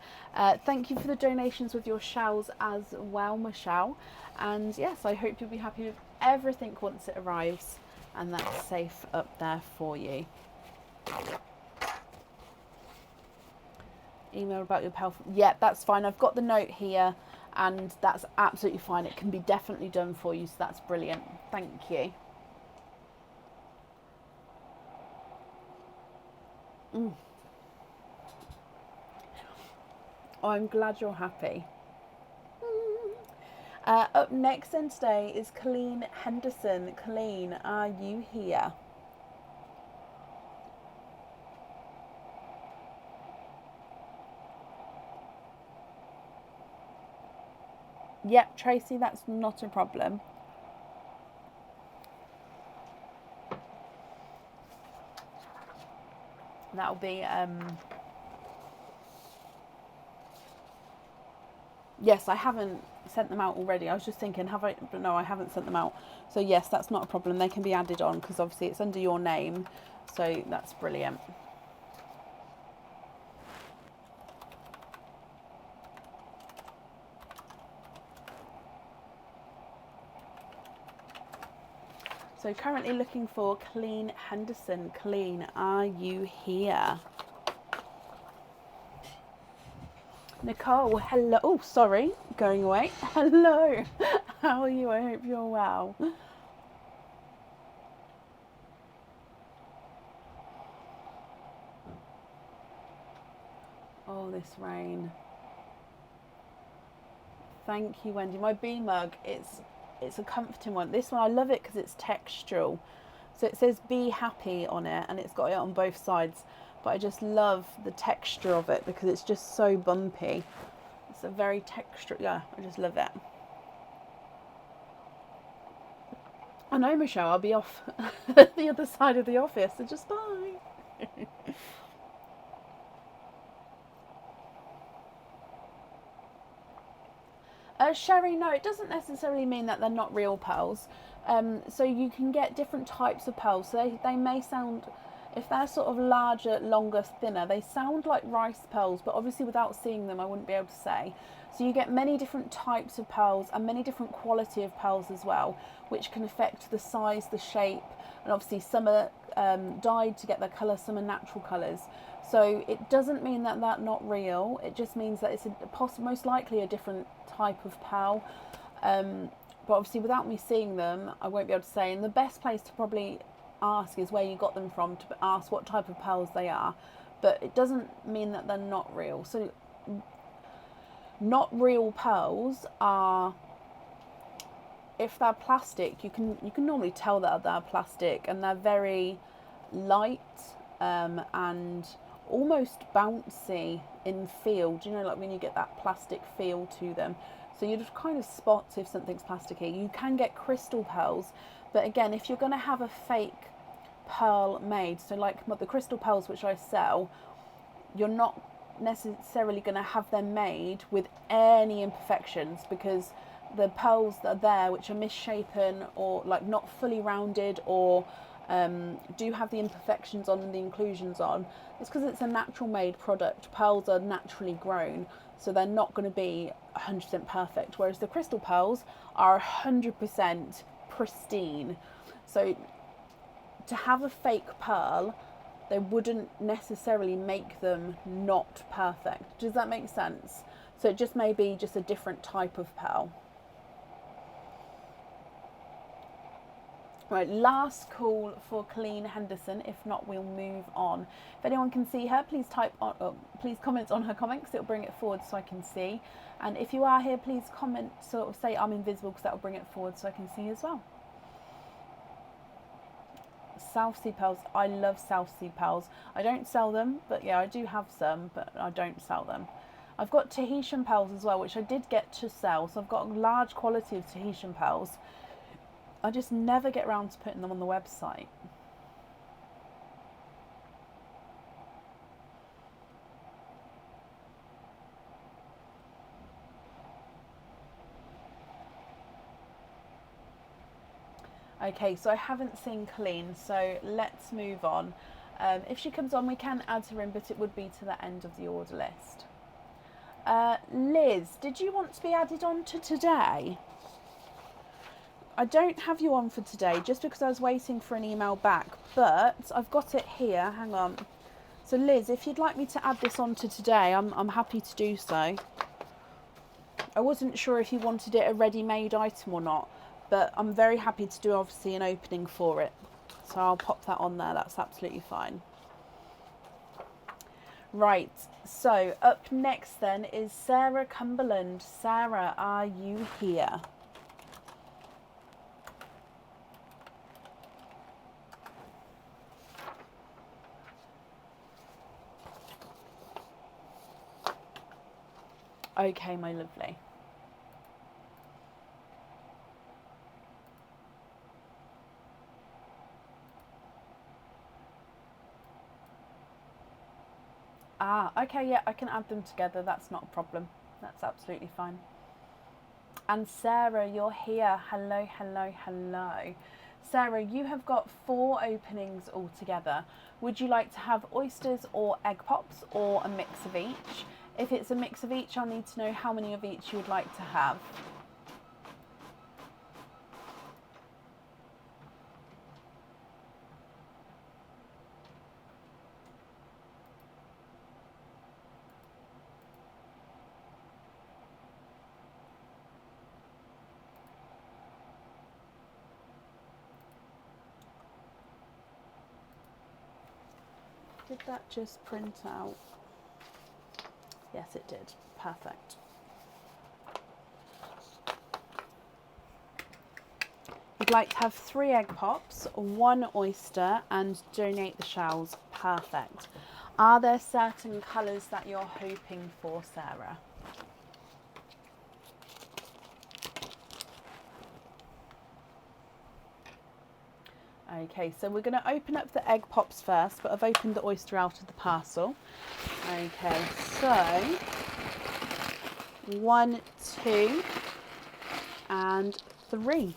S1: Thank you for the donations with your shells as well, Michelle. And yes, I hope you'll be happy with everything once it arrives and that's safe up there for you. Email about your pal. Yeah, that's fine. I've got the note here and that's absolutely fine. It can be definitely done for you, so that's brilliant. Thank you. Oh, I'm glad you're happy. Up next then today is Colleen Henderson. Colleen, are you here? Yep, Tracy, that's not a problem. That'll be yes, I haven't sent them out already. I was just thinking, have I? But no, I haven't sent them out. So yes, that's not a problem. They can be added on because obviously it's under your name. So that's brilliant. So currently looking for Colleen Henderson. Colleen, are you here? Nicole, hello. Oh, sorry, going away. Hello. How are you? I hope you're well. Oh, this rain. Thank you, Wendy. My bee mug, it's a comforting one. This one, I love it because it's textural. So it says be happy on it, and it's got it on both sides. But I just love the texture of it because it's just so bumpy. It's a very textured, yeah, I just love it. I know, Michelle, I'll be off the other side of the office, so just bye. Sherry, no, it doesn't necessarily mean that they're not real pearls. So you can get different types of pearls. So they may sound, if they're sort of larger, longer, thinner, they sound like rice pearls, but obviously without seeing them, I wouldn't be able to say. So you get many different types of pearls and many different quality of pearls as well, which can affect the size, the shape, and obviously some are dyed to get their colour, some are natural colours. So it doesn't mean that they're not real. It just means that it's most likely a different type of pearl. But obviously without me seeing them, I won't be able to say. And the best place to probably ask is where you got them from, to ask what type of pearls they are. But it doesn't mean that they're not real. So not real pearls are, if they're plastic, you can normally tell that they're plastic, and they're very light and almost bouncy in feel. Do you know, like when you get that plastic feel to them? So you just kind of spot if something's plasticky. You can get crystal pearls, but again, if you're going to have a fake pearl made, so like the crystal pearls which I sell, you're not necessarily going to have them made with any imperfections, because the pearls that are there which are misshapen or like not fully rounded or do have the imperfections on and the inclusions on, it's because it's a natural made product. Pearls are naturally grown, so they're not going to be 100% perfect, whereas the crystal pearls are 100% pristine. So to have a fake pearl, they wouldn't necessarily make them not perfect. Does that make sense? So it just may be just a different type of pearl. Right, last call for Colleen Henderson. If not, we'll move on. If anyone can see her, please please comment on her comment, because it'll bring it forward so I can see. And if you are here, please comment, sort of say I'm invisible, because that'll bring it forward so I can see as well. South Sea pearls. I love South Sea pearls. I don't sell them, but yeah, I do have some, but I don't sell them. I've got Tahitian pearls as well, which I did get to sell. So I've got a large quality of Tahitian pearls. I just never get around to putting them on the website. Okay, so I haven't seen Colleen, so let's move on. If she comes on, we can add her in, but it would be to the end of the order list. Liz, did you want to be added on to today? I don't have you on for today, just because I was waiting for an email back, but I've got it here. Hang on. So Liz, if you'd like me to add this on to today, I'm happy to do so. I wasn't sure if you wanted it a ready-made item or not, but I'm very happy to do obviously an opening for it. So I'll pop that on there, that's absolutely fine. Right, so up next then is Sarah Cumberland. Sarah, are you here? Okay, my lovely. Ah, okay, yeah, I can add them together. That's not a problem. That's absolutely fine. And Sarah, you're here. Hello, hello, hello. Sarah, you have got 4 openings altogether. Would you like to have oysters or egg pops, or a mix of each? If it's a mix of each, I'll need to know how many of each you would like to have. Did that just print out? Yes, it did. Perfect. You'd like to have 3 egg pops, 1 oyster, and donate the shells. Perfect. Are there certain colours that you're hoping for, Sarah? Okay, so we're going to open up the egg pops first, but I've opened the oyster out of the parcel. Okay, so 1, 2, and 3.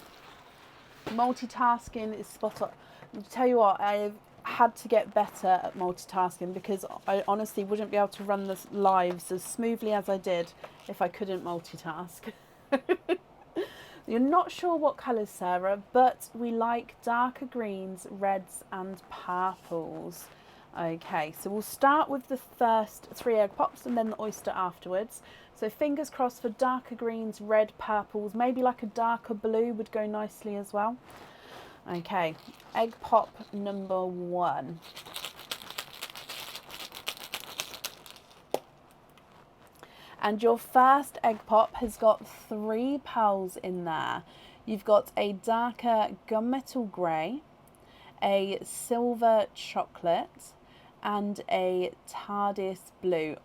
S1: Multitasking is spot on. I'll tell you what, I've had to get better at multitasking because I honestly wouldn't be able to run the lives as smoothly as I did if I couldn't multitask. You're not sure what colours, Sarah, but we like darker greens, reds and purples. Okay, so we'll start with the first 3 egg pops and then the oyster afterwards. So fingers crossed for darker greens, red, purples, maybe like a darker blue would go nicely as well. Okay, egg pop number 1. And your first egg pop has got 3 pearls in there. You've got a darker gunmetal grey, a silver chocolate, and a TARDIS blue.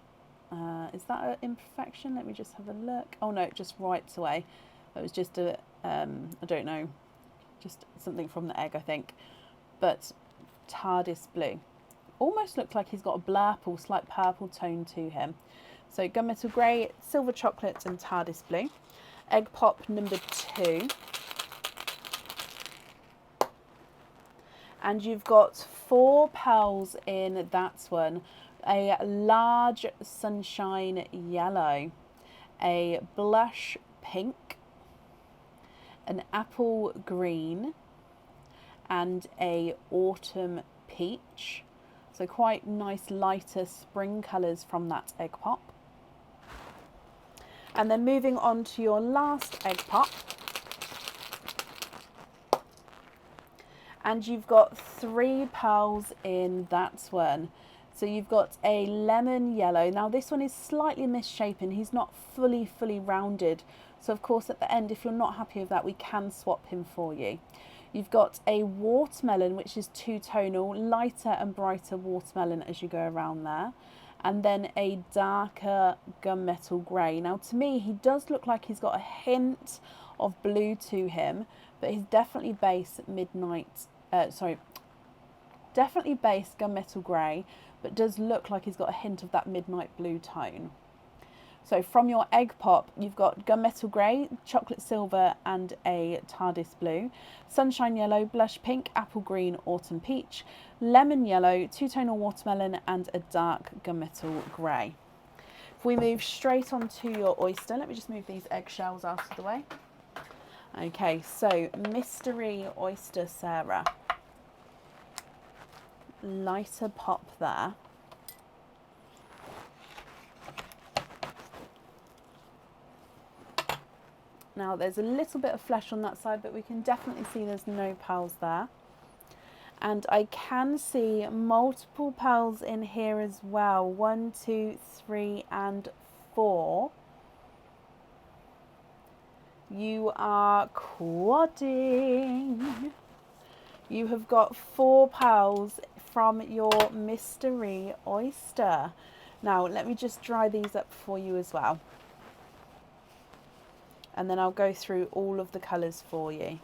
S1: Is that an imperfection? Let me just have a look. Oh no, it just writes away. It was just a, I don't know, just something from the egg, I think. But TARDIS blue. Almost looks like he's got a blurple, slight purple tone to him. So gunmetal grey, silver chocolate and TARDIS blue. Egg pop number 2. And you've got 4 pearls in that one. A large sunshine yellow, a blush pink, an apple green, and a autumn peach. So quite nice lighter spring colours from that egg pop. And then moving on to your last egg pop. And you've got 3 pearls in that one. So you've got a lemon yellow. Now this one is slightly misshapen. He's not fully rounded. So of course at the end, if you're not happy with that, we can swap him for you. You've got a watermelon, which is 2-tonal, lighter and brighter watermelon as you go around there. And then a darker gunmetal grey. Now to me, he does look like he's got a hint of blue to him, but he's definitely base definitely base gunmetal grey, but does look like he's got a hint of that midnight blue tone. So from your egg pop, you've got gunmetal grey, chocolate silver and a TARDIS blue, sunshine yellow, blush pink, apple green, autumn peach, lemon yellow, 2-tonal watermelon and a dark gunmetal grey. If we move straight on to your oyster, let me just move these eggshells out of the way. Okay, so mystery oyster, Sarah. Lighter pop there. Now there's a little bit of flesh on that side, but we can definitely see there's no pearls there. And I can see multiple pearls in here as well. 1, 2, 3 and 4. You are quadding. You have got 4 pearls from your mystery oyster. Now let me just dry these up for you as well. And then I'll go through all of the colours for you.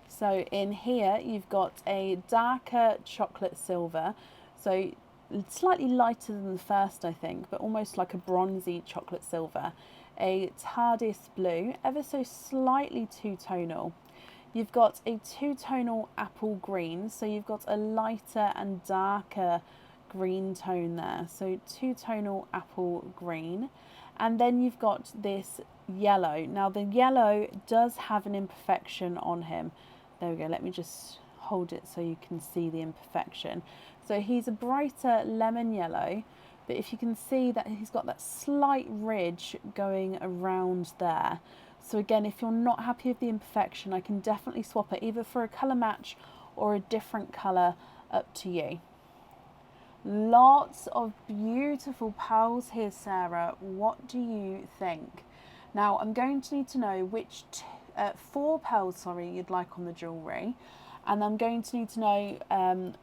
S1: So in here you've got a darker chocolate silver, so slightly lighter than the first I think, but almost like a bronzy chocolate silver. A TARDIS blue, ever so slightly 2-tonal. You've got a 2-tonal apple green, so you've got a lighter and darker green tone there. So 2-tonal apple green. And then you've got this yellow. Now the yellow does have an imperfection on him. There we go, let me just hold it so you can see the imperfection. So he's a brighter lemon yellow, but if you can see that he's got that slight ridge going around there. So again, if you're not happy with the imperfection, I can definitely swap it either for a colour match or a different colour, up to you. Lots of beautiful pearls here, Sarah. What do you think? Now, I'm going to need to know which 4 pearls, you'd like on the jewellery. And I'm going to need to know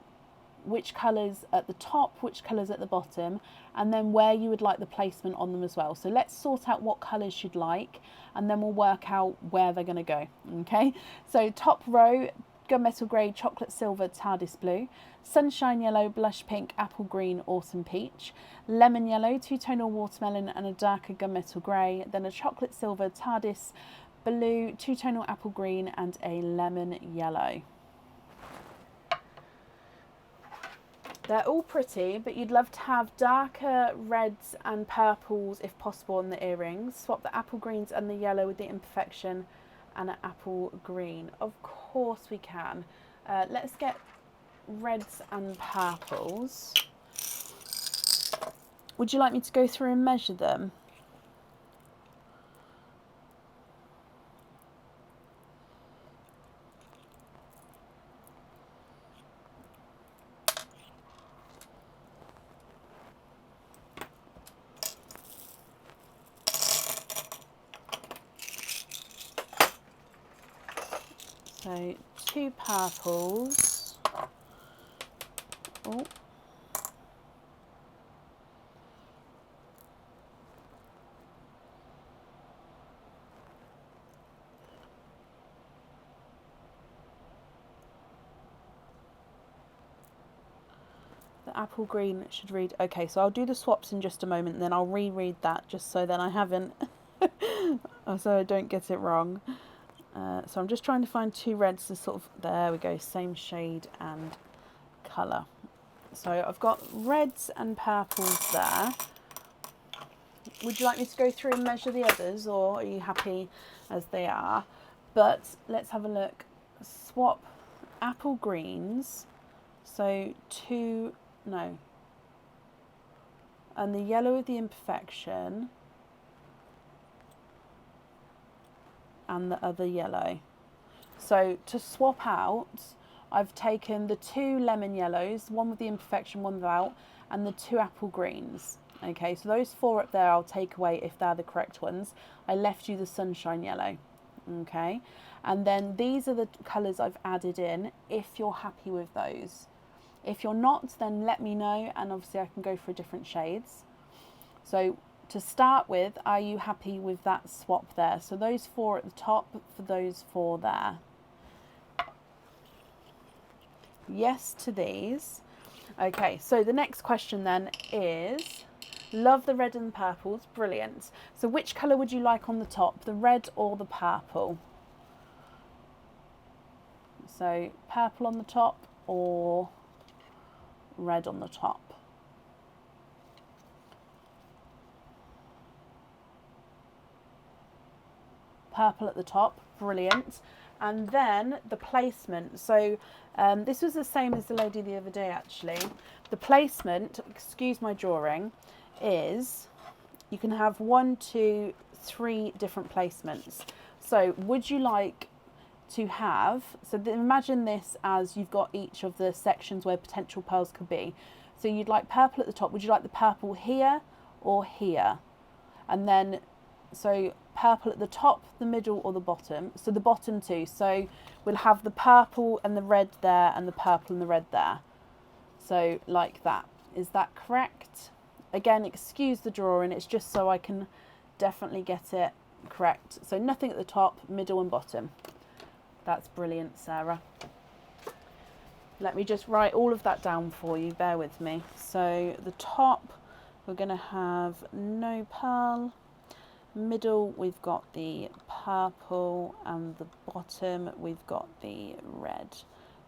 S1: which colours at the top, which colours at the bottom, and then where you would like the placement on them as well. So let's sort out what colours you'd like, and then we'll work out where they're going to go. Okay, so top row, gunmetal grey, chocolate silver, TARDIS blue, sunshine yellow, blush pink, apple green, autumn peach, lemon yellow, two-tonal watermelon and a darker gunmetal grey, then a chocolate silver, TARDIS blue, two-tonal apple green and a lemon yellow. They're all pretty, but you'd love to have darker reds and purples if possible on the earrings. Swap the apple greens and the yellow with the imperfection and an apple green. Of course we can. Let's get reds and purples. Would you like me to go through and measure them? So 2 purples. Oh. The apple green should read, okay, so I'll do the swaps in just a moment and then I'll reread that just so then I haven't, so I don't get it wrong. So I'm just trying to find 2 reds to sort of, there we go, same shade and colour. So I've got reds and purples there. Would you like me to go through and measure the others, or are you happy as they are? But let's have a look. Swap apple greens, so 2, no, and the yellow with the imperfection and the other yellow. So to swap out, I've taken the 2 lemon yellows, one with the imperfection, one without, and the 2 apple greens. Okay, so those 4 up there I'll take away if they're the correct ones. I left you the sunshine yellow. Okay, and then these are the colours I've added in if you're happy with those. If you're not, then let me know and obviously I can go for different shades. So to start with, are you happy with that swap there? So those 4 at the top for those 4 there. Yes to these. Okay, so the next question then is, love the red and purples, brilliant. So which colour would you like on the top, the red or the purple? So purple on the top or red on the top? Purple at the top, brilliant. And then the placement, so this was the same as the lady the other day actually. The placement, excuse my drawing, is you can have 1, 2, 3 different placements. So would you like to have, so imagine this as you've got each of the sections where potential pearls could be. So you'd like purple at the top, would you like the purple here or here? And then, so purple at the top, the middle or the bottom? So the bottom too. So we'll have the purple and the red there and the purple and the red there. So like that. Is that correct? Again, excuse the drawing, it's just so I can definitely get it correct. So nothing at the top, middle and bottom. That's brilliant, Sarah. Let me just write all of that down for you, bear with me. So the top, we're going to have no pearl. Middle, we've got the purple, and the bottom, we've got the red.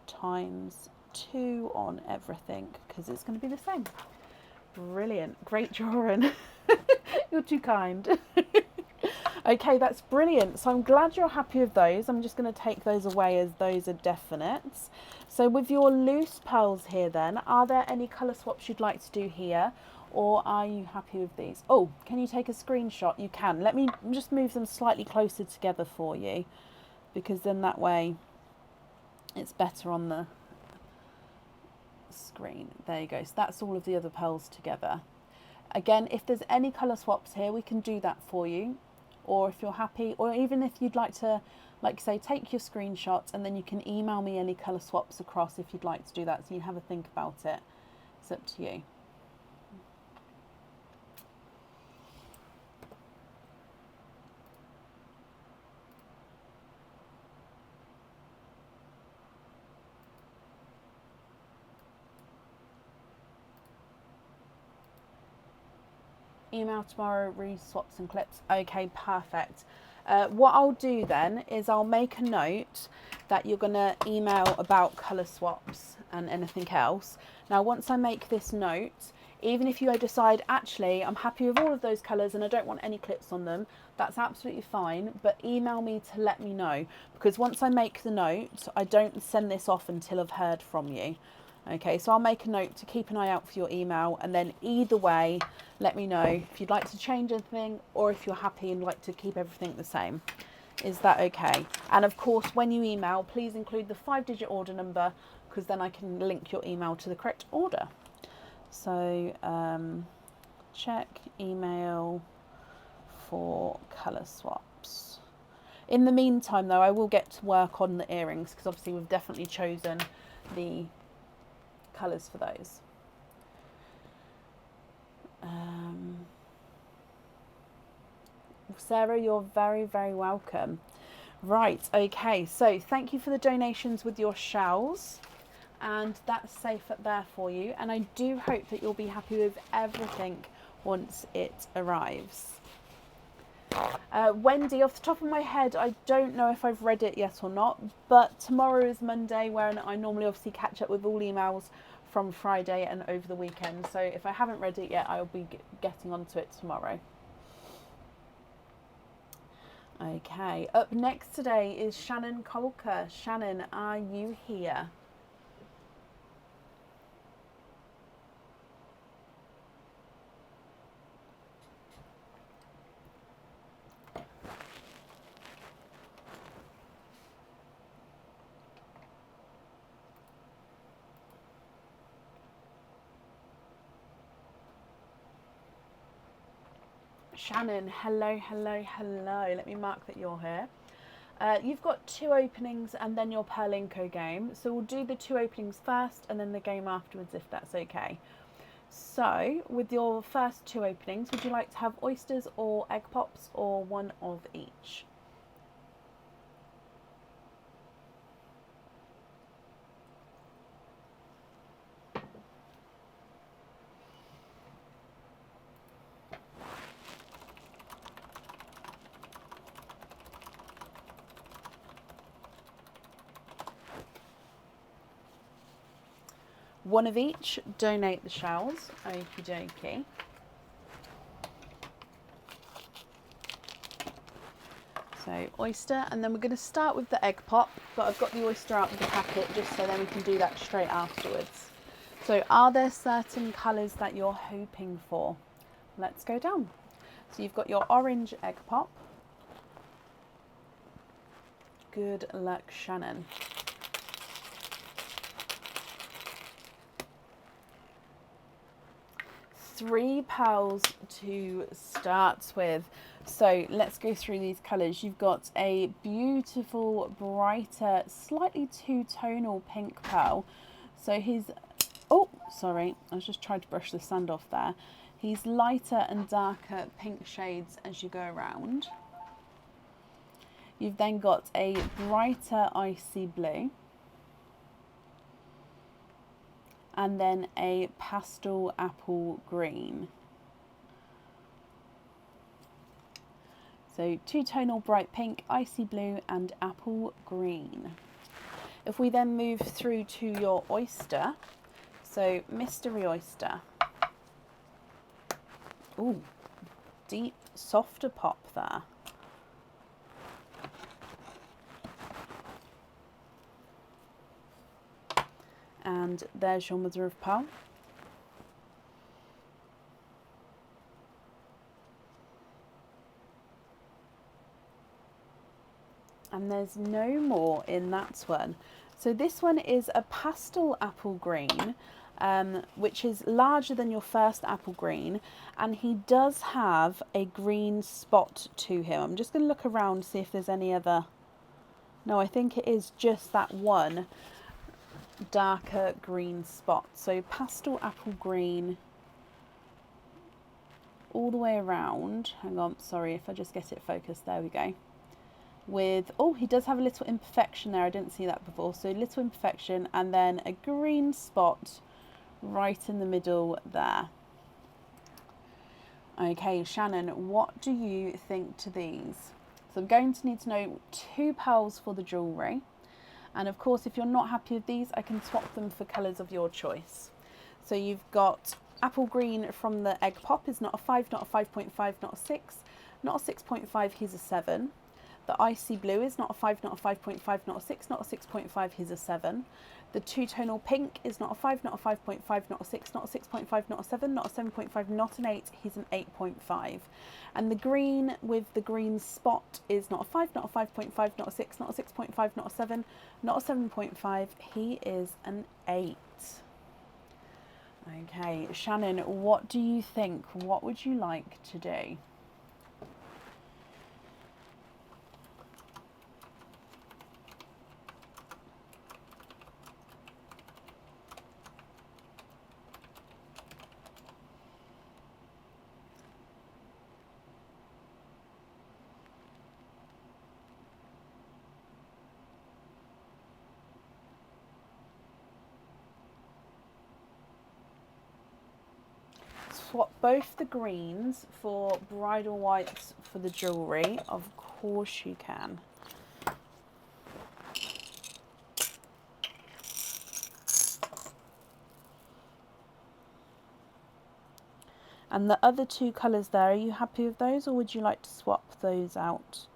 S1: Times 2 on everything, because it's going to be the same. Brilliant, great drawing. You're too kind. Okay, that's brilliant. So I'm glad you're happy with those. I'm just going to take those away as those are definite. So with your loose pearls here then, are there any colour swaps you'd like to do here? or are you happy with these? Oh, can you take a screenshot? You can. Let me just move them slightly closer together for you, because then that way it's better on the screen. There you go. So that's all of the other pearls together. Again, if there's any colour swaps here, we can do that for you. Or if you're happy, or even if you'd like to, like say, take your screenshots and then you can email me any colour swaps across if you'd like to do that, so you have a think about it. It's up to you. Email tomorrow, re-swaps and clips. Okay, perfect. What I'll do then is I'll make a note that you're going to email about colour swaps and anything else. Now, once I make this note, even if you decide, actually, I'm happy with all of those colours and I don't want any clips on them, that's absolutely fine. But email me to let me know, because once I make the note, I don't send this off until I've heard from you. Okay, so I'll make a note to keep an eye out for your email, and then either way, let me know if you'd like to change anything or if you're happy and like to keep everything the same. Is that okay? And of course, when you email, please include the 5-digit order number, because then I can link your email to the correct order. So check email for colour swaps. In the meantime though, I will get to work on the earrings, because obviously we've definitely chosen the colours for those. Sarah, you're very, very welcome. Right, okay, so thank you for the donations with your shells, and that's safe up there for you, and I do hope that you'll be happy with everything once it arrives. Wendy, off the top of my head, I don't know if I've read it yet or not, but tomorrow is Monday, where I normally obviously catch up with all emails from Friday and over the weekend. So if I haven't read it yet, I'll be getting onto it tomorrow. Okay, up next today is Shannon Colker. Shannon, are you here? Shannon, hello, hello, hello. Let me mark that you're here. You've got 2 openings and then your Perlinko game. So we'll do the 2 openings first and then the game afterwards, if that's okay. So with your first 2 openings, would you like to have oysters or egg pops, or one of each? One of each, donate the shells. Okie dokie. So oyster, and then we're going to start with the egg pop, but I've got the oyster out of the packet just so then we can do that straight afterwards. So are there certain colours that you're hoping for? Let's go down. So you've got your orange egg pop. Good luck, Shannon. Three pearls to start with. So let's go through these colours. You've got a beautiful, brighter, slightly two-tonal pink pearl. So he's, oh, sorry, I was just trying to brush the sand off there. He's lighter and darker pink shades as you go around. You've then got a brighter icy blue. And then a pastel apple green. So two-tonal bright pink, icy blue and apple green. If we then move through to your oyster, so mystery oyster. Ooh, deep, softer pop there. And there's your mother of pearl. And there's no more in that one. So this one is a pastel apple green, which is larger than your first apple green, and he does have a green spot to him. I'm just going to look around, see if there's any other. No, I think it is just that one darker green spot. So pastel apple green all the way around. Hang on, sorry, if I just get it focused, there we go. With, oh, he does have a little imperfection there, I didn't see that before, so little imperfection and then a green spot right in the middle there. Okay, Shannon, what do you think to these? So I'm going to need to know 2 pearls for the jewellery, and of course if you're not happy with these I can swap them for colours of your choice. So you've got apple green from the egg pop is not a 5, not a 5.5, not a 6, not a 6.5, he's a 7. The icy blue is not a 5, not a 5.5, not a 6, not a 6.5, he's a 7. The two-tonal pink is not a 5, not a 5.5, not a 6, not a 6.5, not a 7, not a 7.5, not an 8, he's an 8.5. And the green with the green spot is not a 5, not a 5.5, not a 6, not a 6.5, not a 7, not a 7.5, he is an 8. Okay, Shannon, what do you think? What would you like to do? Swap both the greens for bridal whites for the jewellery. Of course you can. And the other 2 colours there, are you happy with those or would you like to swap those out?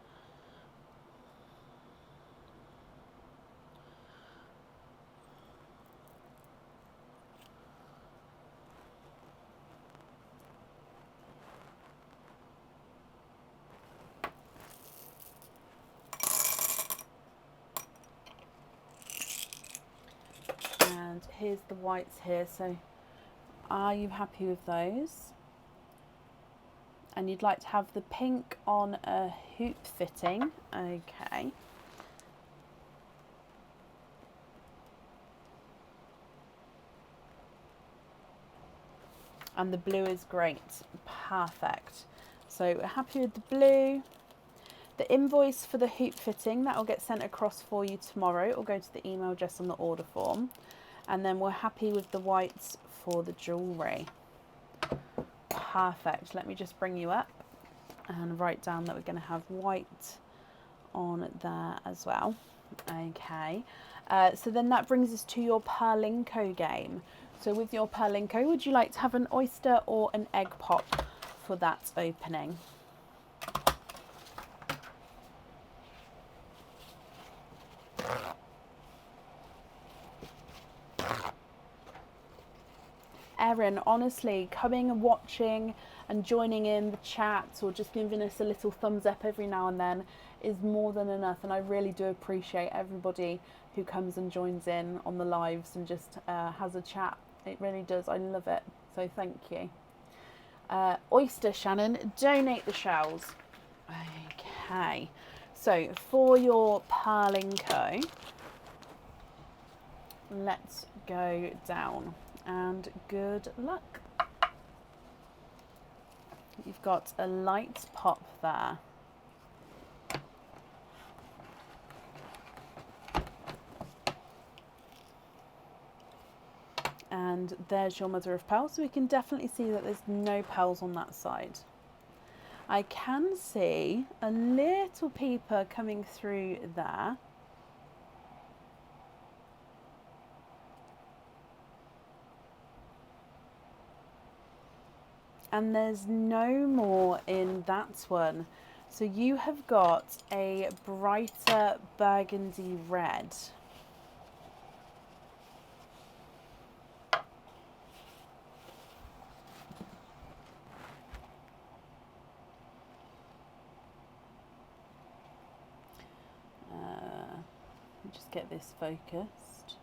S1: And here's the whites here, so are you happy with those? And you'd like to have the pink on a hoop fitting, okay. And the blue is great, perfect. So we're happy with the blue. The invoice for the hoop fitting, that will get sent across for you tomorrow. It will go to the email just on the order form. And then we're happy with the whites for the jewellery. Perfect. Let me just bring you up and write down that we're going to have white on there as well. Okay. So then that brings us to your Perlinko game. So with your Perlinko, would you like to have an oyster or an egg pop for that opening? Erin, honestly, coming and watching and joining in the chat or just giving us a little thumbs up every now and then is more than enough, and I really do appreciate everybody who comes and joins in on the lives and just has a chat. It really does. I love it. So thank you. Oyster, Shannon, donate the shells. Okay. So for your Perlinko, let's go down. And good luck. You've got a light pop there. And there's your mother of pearl, so we can definitely see that there's no pearls on that side. I can see a little peeper coming through there. And there's no more in that one. So you have got a brighter burgundy red. me just get this focused.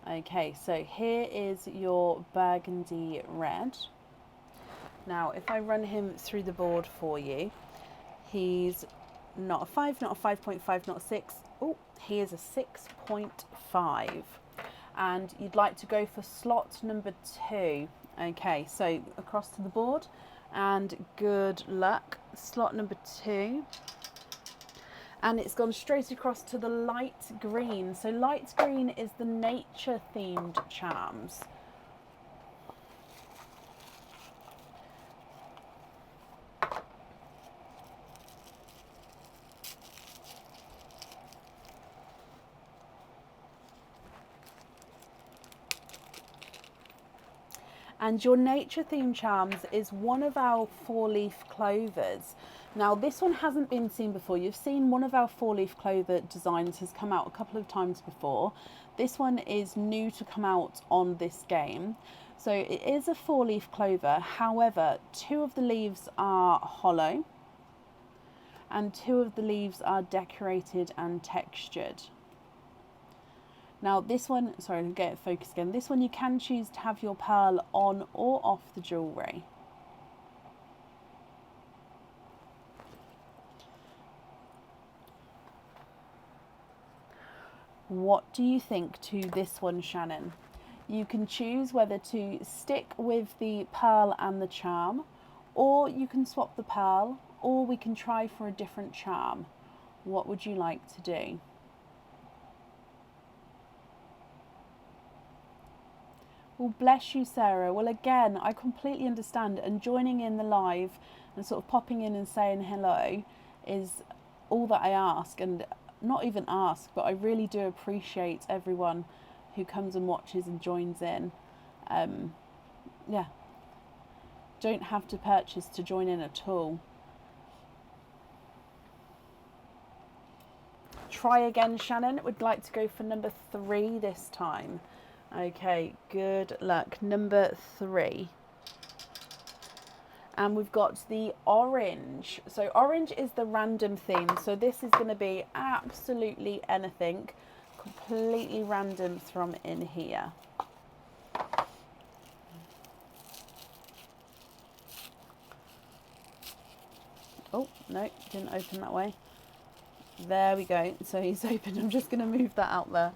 S1: Okay, so here is your burgundy red. Now, if I run him through the board for you, he's not a 5, not a 5.5, not a 6. Oh, he is a 6.5. And you'd like to go for slot number 2. Okay, so across to the board, and good luck. Slot number 2. And it's gone straight across to the light green. So light green is the nature themed charms. And your nature theme charms is one of our 4-leaf clovers. Now this one hasn't been seen before. You've seen one of our 4-leaf clover designs has come out a couple of times before. This one is new to come out on this game. So it is a 4-leaf clover. However, 2 of the leaves are hollow and 2 of the leaves are decorated and textured. Now this one, sorry, to get it focused again, this one you can choose to have your pearl on or off the jewellery. What do you think to this one, Shannon? You can choose whether to stick with the pearl and the charm, or you can swap the pearl, or we can try for a different charm. What would you like to do? Well, bless you, Sarah. Well, again, I completely understand, and joining in the live and sort of popping in and saying hello is all that I ask, and not even ask, but I really do appreciate everyone who comes and watches and joins in. Yeah, don't have to purchase to join in at all. Try again, Shannon. Would like to go for number 3 this time. Okay, good luck. Number 3. And we've got the orange. So orange is the random theme. So this is going to be absolutely anything, completely random from in here. Oh, no, didn't open that way. There we go. So he's open. I'm just going to move that out there.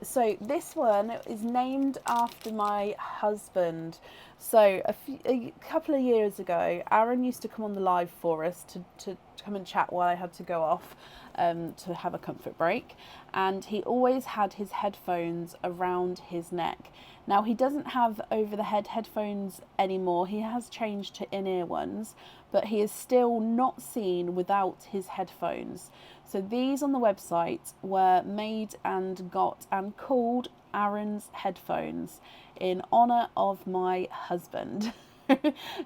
S1: So this one is named after my husband. So a couple of years ago, Aaron used to come on the live for us to come and chat while I had to go off to have a comfort break. And he always had his headphones around his neck. Now he doesn't have over-the-head headphones anymore. He has changed to in-ear ones, but he is still not seen without his headphones. So these on the website were made and got and called Aaron's headphones in honour of my husband.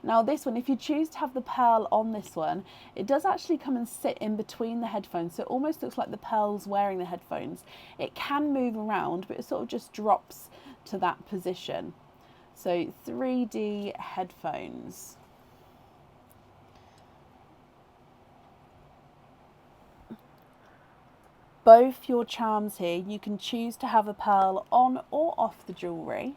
S1: Now this one, if you choose to have the pearl on this one, it does actually come and sit in between the headphones. So it almost looks like the pearl's wearing the headphones. It can move around, but it sort of just drops to that position. So 3D headphones. Both your charms here, you can choose to have a pearl on or off the jewellery.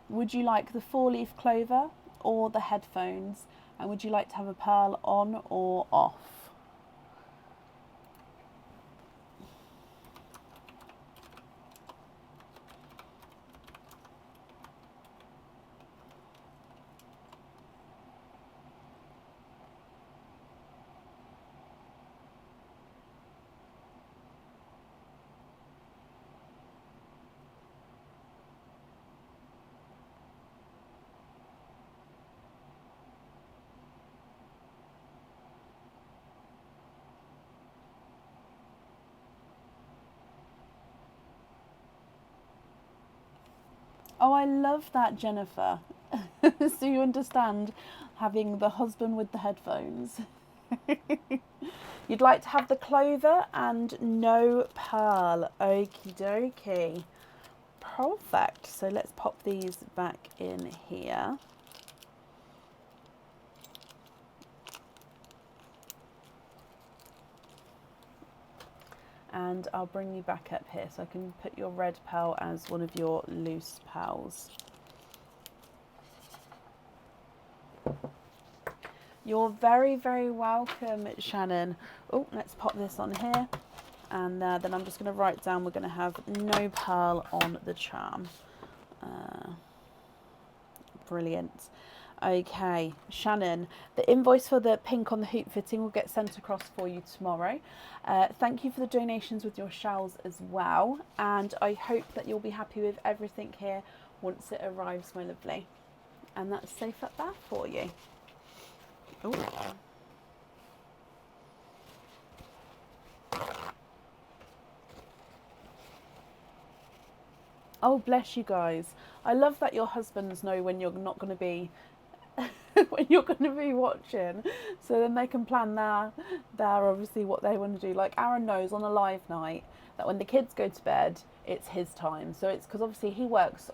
S1: Would you like the 4-leaf clover or the headphones? And would you like to have a pearl on or off? Oh, I love that, Jennifer. So you understand having the husband with the headphones. You'd like to have the clover and no pearl. Okie dokie. Perfect. So let's pop these back in here. and I'll bring you back up here so I can put your red pearl as one of your loose pearls. You're very, very welcome, Shannon. Oh, let's pop this on here. And then I'm just going to write down we're going to have no pearl on the charm. Brilliant. Okay, Shannon, the invoice for the pink on the hoop fitting will get sent across for you tomorrow. Thank you for the donations with your shells as well. And I hope that you'll be happy with everything here once it arrives, my lovely. And that's safe up there for you. Ooh. Oh, bless you guys. I love that your husbands know when you're not going to be when you're going to be watching, so then they can plan their obviously what they want to do. Like Aaron knows on a live night that when the kids go to bed, it's his time. So it's because obviously he works.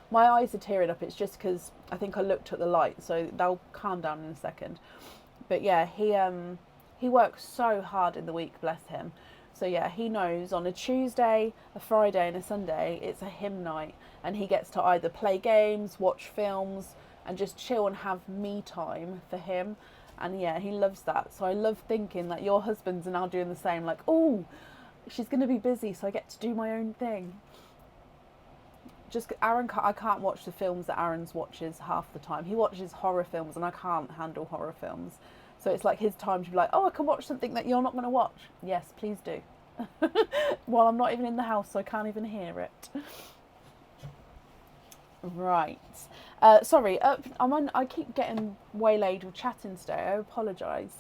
S1: My eyes are tearing up. It's just because I think I looked at the light, so they'll calm down in a second. But yeah, he works so hard in the week, bless him. So yeah, he knows on a Tuesday, a Friday and a Sunday, it's a him night. And he gets to either play games, watch films, and just chill and have me time for him. And yeah, he loves that. So I love thinking that your husbands are now doing the same. Like, oh, she's going to be busy, so I get to do my own thing. Just I can't watch the films that Aaron's watches half the time. He watches horror films and I can't handle horror films. So it's like his time to be like, oh, I can watch something that you're not going to watch. Yes, please do. While I'm not even in the house, so I can't even hear it. Right. Sorry, I keep getting waylaid with chatting today. I apologise.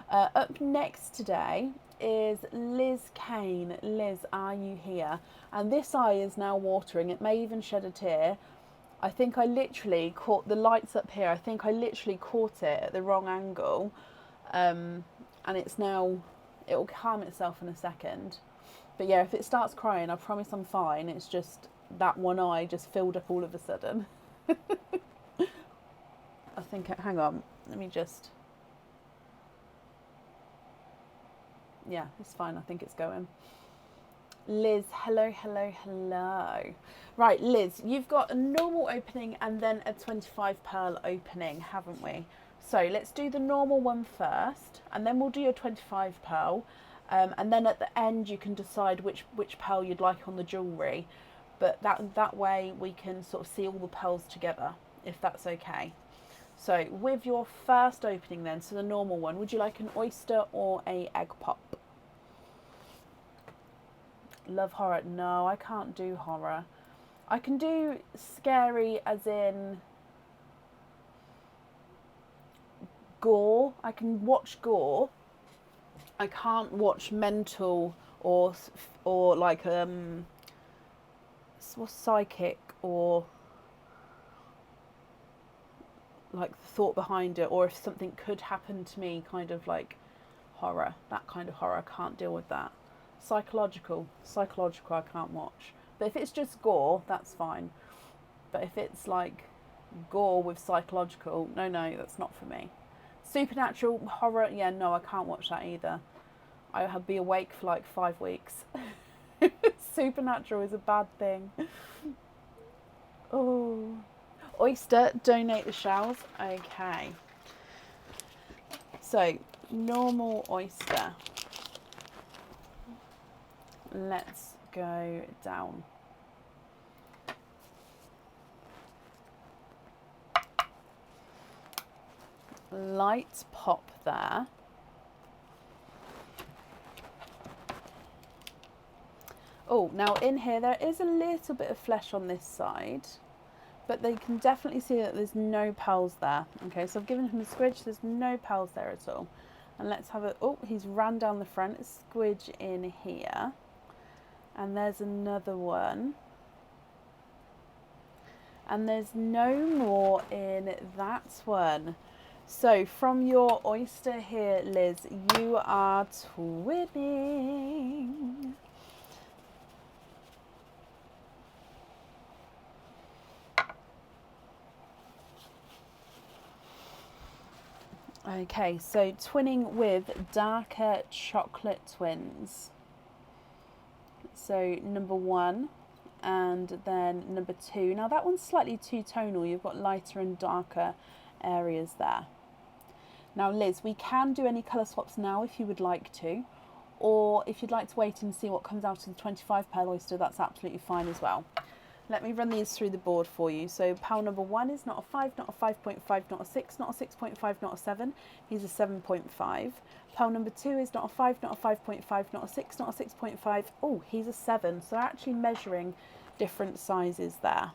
S1: Up next today is Liz Kane. Liz, are you here? And this eye is now watering. It may even shed a tear. I think I literally caught the lights up here. I think I literally caught it at the wrong angle. And it's now, it will calm itself in a second. But yeah, if it starts crying, I promise I'm fine. It's just that one eye just filled up all of a sudden. I think, hang on, let me just, yeah, it's fine. I think it's going. Liz, hello, hello, hello. Right, Liz, you've got a normal opening and then a 25 pearl opening, haven't we? So let's do the normal one first, and then we'll do your 25 pearl. And then at the end, you can decide which pearl you'd like on the jewellery. But that way we can sort of see all the pearls together, if that's okay. So with your first opening then, so the normal one, would you like an oyster or a egg pop? Love horror? No, I can't do horror. I can do scary as in gore. I can watch gore. I can't watch mental or like psychic or like the thought behind it, or if something could happen to me, kind of like horror. That kind of horror, I can't deal with that. Psychological I can't watch. But if it's just gore, that's fine. But if it's like gore with psychological, no, that's not for me. Supernatural horror, yeah, no, I can't watch that either. I'll be awake for like 5 weeks. Supernatural is a bad thing. Oh, Oyster, donate the shells. Okay. So, normal oyster. Let's go down. Light pop there. Oh, now in here there is a little bit of flesh on this side, but they can definitely see that there's no pearls there. Okay, so I've given him a squidge, there's no pearls there at all. And let's have a, oh, he's ran down the front, squidge in here. And there's another one. And there's no more in that one. So from your oyster here, Liz, you are twinning. Okay, so twinning with darker chocolate twins. So number 1 and then number 2. Now that one's slightly two-tonal. You've got lighter and darker areas there. Now Liz, we can do any colour swaps now if you would like to, or if you'd like to wait and see what comes out of the 25 pearl oyster, that's absolutely fine as well. Let me run these through the board for you. So pearl number 1 is not a 5, not a 5.5, not a 6, not a 6.5, not a 7. He's a 7.5. Pearl number 2 is not a 5, not a 5.5, not a 6, not a 6.5. Oh, he's a 7. So they're actually measuring different sizes there.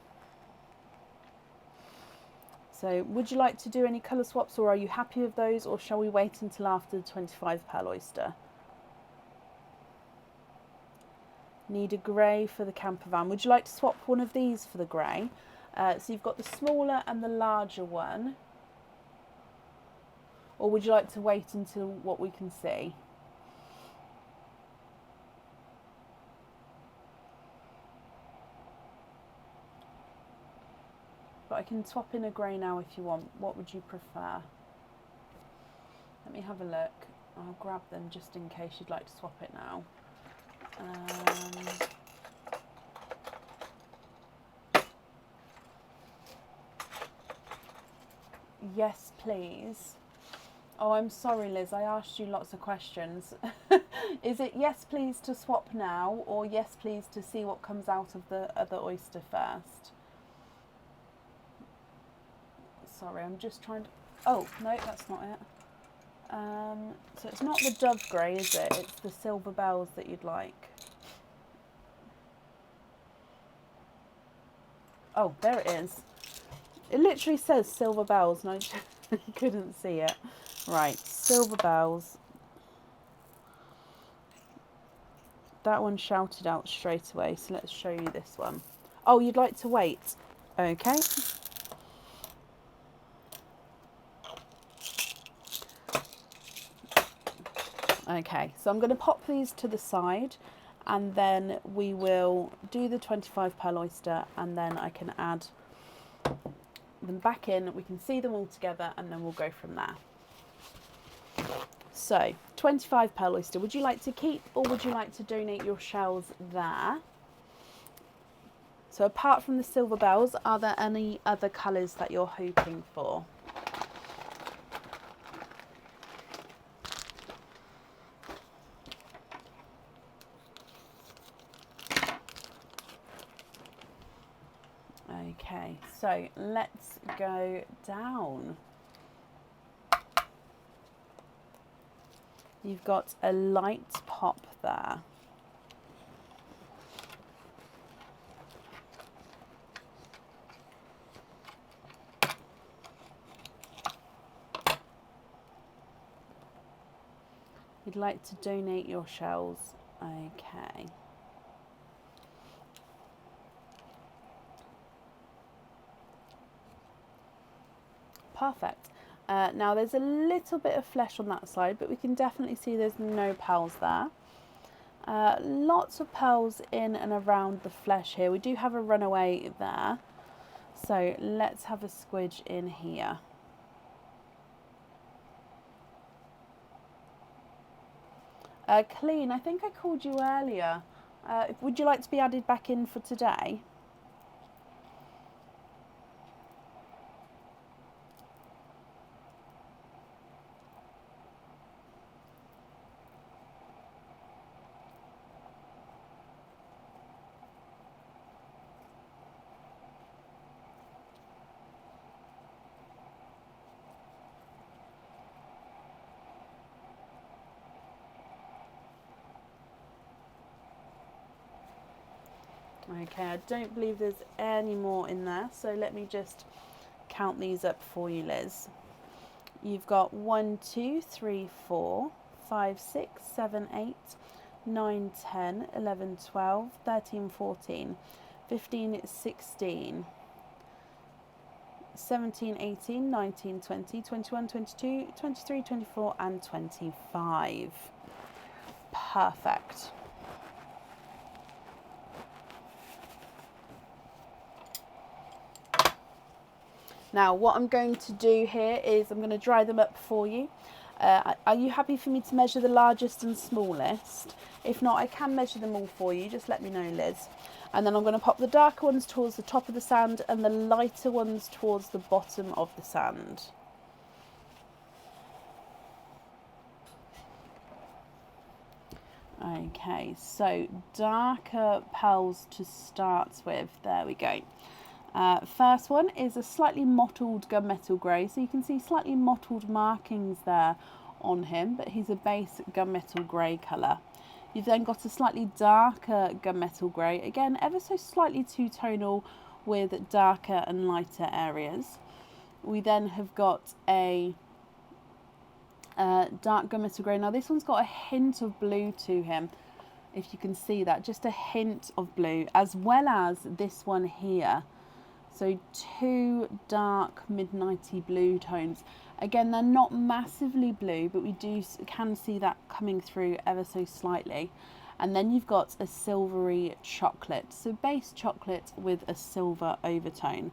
S1: So would you like to do any colour swaps, or are you happy with those, or shall we wait until after the 25 pearl oyster? Need a grey for the camper van. Would you like to swap one of these for the grey? So you've got the smaller and the larger one. Or would you like to wait until what we can see? But I can swap in a grey now if you want. What would you prefer? Let me have a look. I'll grab them just in case you'd like to swap it now. Yes, please. Oh, I'm sorry, Liz. I asked you lots of questions. Is it yes, please to swap now, or yes, please to see what comes out of the other oyster first? Sorry, I'm just trying to... Oh, no, that's not it. So it's not the dove grey, is it? It's the silver bells that you'd like. Oh, there it is. It literally says silver bells, and I just couldn't see it. Right, silver bells. That one shouted out straight away, so let's show you this one. Oh, you'd like to wait? Okay. Okay, so I'm going to pop these to the side, and then we will do the 25 pearl oyster, and then I can add them back in. We can see them all together, and then we'll go from there. So 25 pearl oyster, would you like to keep, or would you like to donate your shells there? So apart from the silver bells, are there any other colours that you're hoping for? Okay, so let's go down. You've got a light pop there. You'd like to donate your shells. Okay. Perfect. Now there's a little bit of flesh on that side, but we can definitely see there's no pearls there. Lots of pearls in and around the flesh here. We do have a runaway there. So let's have a squidge in here. Clean, I think I called you earlier. Would you like to be added back in for today? Okay, I don't believe there's any more in there, so let me just count these up for you, Liz. You've got 1, 2, 3, 4, 5, 6, 7, 8, 9, 10, 11, 12, 13, 14, 15, 16, 17, 18, 19, 20, 21, 22, 23, 24 and 25. Perfect. Now what I'm going to do here is I'm going to dry them up for you. Are you happy for me to measure the largest and smallest? If not, I can measure them all for you. Just let me know, Liz. And then I'm going to pop the darker ones towards the top of the sand and the lighter ones towards the bottom of the sand. Okay, so darker pearls to start with. There we go. First one is a slightly mottled gunmetal grey. So you can see slightly mottled markings there on him, but he's a base gunmetal grey colour. You've then got a slightly darker gunmetal grey, again ever so slightly two-tonal with darker and lighter areas. We then have got a dark gunmetal grey. Now this one's got a hint of blue to him, if you can see that, just a hint of blue, as well as this one here. So two dark midnighty blue tones. Again, they're not massively blue, but we can see that coming through ever so slightly. And then you've got a silvery chocolate, so base chocolate with a silver overtone.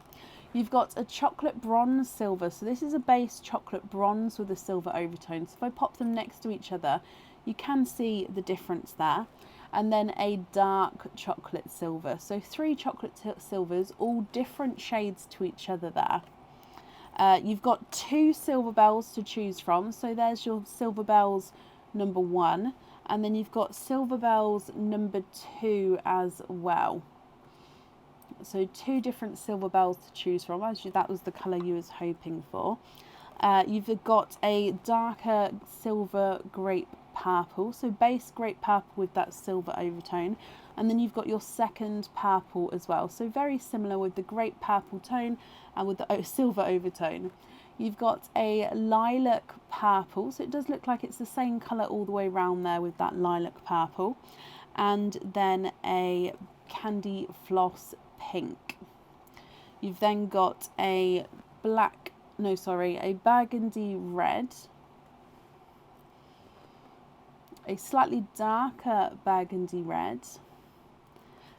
S1: You've got a chocolate bronze silver, so this is a base chocolate bronze with a silver overtone. So if I pop them next to each other, you can see the difference there. And then a dark chocolate silver. So three chocolate silvers, all different shades to each other there. You've got two silver bells to choose from. So there's your silver bells number 1. And then you've got silver bells number 2 as well. So two different silver bells to choose from. Actually, that was the colour you was hoping for. You've got a darker silver grape purple, so base grape purple with that silver overtone, and then you've got your second purple as well, so very similar with the grape purple tone and with the silver overtone. You've got a lilac purple, so it does look like it's the same colour all the way around there with that lilac purple, and then a candy floss pink. You've then got a burgundy red, a slightly darker burgundy red,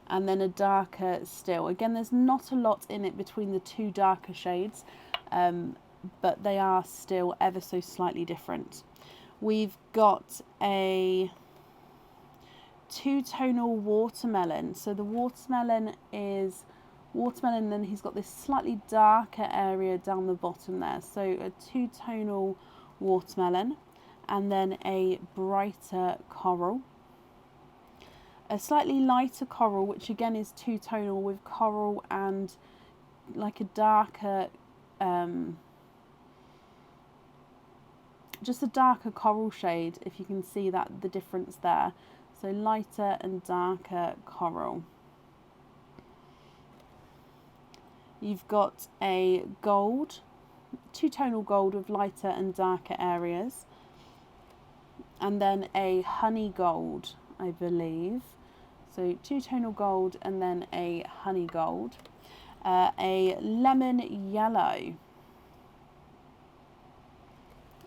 S1: and then a darker still. Again, there's not a lot in it between the two darker shades, but they are still ever so slightly different. We've got a two-tonal watermelon. So the watermelon is watermelon, then he's got this slightly darker area down the bottom there. So a two-tonal watermelon, and then a brighter coral, a slightly lighter coral, which again is two-tonal with coral and like a darker, just a darker coral shade, if you can see that, the difference there. So lighter and darker coral. You've got a gold, two-tonal gold with lighter and darker areas. And then a honey gold, I believe. So two-tonal gold and then a honey gold. A lemon yellow.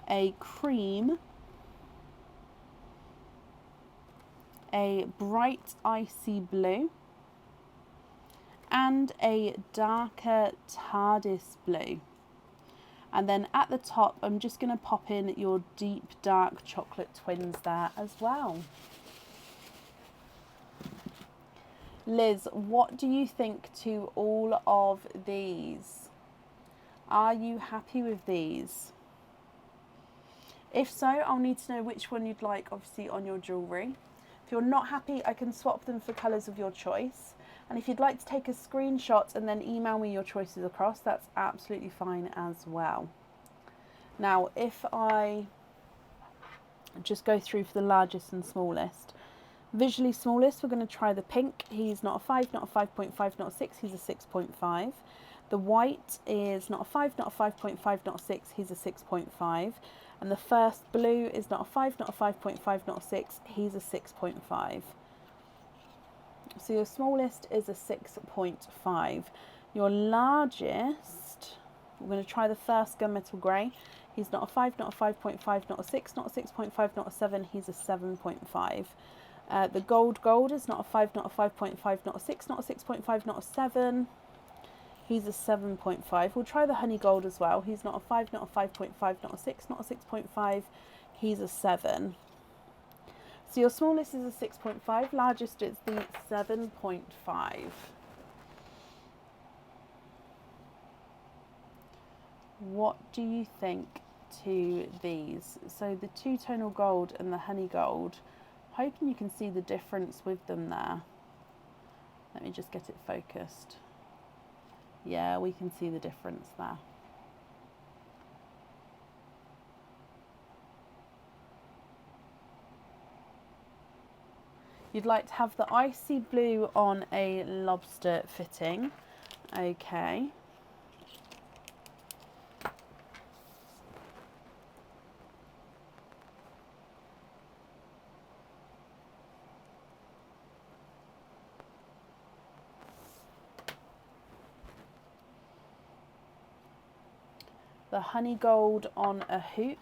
S1: A cream. A bright icy blue. And a darker TARDIS blue. And then at the top, I'm just going to pop in your deep dark chocolate twins there as well. Liz, what do you think to all of these? Are you happy with these? If so, I'll need to know which one you'd like, obviously, on your jewellery. If you're not happy, I can swap them for colours of your choice. And if you'd like to take a screenshot and then email me your choices across, that's absolutely fine as well. Now, if I just go through for the largest and smallest. Visually smallest, we're going to try the pink. He's not a 5, not a 5.5, not a 6, he's a 6.5. The white is not a 5, not a 5.5, not a 6, he's a 6.5. And the first blue is not a 5, not a 5.5, not a 6, he's a 6.5. So your smallest is a 6.5. Your largest, we're going to try the first gunmetal grey. He's not a 5, not a 5.5, not a 6, not a 6.5, not a 7, he's a 7.5. The gold is not a 5, not a 5.5, not a 6, not a 6.5, not a 7. He's a 7.5. We'll try the honey gold as well. He's not a 5, not a 5.5, not a 6, not a 6.5. He's a 7. So your smallest is a 6.5, largest is the 7.5. What do you think to these? So the two-tonal gold and the honey gold, hoping you can see the difference with them there. Let me just get it focused. Yeah, we can see the difference there. You'd like to have the icy blue on a lobster fitting. Okay. The honey gold on a hoop.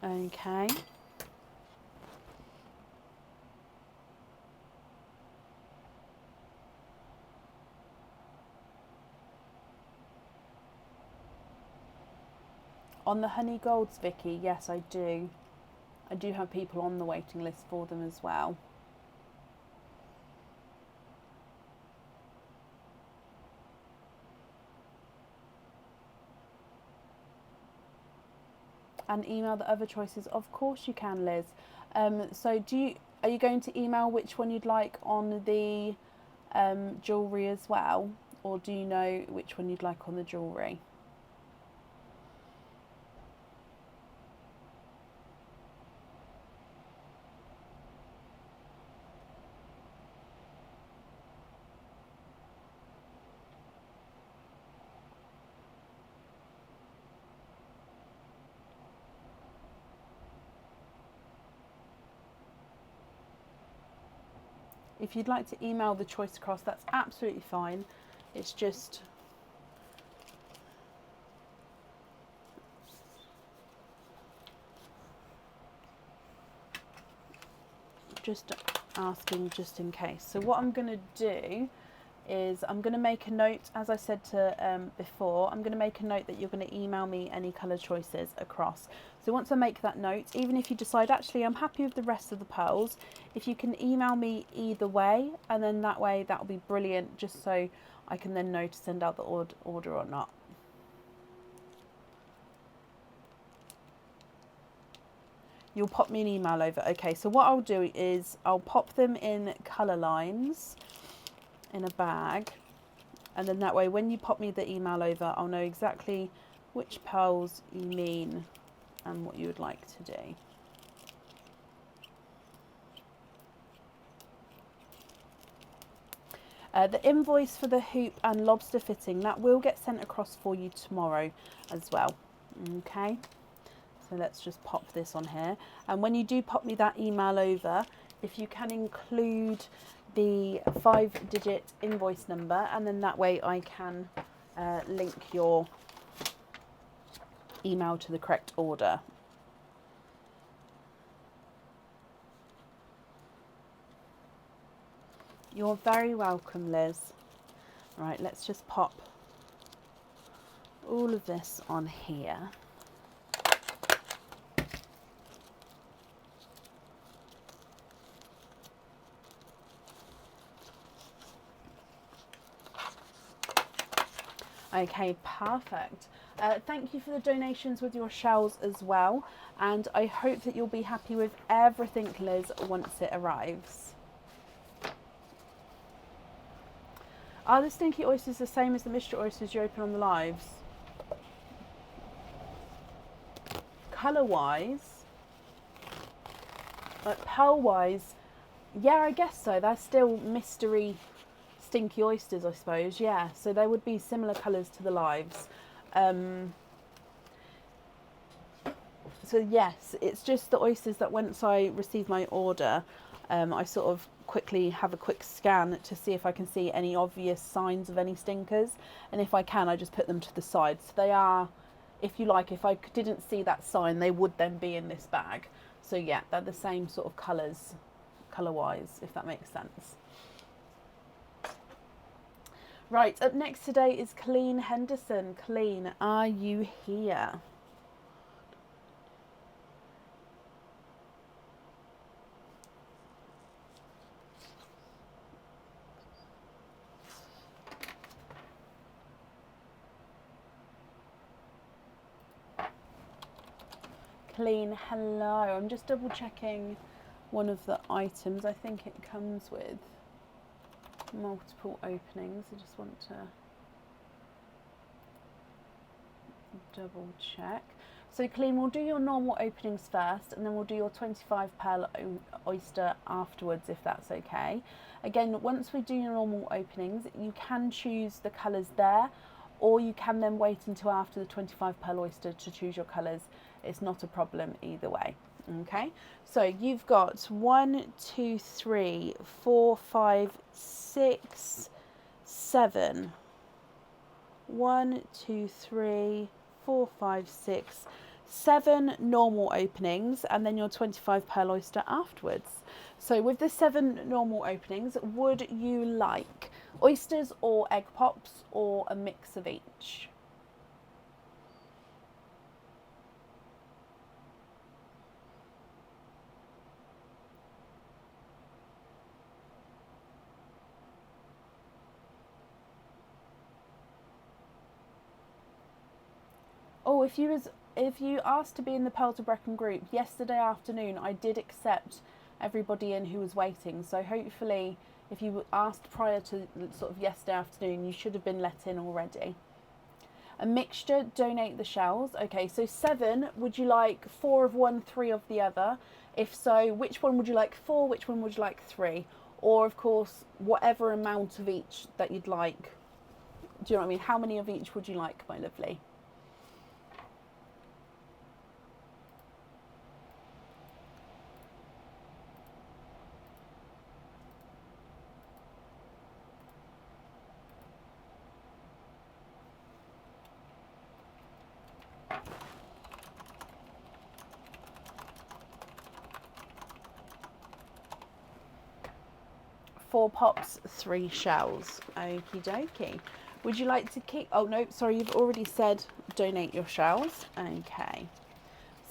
S1: Okay. On the honey golds, Vicky, yes, I do. I do have people on the waiting list for them as well. And email the other choices. Of course you can, Liz. So are you going to email which one you'd like on the jewellery as well? Or do you know which one you'd like on the jewellery? If you'd like to email the choice across, that's absolutely fine. It's just asking just in case. So what I'm going to do is I'm going to make a note, as I said to before, I'm going to make a note that you're going to email me any colour choices across. So once I make that note, even if you decide actually I'm happy with the rest of the pearls, if you can email me either way, and then that way that'll be brilliant, just so I can then know to send out the order or not. You'll pop me an email over. Okay, so what I'll do is I'll pop them in colour lines in a bag, and then that way when you pop me the email over, I'll know exactly which pearls you mean and what you would like to do. The invoice for the hoop and lobster fitting, that will get sent across for you tomorrow as well. Okay, so let's just pop this on here, and when you do pop me that email over, if you can include the 5-digit invoice number, and then that way I can link your email to the correct order. You're very welcome, Liz. Right, let's just pop all of this on here. Okay, perfect. Thank you for the donations with your shells as well, and I hope that you'll be happy with everything, Liz, once it arrives. Are the stinky oysters the same as the mystery oysters you open on the lives? Colour-wise, pearl-wise, yeah, I guess so. They're still mystery stinky oysters, I suppose, yeah. So they would be similar colours to the lives. So yes, it's just the oysters that once I received my order, I sort of quickly have a quick scan to see if I can see any obvious signs of any stinkers, and if I can, I just put them to the side. So they are, if you like, if I didn't see that sign, they would then be in this bag. So yeah, they're the same sort of colours, colour-wise, if that makes sense. Right, up next today is Colleen Henderson. Colleen, are you here? Colleen, hello. I'm just double checking one of the items. I think it comes with multiple openings. I just want to double check. So Colleen, we'll do your normal openings first, and then we'll do your 25 pearl oyster afterwards, if that's okay. Again, once we do your normal openings, you can choose the colours there, or you can then wait until after the 25 pearl oyster to choose your colours. It's not a problem either way. Okay, so you've got 1, 2, 3, 4, 5, 6, 7. 1, 2, 3, 4, 5, 6, 7 normal openings, and then your 25 pearl oyster afterwards. So with the 7 normal openings, would you like oysters or egg pops, or a mix of each? Oh, if you asked to be in the Pearl to Brecon group yesterday afternoon, I did accept everybody in who was waiting. So hopefully, if you asked prior to sort of yesterday afternoon, you should have been let in already. A mixture, donate the shells. Okay, so 7. Would you like 4 of one, 3 of the other? If so, which one would you like 4? Which one would you like 3? Or of course, whatever amount of each that you'd like. Do you know what I mean? How many of each would you like, my lovely? Four pops, 3 shells. Okie dokie. Would you like to keep... Oh, no, sorry, you've already said donate your shells. Okay.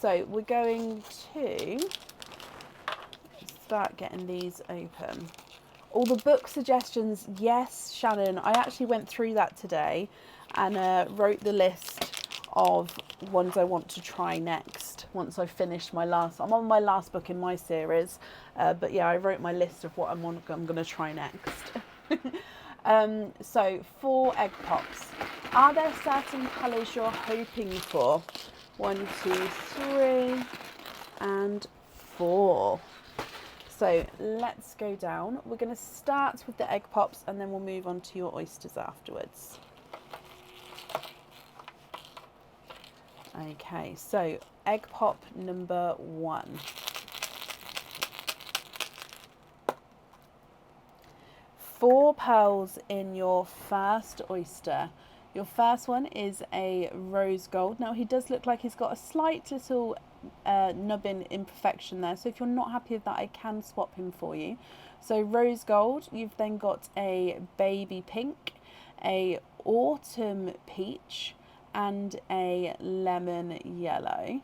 S1: So we're going to start getting these open. All the book suggestions, yes, Shannon. I actually went through that today and wrote the list of ones I want to try next once I finish my last. I'm on my last book in my series, but yeah, I wrote my list of what I'm going to try next. So 4 egg pops. Are there certain colours you're hoping for? 1, 2, 3, and 4. So let's go down. We're going to start with the egg pops, and then we'll move on to your oysters afterwards. Okay, so egg pop number 1. 4 pearls in your first oyster. Your first one is a rose gold. Now he does look like he's got a slight little nubbin imperfection there, so if you're not happy with that, I can swap him for you. So rose gold. You've then got a baby pink, a autumn peach, and a lemon yellow.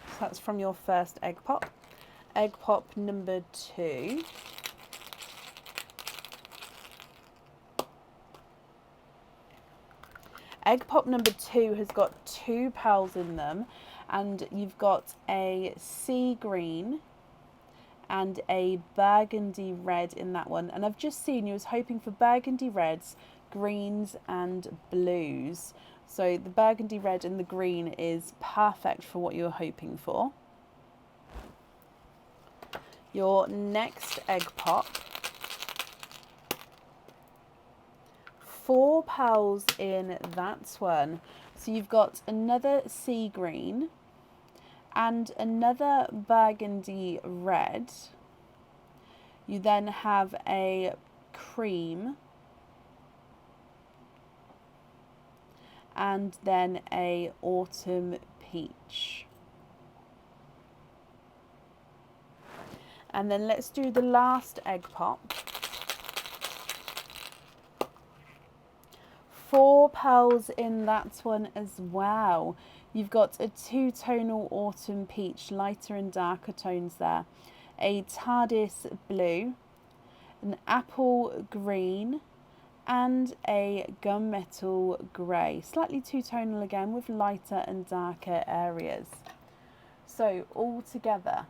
S1: So that's from your first egg pop. Egg pop number 2. Egg pop number 2 has got 2 pearls in them, and you've got a sea green and a burgundy red in that one. And I've just seen you was hoping for burgundy reds, greens and blues. So the burgundy red and the green is perfect for what you're hoping for. Your next egg pop. 4 pearls in that one. So you've got another sea green and another burgundy red. You then have a cream, and then a autumn peach. And then let's do the last egg pop. 4 pearls in that one as well. You've got a 2-tonal autumn peach, lighter and darker tones there. A TARDIS blue, an apple green, and a gunmetal grey. Slightly 2-tonal again with lighter and darker areas. So all together,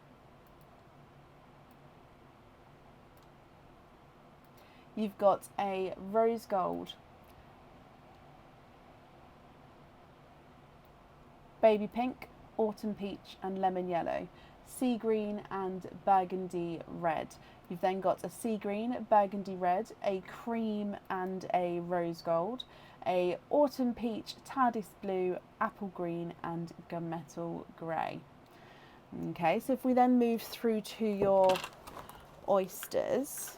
S1: you've got a rose gold, baby pink, autumn peach and lemon yellow, sea green and burgundy red. You've then got a sea green, burgundy red, a cream and a rose gold, a autumn peach, TARDIS blue, apple green and gunmetal grey. Okay, so if we then move through to your oysters.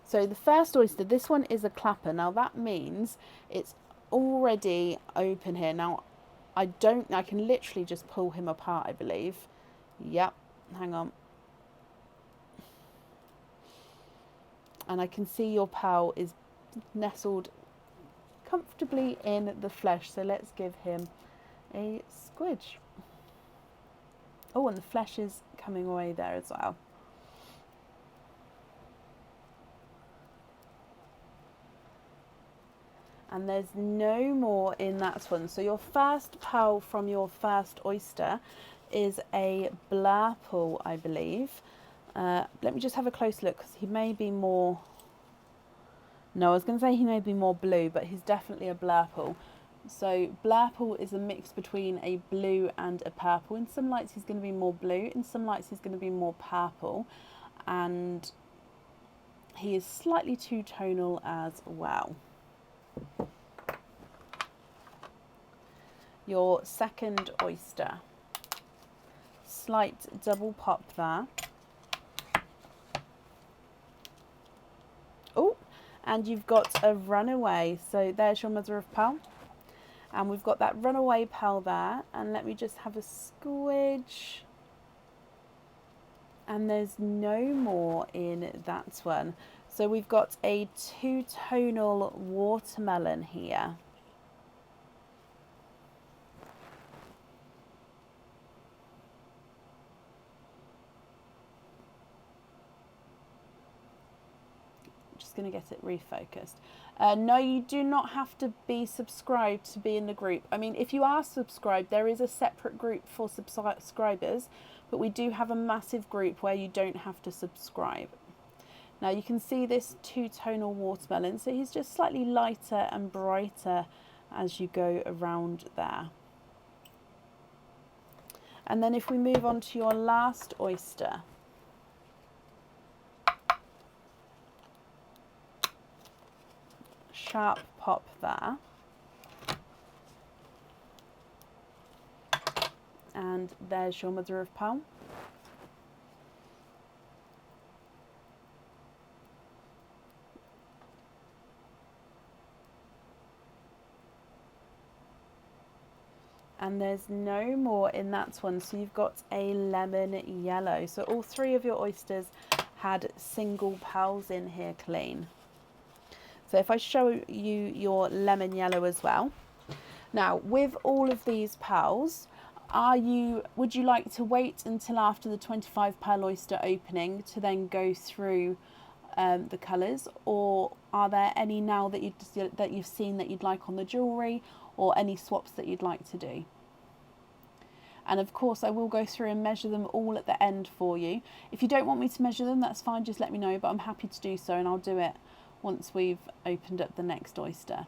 S1: So the first oyster, this one is a clapper. Now that means it's already open here. Now I can literally just pull him apart, I believe. Yep, hang on. And I can see your pearl is nestled comfortably in the flesh. So let's give him a squidge. Oh, and the flesh is coming away there as well. And there's no more in that one. So your first pearl from your first oyster is a blurple, I believe. Let me just have a close look, because he may be more... No, I was going to say he may be more blue, but he's definitely a blurple. So blurple is a mix between a blue and a purple. In some lights he's going to be more blue, in some lights he's going to be more purple. And he is slightly 2-tonal as well. Your second oyster, slight double pop there. Oh, and you've got a runaway. So there's your mother of pearl, and we've got that runaway pearl there. And let me just have a squidge. And there's no more in that one. So we've got a 2-tonal watermelon here. Just going to get it refocused. No, you do not have to be subscribed to be in the group. I mean, if you are subscribed, there is a separate group for subscribers, but we do have a massive group where you don't have to subscribe. Now you can see this 2-tonal watermelon, so he's just slightly lighter and brighter as you go around there. And then if we move on to your last oyster, sharp pop there. And there's your mother of pearl. And there's no more in that one, so you've got a lemon yellow. So all 3 of your oysters had single pearls in here clean. So if I show you your lemon yellow as well. Now with all of these pearls, would you like to wait until after the 25 pearl oyster opening to then go through the colours, or are there any now that you've seen that you'd like on the jewellery, or any swaps that you'd like to do? And of course I will go through and measure them all at the end for you. If you don't want me to measure them, that's fine, just let me know, but I'm happy to do so, and I'll do it once we've opened up the next oyster.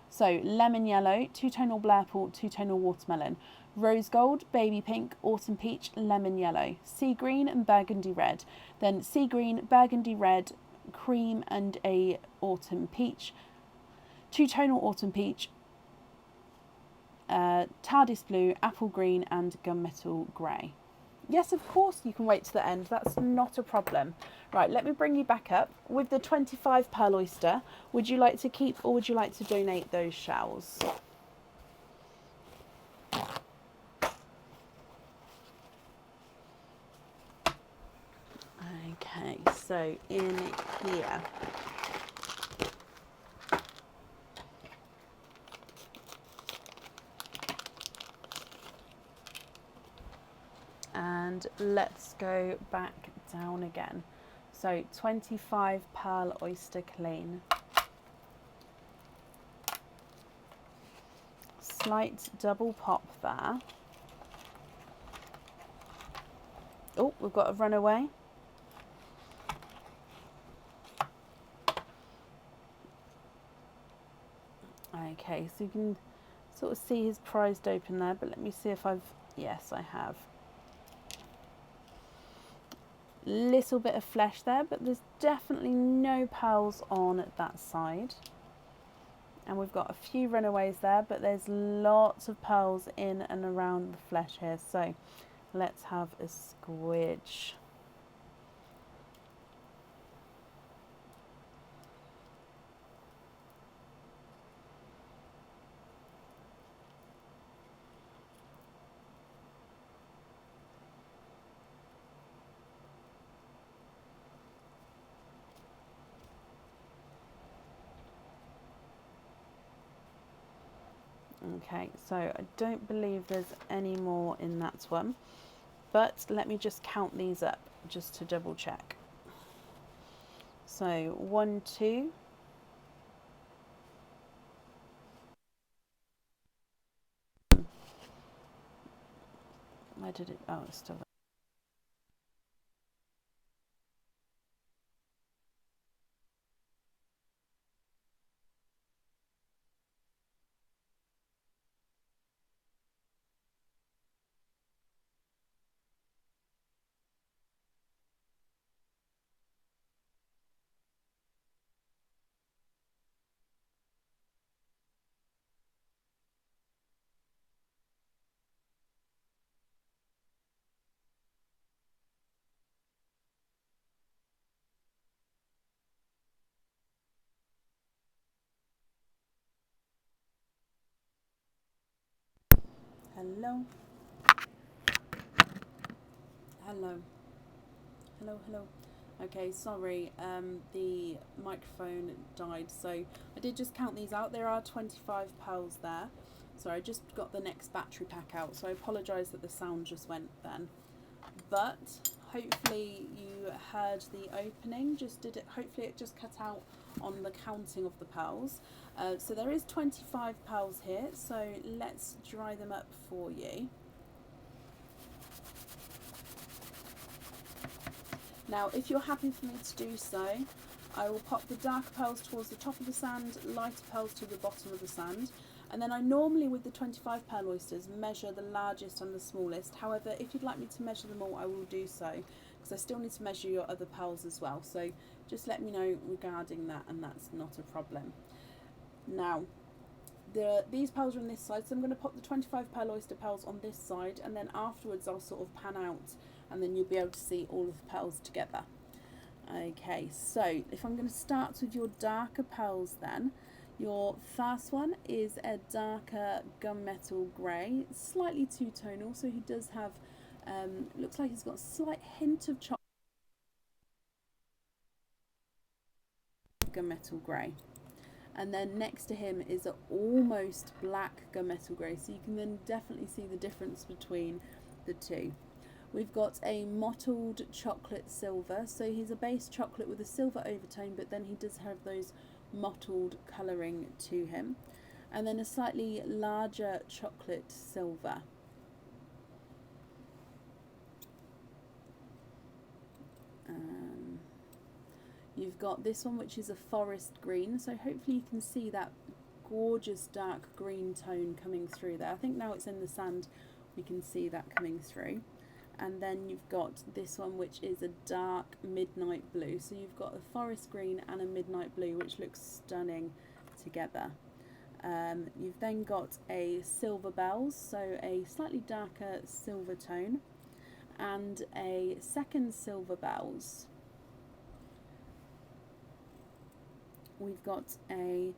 S1: So lemon yellow, 2-tonal blurple, 2-tonal watermelon, rose gold, baby pink, autumn peach, lemon yellow, sea green and burgundy red, then sea green, burgundy red, cream and a autumn peach, 2-tonal autumn peach, TARDIS blue, apple green and gunmetal grey. Yes, of course you can wait to the end. That's not a problem. Right, let me bring you back up. With the 25 pearl oyster, would you like to keep or would you like to donate those shells? Okay, so in here. And let's go back down again. So 25 pearl oyster clean. Slight double pop there. Oh, we've got a runaway. Okay, so you can sort of see his prized open there, but let me see if I've, yes, I have. Little bit of flesh there, but there's definitely no pearls on that side. And we've got a few runaways there, but there's lots of pearls in and around the flesh here. So let's have a squidge. Okay, so I don't believe there's any more in that one, but let me just count these up just to double check. So 1, 2, where did it, oh, it's still there. Hello. Hello. Hello, hello. Okay, sorry, the microphone died, so I did just count these out. There are 25 pearls there. Sorry, I just got the next battery pack out, so I apologise that the sound just went then. But hopefully you heard the opening. Hopefully it just cut out on the counting of the pearls. So there is 25 pearls here, so let's dry them up for you. Now, if you're happy for me to do so, I will pop the darker pearls towards the top of the sand, lighter pearls to the bottom of the sand, and then I normally, with the 25 pearl oysters, measure the largest and the smallest. However, if you'd like me to measure them all, I will do so, because I still need to measure your other pearls as well. So just let me know regarding that, and that's not a problem. Now, these pearls are on this side, so I'm going to pop the 25 pearl oyster pearls on this side, and then afterwards I'll sort of pan out, and then you'll be able to see all of the pearls together. Okay, so if I'm going to start with your darker pearls then, your first one is a darker gunmetal grey, slightly two-tonal, so he does have, looks like he's got a slight hint of chocolate. Gunmetal grey. And then next to him is an almost black gunmetal grey, so you can then definitely see the difference between the two. We've got a mottled chocolate silver, so he's a base chocolate with a silver overtone, but then he does have those mottled colouring to him. And then a slightly larger chocolate silver. You've got this one, which is a forest green, so hopefully you can see that gorgeous dark green tone coming through there. I think now it's in the sand, we can see that coming through. And then you've got this one, which is a dark midnight blue. So you've got a forest green and a midnight blue, which looks stunning together. You've then got a silver bells, so a slightly darker silver tone, and a second silver bells. We've got a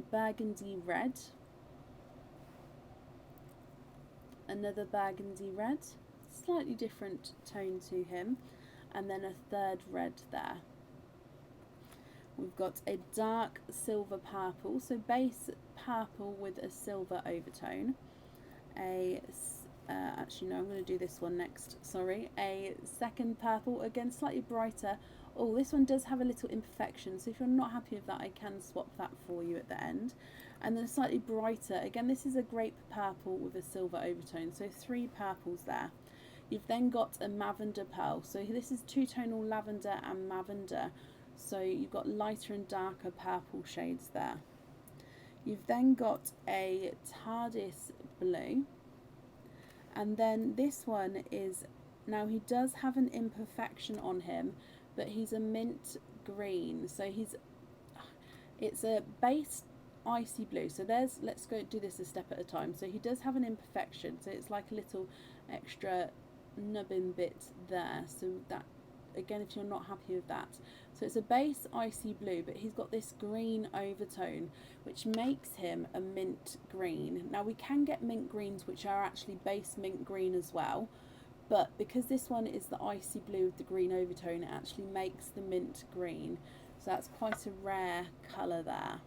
S1: burgundy red, another burgundy red, slightly different tone to him, and then a third red there. We've got a dark silver purple, so base purple with a silver overtone. Actually no, I'm going to do this one next, sorry. A second purple, again slightly brighter. Oh, this one does have a little imperfection, so if you're not happy with that, I can swap that for you at the end. And then a slightly brighter, again this is a grape purple with a silver overtone, so 3 purples there. You've then got a lavender pearl, so this is two-tonal lavender and lavender, so you've got lighter and darker purple shades there. You've then got a TARDIS blue, and then this one is, now he does have an imperfection on him, but he's a mint green, so it's a base icy blue. So let's go do this a step at a time. So he does have an imperfection, so it's like a little extra nubbin bit there, so that, again, if you're not happy with that, so it's a base icy blue, but he's got this green overtone which makes him a mint green. Now we can get mint greens which are actually base mint green as well, but because this one is the icy blue with the green overtone, it actually makes the mint green, so that's quite a rare colour there.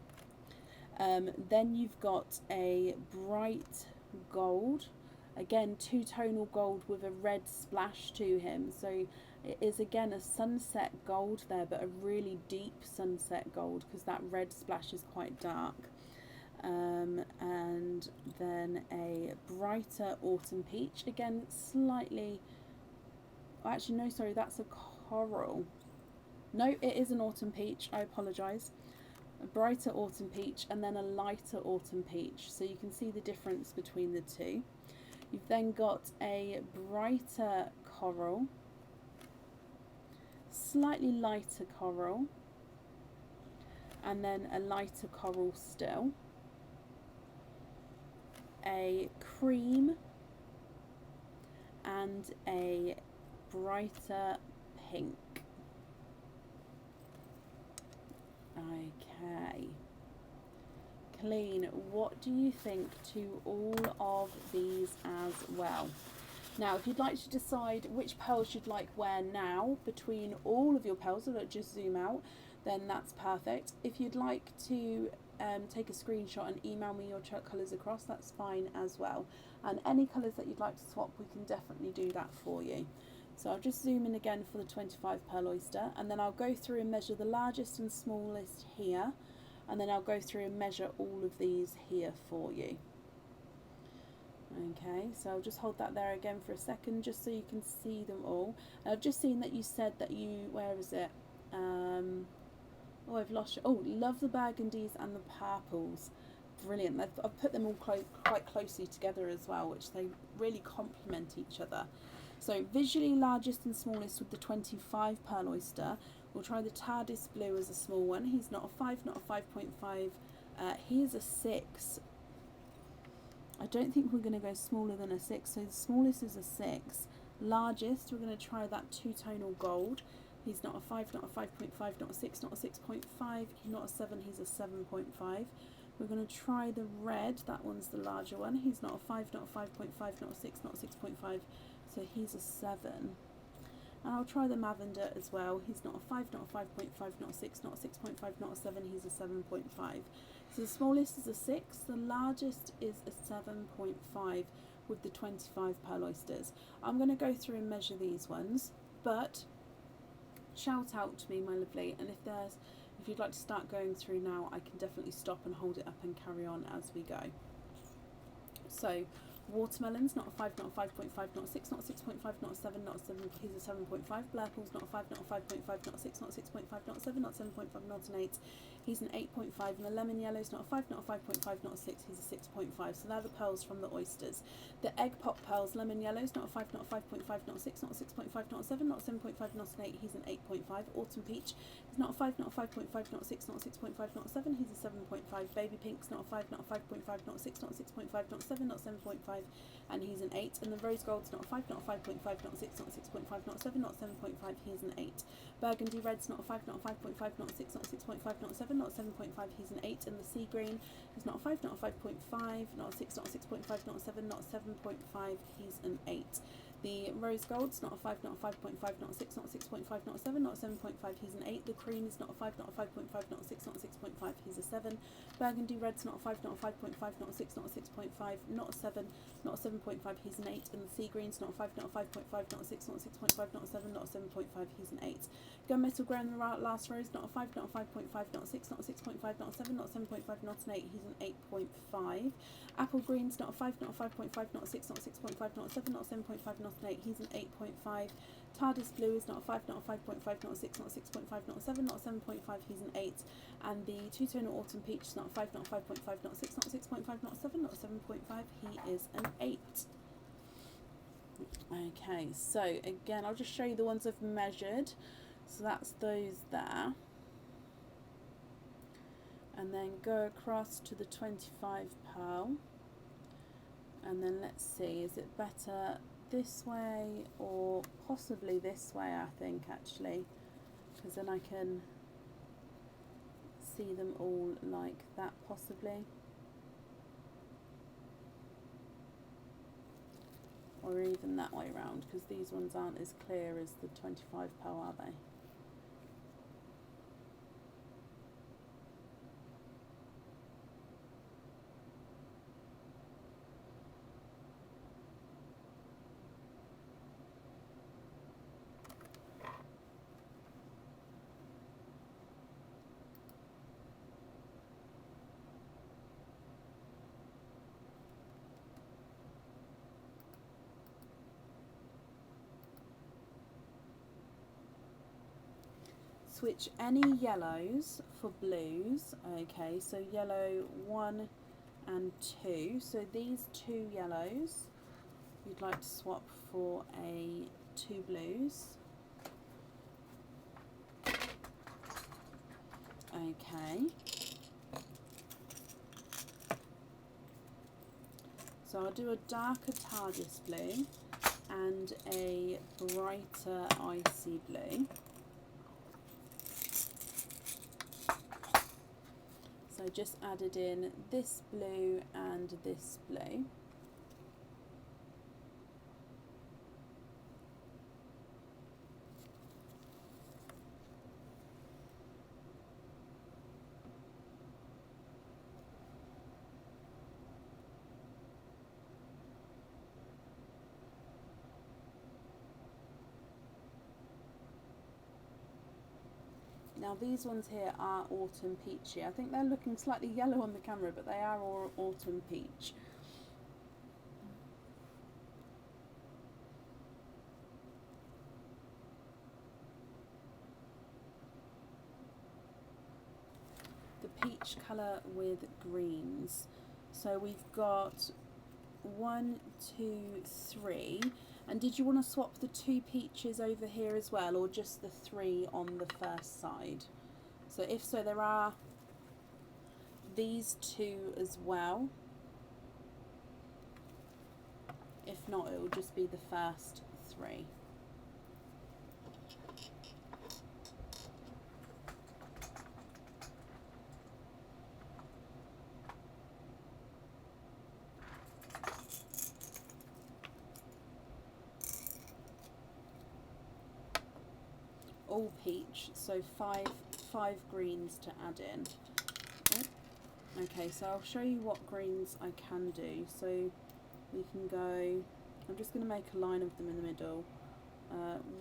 S1: Then you've got a bright gold, again two-tonal gold with a red splash to him, so it is again a sunset gold there, but a really deep sunset gold because that red splash is quite dark. And then a brighter autumn peach, again slightly, actually no, sorry, that's a coral. No, it is an autumn peach, I apologise. A brighter autumn peach and then a lighter autumn peach, so you can see the difference between the two. You've then got a brighter coral, slightly lighter coral, and then a lighter coral still, a cream, and a brighter pink. Okay. Colleen, what do you think to all of these as well? Now, if you'd like to decide which pearls you'd like where now between all of your pearls, so don't just zoom out, then that's perfect. If you'd like to take a screenshot and email me your colours across, that's fine as well. And any colours that you'd like to swap, we can definitely do that for you. So I'll just zoom in again for the 25 pearl oyster, and then I'll go through and measure the largest and smallest here, and then I'll go through and measure all of these here for you. Okay, so I'll just hold that there again for a second just so you can see them all. And I've just seen that you said that you, where is it? Oh, I've lost you. Oh, love the burgundies and the purples. Brilliant. I've put them all quite closely together as well, which they really complement each other. So visually largest and smallest with the 25 pearl oyster. We'll try the TARDIS blue as a small one. He's not a 5, not a 5.5. He is a 6. I don't think we're going to go smaller than a 6, so the smallest is a 6. Largest, we're going to try that two-tonal gold. He's not a 5, not a 5.5, not a 6, not a 6.5. He's not a 7, he's a 7.5. We're going to try the red, that one's the larger one. He's not a 5, not a 5.5, not a 6, not a 6.5, so he's a 7. And I'll try the lavender as well. He's not a 5, not a 5.5, not a 6, not a 6.5, not a 7, he's a 7.5. So the smallest is a 6, the largest is a 7.5 with the 25 pearl oysters. I'm going to go through and measure these ones, but shout out to me, my lovely, and if you'd like to start going through now, I can definitely stop and hold it up and carry on as we go. So Watermelons, not a 5, not a 5.5, not a 6, not a 6.5, not a 7, not a 7, he's a 7.5. Blurples, not a 5, not a 5.5, not a 6, not a 6.5, not a 7, not a 7.5, not an 8, he's an 8.5. And the lemon yellow's not a 5, not a 5.5, not a 6, he's a 6.5. So they're the pearls from the oysters. The egg pop pearls, lemon yellow's not a 5, not a 5.5, not a 6, not a 6.5, not a 7, not a 7.5, not an 8, he's an 8.5. Autumn peach is not a 5, not a 5.5, not a 6, not a 6.5, not a 7, he's a 7.5. Baby pink's not a 5, not a 5.5, not a 6, not a 6.5, not a 7, not a 7.5, and he's an 8. And the rose gold's not a 5, not a 5.5, not a 6, not a 6.5, not a 7, not a 7.5, he's an 8. Burgundy red's not a 5, not a 5.5, not a 6, not a 6.5, not a 7, not a 7.5, he's an 8. And the sea green is not a 5, not a 5.5, not a 6, not a 6.5, not a 7, not a 7.5, he's an 8. The rose gold's not a 5, not a 5.5, not a 6, not a 6.5, not a 7, not a 7.5, he's an 8. The cream is not a 5, not a 5.5, not a 6, not a 6.5, he's a 7. Burgundy red's not a 5, not a 5.5, not a 6, not a 6.5, not a 7, not a 7.5, he's an 8. And the sea green's not a 5, not a 5.5, not a 6, not a 6.5, not a 7, not a 7.5, he's an 8. Gunmetal grey in the last row is not a 5, not a 5.5, not a 6, not a 6.5, not a 7, not a 7.5, not an 8, he's an 8.5. Apple green's not a 5, not a 5.5, not a 6, not a 6.5, not a 7, not a 7.5, not an 8, he's an 8.5. TARDIS blue is not a 5, not a 5.5, not a 6, not a 6.5, not a 7, not a 7.5, he's an 8. And the two-tone autumn peach is not a 5, not a 5.5, not a 6, not a 6.5, not a 7, not a 7.5, he is an 8. Okay, so again, I'll just show you the ones I've measured. So that's those there. And then go across to the 25 pearl. And then let's see, is it better this way or possibly this way, I think, actually, because then I can see them all like that, possibly. Or even that way round, because these ones aren't as clear as the 25 pearl, are they? Switch any yellows for blues. Okay, so yellow 1 and 2. So these 2 yellows you'd like to swap for a 2 blues. Okay. So I'll do a darker TARDIS blue and a brighter icy blue. So just added in this blue and this blue. Now these ones here are autumn peachy. I think they're looking slightly yellow on the camera, but they are all autumn peach. The peach colour with greens. So we've got 1, 2, 3. And did you want to swap the 2 peaches over here as well, or just the 3 on the first side? So if so, there are these 2 as well. If not, it will just be the first 3. All peach, so five greens to add in. Oh. Okay, so I'll show you what greens I can do. So we can go, I'm just going to make a line of them in the middle.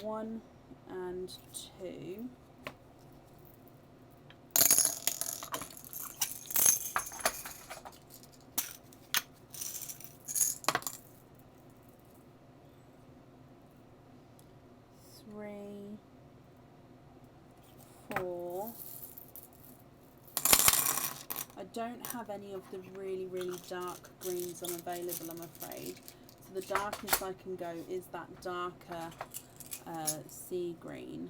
S1: 1 and 2. don't have any of the really, really dark greens unavailable, I'm afraid. So the darkest I can go is that darker sea green.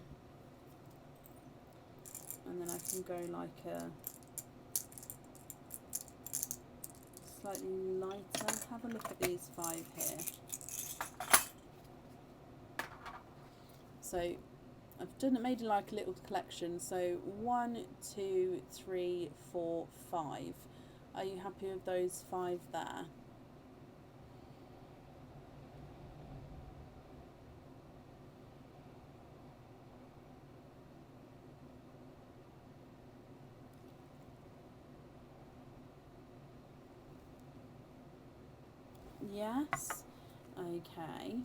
S1: And then I can go like a slightly lighter. Have a look at these 5 here. So I've made like a little collection. So 1, 2, 3, 4, 5. Are you happy with those 5 there? Yes? Okay.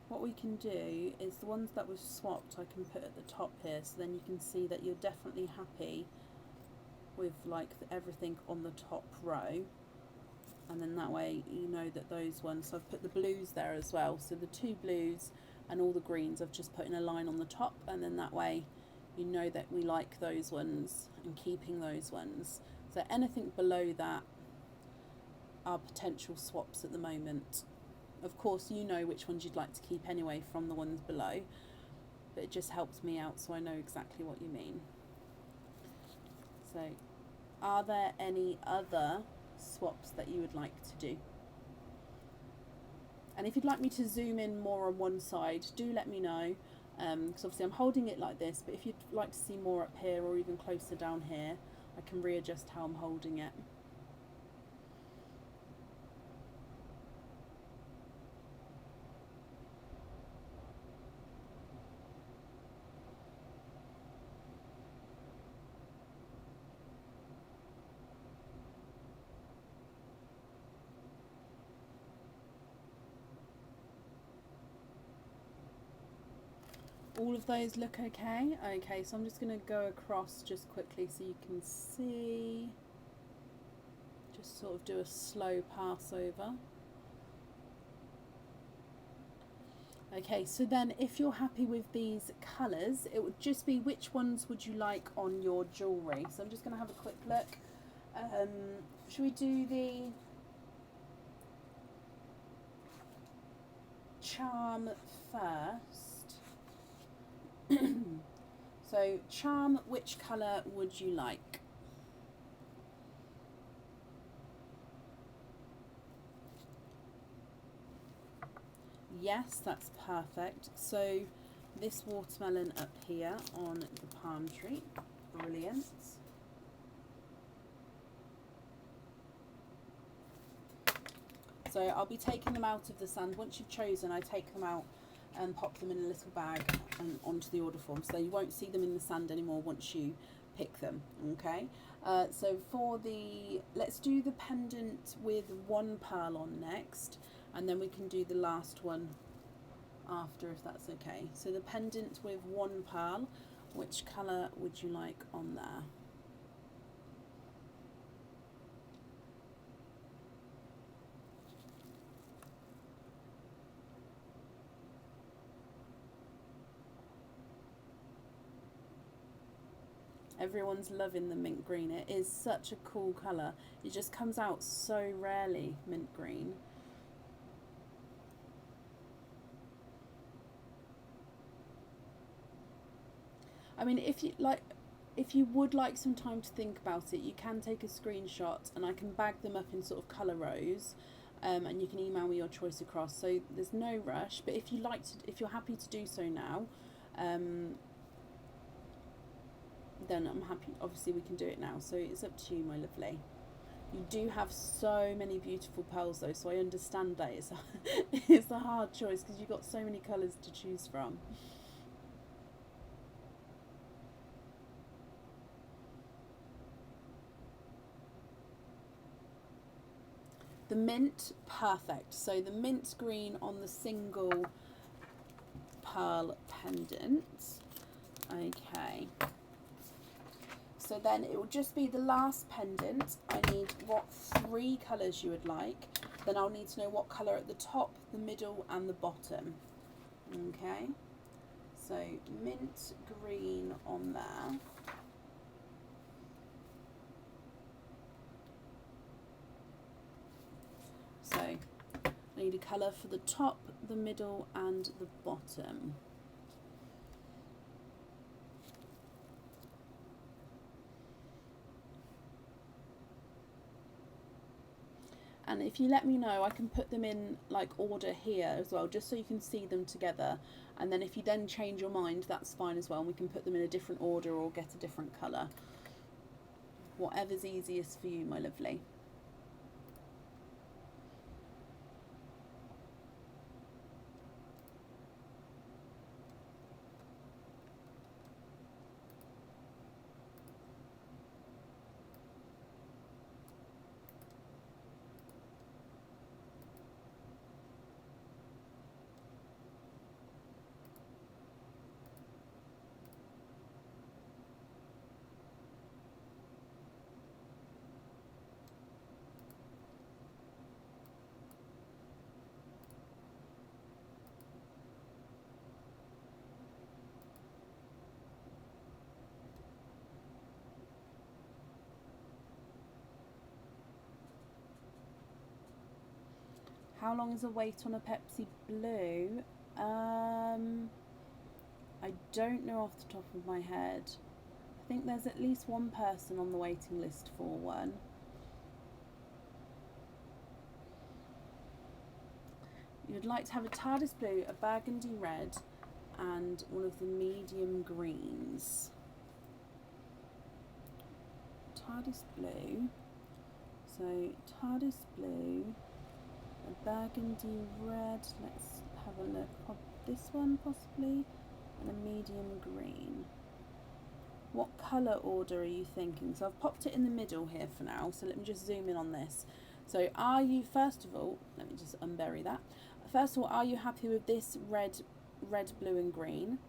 S1: What we can do is the ones that were swapped I can put at the top here, so then you can see that you're definitely happy with like everything on the top row, and then that way you know that those ones, so I've put the blues there as well, so the 2 blues and all the greens I've just put in a line on the top, and then that way you know that we like those ones and keeping those ones. So anything below that are potential swaps at the moment. Of course, you know which ones you'd like to keep anyway from the ones below, but it just helps me out so I know exactly what you mean. So, are there any other swaps that you would like to do? And if you'd like me to zoom in more on one side, do let me know, because obviously I'm holding it like this, but if you'd like to see more up here or even closer down here, I can readjust how I'm holding it. All of those look okay? Okay, so I'm just going to go across just quickly so you can see. Just sort of do a slow pass over. Okay, so then if you're happy with these colours, it would just be which ones would you like on your jewellery. So I'm just going to have a quick look. Should we do the charm first? So charm, which colour would you like? Yes, that's perfect. So this watermelon up here on the palm tree, brilliant. So I'll be taking them out of the sand. Once you've chosen, I take them out and pop them in a little bag and onto the order form, so you won't see them in the sand anymore once you pick them. Okay, so for the, let's do the pendant with 1 pearl on next, and then we can do the last one after, if that's okay. So the pendant with 1 pearl, which colour would you like on there? Everyone's loving the mint green. It is such a cool colour. It just comes out so rarely, mint green. I mean, if you would like some time to think about it, you can take a screenshot and I can bag them up in sort of colour rows, and you can email me your choice across. So there's no rush, but if you're happy to do so now, then I'm happy. Obviously, we can do it now. So it's up to you, my lovely. You do have so many beautiful pearls though, so I understand that it's a hard choice because you've got so many colours to choose from. The mint, perfect. So the mint green on the single pearl pendant. Okay. So then it will just be the last pendant. I need what 3 colours you would like. Then I'll need to know what colour at the top, the middle and the bottom. Okay. So mint green on there. need a colour for the top, the middle and the bottom. And if you let me know, I can put them in like order here as well, just so you can see them together. And then if you then change your mind, that's fine as well. And we can put them in a different order or get a different colour. Whatever's easiest for you, my lovely. How long is a wait on a Pepsi Blue? I don't know off the top of my head. I think there's at least one person on the waiting list for one. You'd like to have a TARDIS Blue, a burgundy red and one of the medium greens. TARDIS Blue. So TARDIS Blue, a burgundy red, let's have a look, this one possibly, and a medium green. What colour order are you thinking? So I've popped it in the middle here for now, so let me just zoom in on this. So are you, first of all, let me just unbury that. First of all, are you happy with this red, blue and green?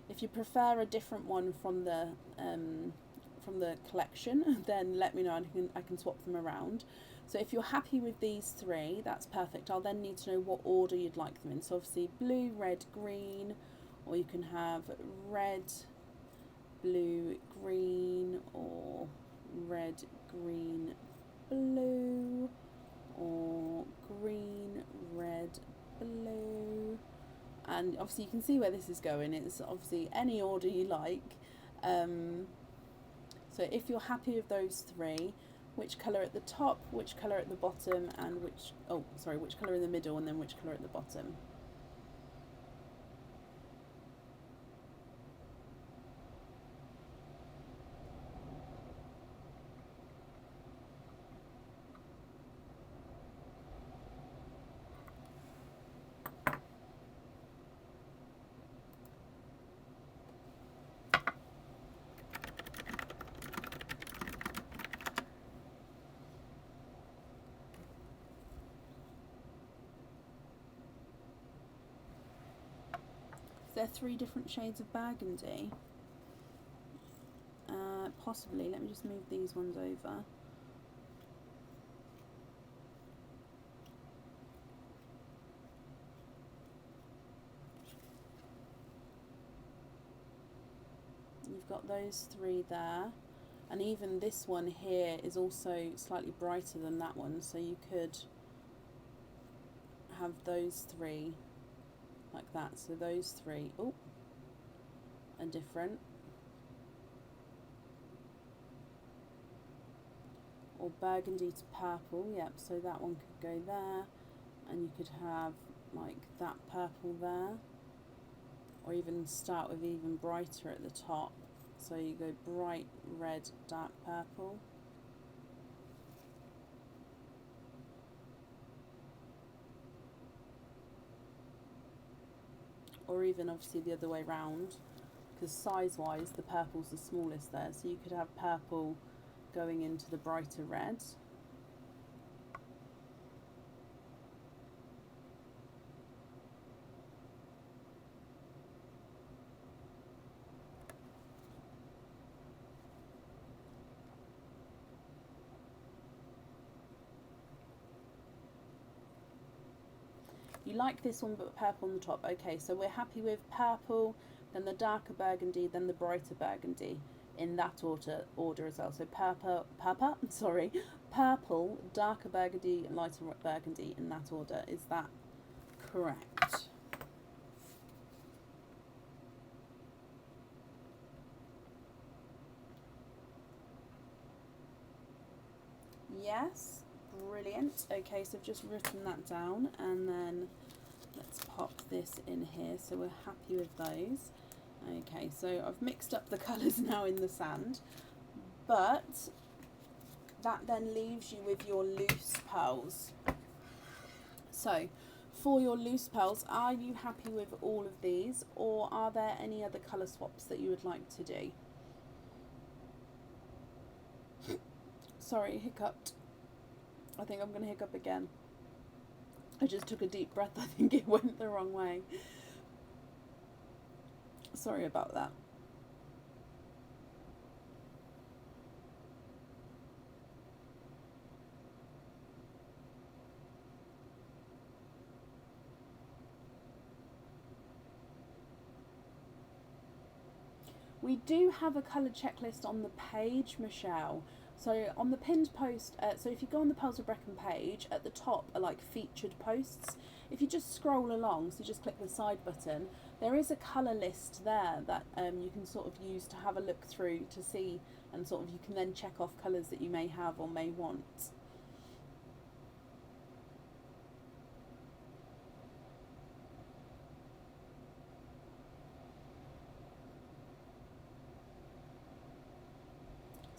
S1: If you prefer a different one from the collection, then let me know and I can swap them around. So if you're happy with these three, that's perfect. I'll then need to know what order you'd like them in. So obviously blue, red, green, or you can have red, blue, green, or red, green, blue, or green, red, blue. And obviously you can see where this is going. It's obviously any order you like. So if you're happy with those three, which colour at the top, which colour at the bottom, and which colour in the middle, and then which colour at the bottom? Is there 3 different shades of burgundy? Possibly. Let me just move these ones over. You've got those 3 there, and even this one here is also slightly brighter than that one, so you could have those 3 like that. So those 3 are different. Or burgundy to purple, yep, so that one could go there, and you could have like that purple there, or even start with even brighter at the top, so you go bright red, dark purple. Or even obviously the other way round, because size wise the purple's the smallest there, so you could have purple going into the brighter red. You like this one but purple on the top. Okay, so we're happy with purple, then the darker burgundy, then the brighter burgundy in that order as well. So purple, darker burgundy, lighter burgundy in that order. Is that correct. Yes, brilliant. Okay, so I've just written that down, and then let's pop this in here so we're happy with those. Okay, so I've mixed up the colours now in the sand, but that then leaves you with your loose pearls. So for your loose pearls, are you happy with all of these, or are there any other colour swaps that you would like to do? Sorry, hiccuped. I think I'm going to hiccup again. I just took a deep breath. I think it went the wrong way. Sorry about that. We do have a colour checklist on the page, Michelle. So on the pinned post, so if you go on the Pearls of Brecon page, at the top are like featured posts. If you just scroll along, so just click the side button, there is a colour list there that you can sort of use to have a look through to see, and sort of you can then check off colours that you may have or may want.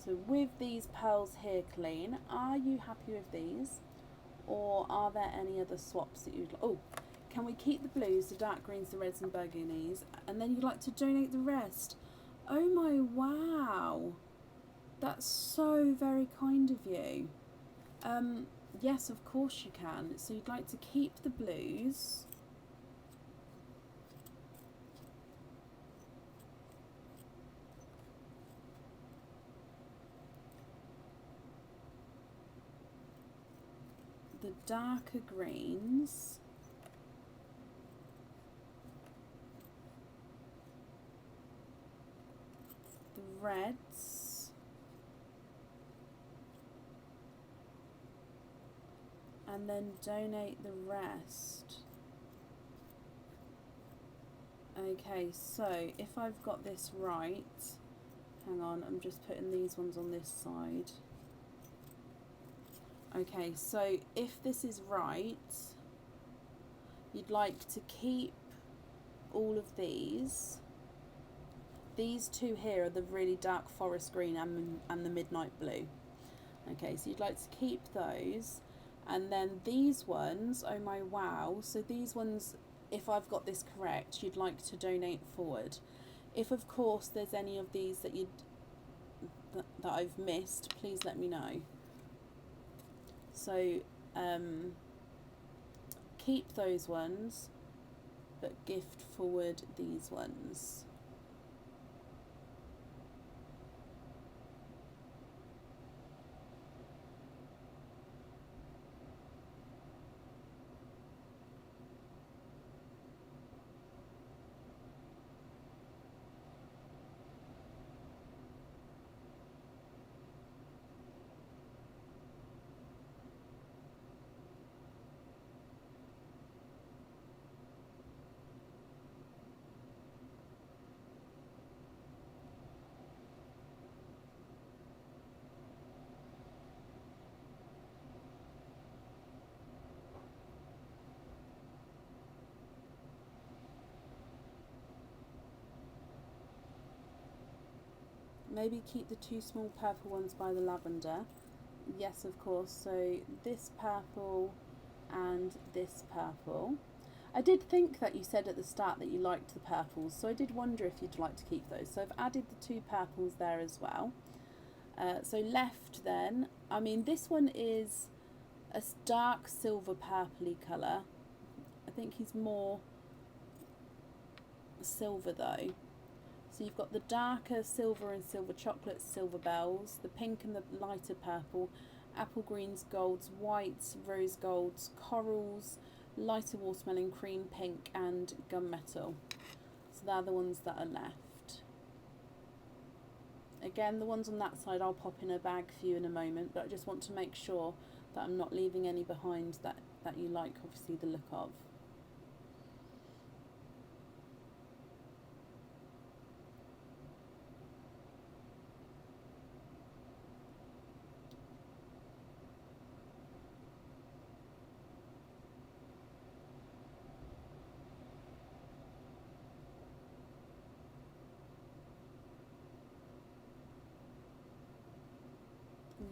S1: So with these pearls here, Colleen, are you happy with these? Or are there any other swaps that you'd like? Oh, can we keep the blues, the dark greens, the reds and burgundies, and then you'd like to donate the rest? Oh my wow. That's so very kind of you. Yes, of course you can. So you'd like to keep the blues. The darker greens, the reds, and then donate the rest. Okay, so if I've got this right, hang on, I'm just putting these ones on this side. Okay, so if this is right, you'd like to keep all of these. These two here are the really dark forest green and the midnight blue. Okay, so you'd like to keep those. And then these ones, oh my wow, so these ones, if I've got this correct, you'd like to donate forward. If of course there's any of these that that I've missed, please let me know. So keep those ones, but gift forward these ones. Maybe keep the two small purple ones by the lavender. Yes, of course. So this purple and this purple. I did think that you said at the start that you liked the purples, so I did wonder if you'd like to keep those. So I've added the two purples there as well. So left then, I mean this one is a dark silver purpley colour. I think he's more silver though. So you've got the darker silver and silver chocolates, silver bells, the pink and the lighter purple, apple greens, golds, whites, rose golds, corals, lighter watermelon, cream pink and gunmetal. So they're the ones that are left. Again, the ones on that side I'll pop in a bag for you in a moment, but I just want to make sure that I'm not leaving any behind that you like obviously the look of.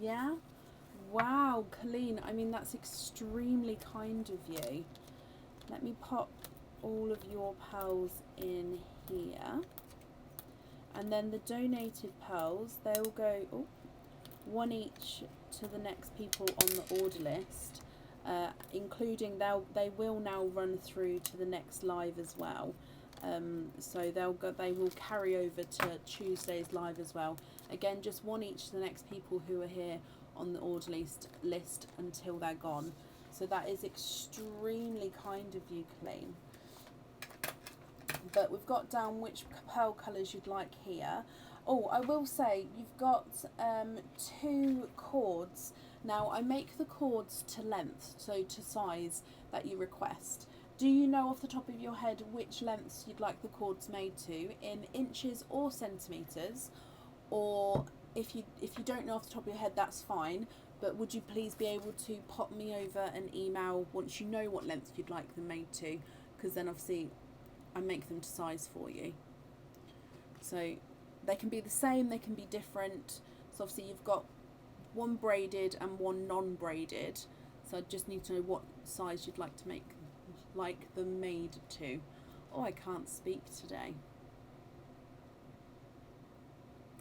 S1: Yeah? Wow, Colleen, I mean, that's extremely kind of you. Let me pop all of your pearls in here. And then the donated pearls, they'll go one each to the next people on the order list, including they will now run through to the next live as well. So they will carry over to Tuesday's live as well. Again, just one each to the next people who are here on the order list until they're gone. So that is extremely kind of you, Colleen. But we've got down which pearl colours you'd like here. Oh, I will say you've got 2 cords. Now I make the cords to length, so to size that you request. Do you know off the top of your head which lengths you'd like the cords made to, in inches or centimetres? Or if you don't know off the top of your head, that's fine. But would you please be able to pop me over an email once you know what length you'd like them made to? Because then obviously I make them to size for you. So they can be the same, they can be different. So obviously you've got one braided and one non-braided. So I just need to know what size you'd like to make them made to. Oh, I can't speak today.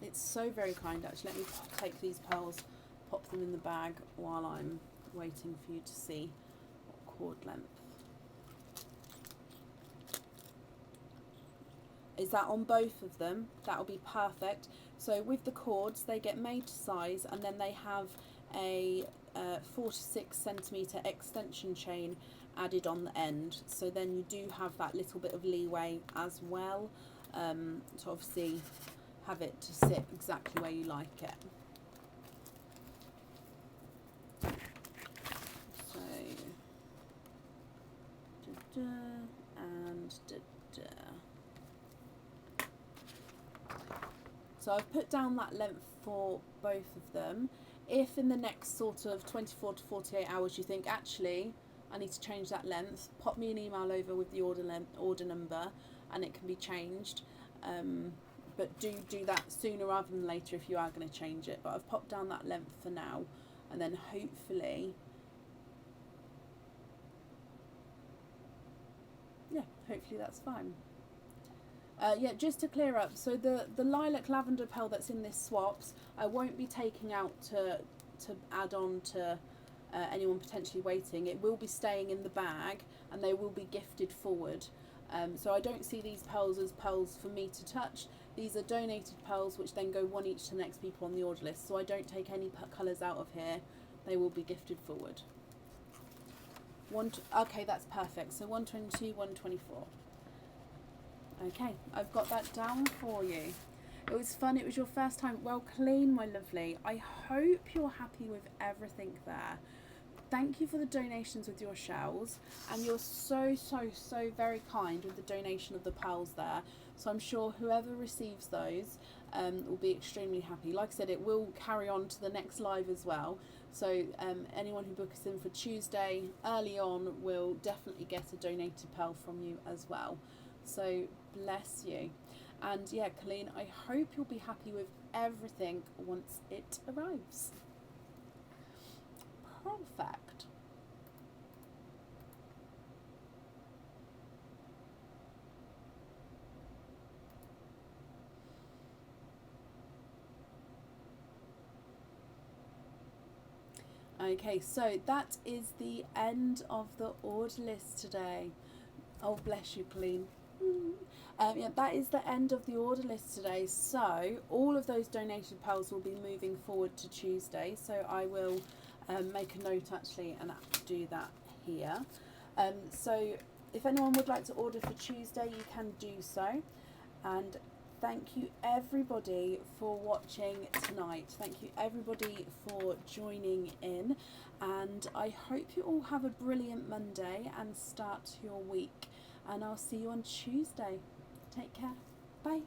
S1: It's so very kind, actually. Let me take these pearls, pop them in the bag while I'm waiting for you to see what cord length. Is that on both of them? That'll be perfect. So with the cords, they get made to size, and then they have a 4 to 6 centimetre extension chain added on the end. So then you do have that little bit of leeway as well, to obviously have it to sit exactly where you like it. So, and so I've put down that length for both of them. If in the next sort of 24 to 48 hours you think, actually, I need to change that length, pop me an email over with the order number and it can be changed. But do that sooner rather than later if you are going to change it. But I've popped down that length for now, and then hopefully, hopefully that's fine. Yeah, just to clear up, so the lilac lavender pearl that's in this swaps, I won't be taking out to add on to anyone potentially waiting. It will be staying in the bag and they will be gifted forward. So I don't see these pearls as pearls for me to touch. These are donated pearls which then go one each to the next people on the order list. So I don't take any colours out of here. They will be gifted forward. Okay, that's perfect. So 122, 124. Okay, I've got that down for you. It was fun. It was your first time. Well, Colleen, my lovely, I hope you're happy with everything there. Thank you for the donations with your shells, and you're so very kind with the donation of the pearls there. So I'm sure whoever receives those will be extremely happy. Like I said, it will carry on to the next live as well. So anyone who books in for Tuesday early on will definitely get a donated pearl from you as well. So bless you. And yeah, Colleen, I hope you'll be happy with everything once it arrives. Perfect. Okay, so that is the end of the order list today. Oh, bless you, Colleen. Yeah, that is the end of the order list today. So all of those donated pearls will be moving forward to Tuesday. So I will make a note actually and do that here. So if anyone would like to order for Tuesday, you can do so. And thank you everybody for watching tonight. Thank you everybody for joining in. And I hope you all have a brilliant Monday and start your week. And I'll see you on Tuesday. Take care. Bye.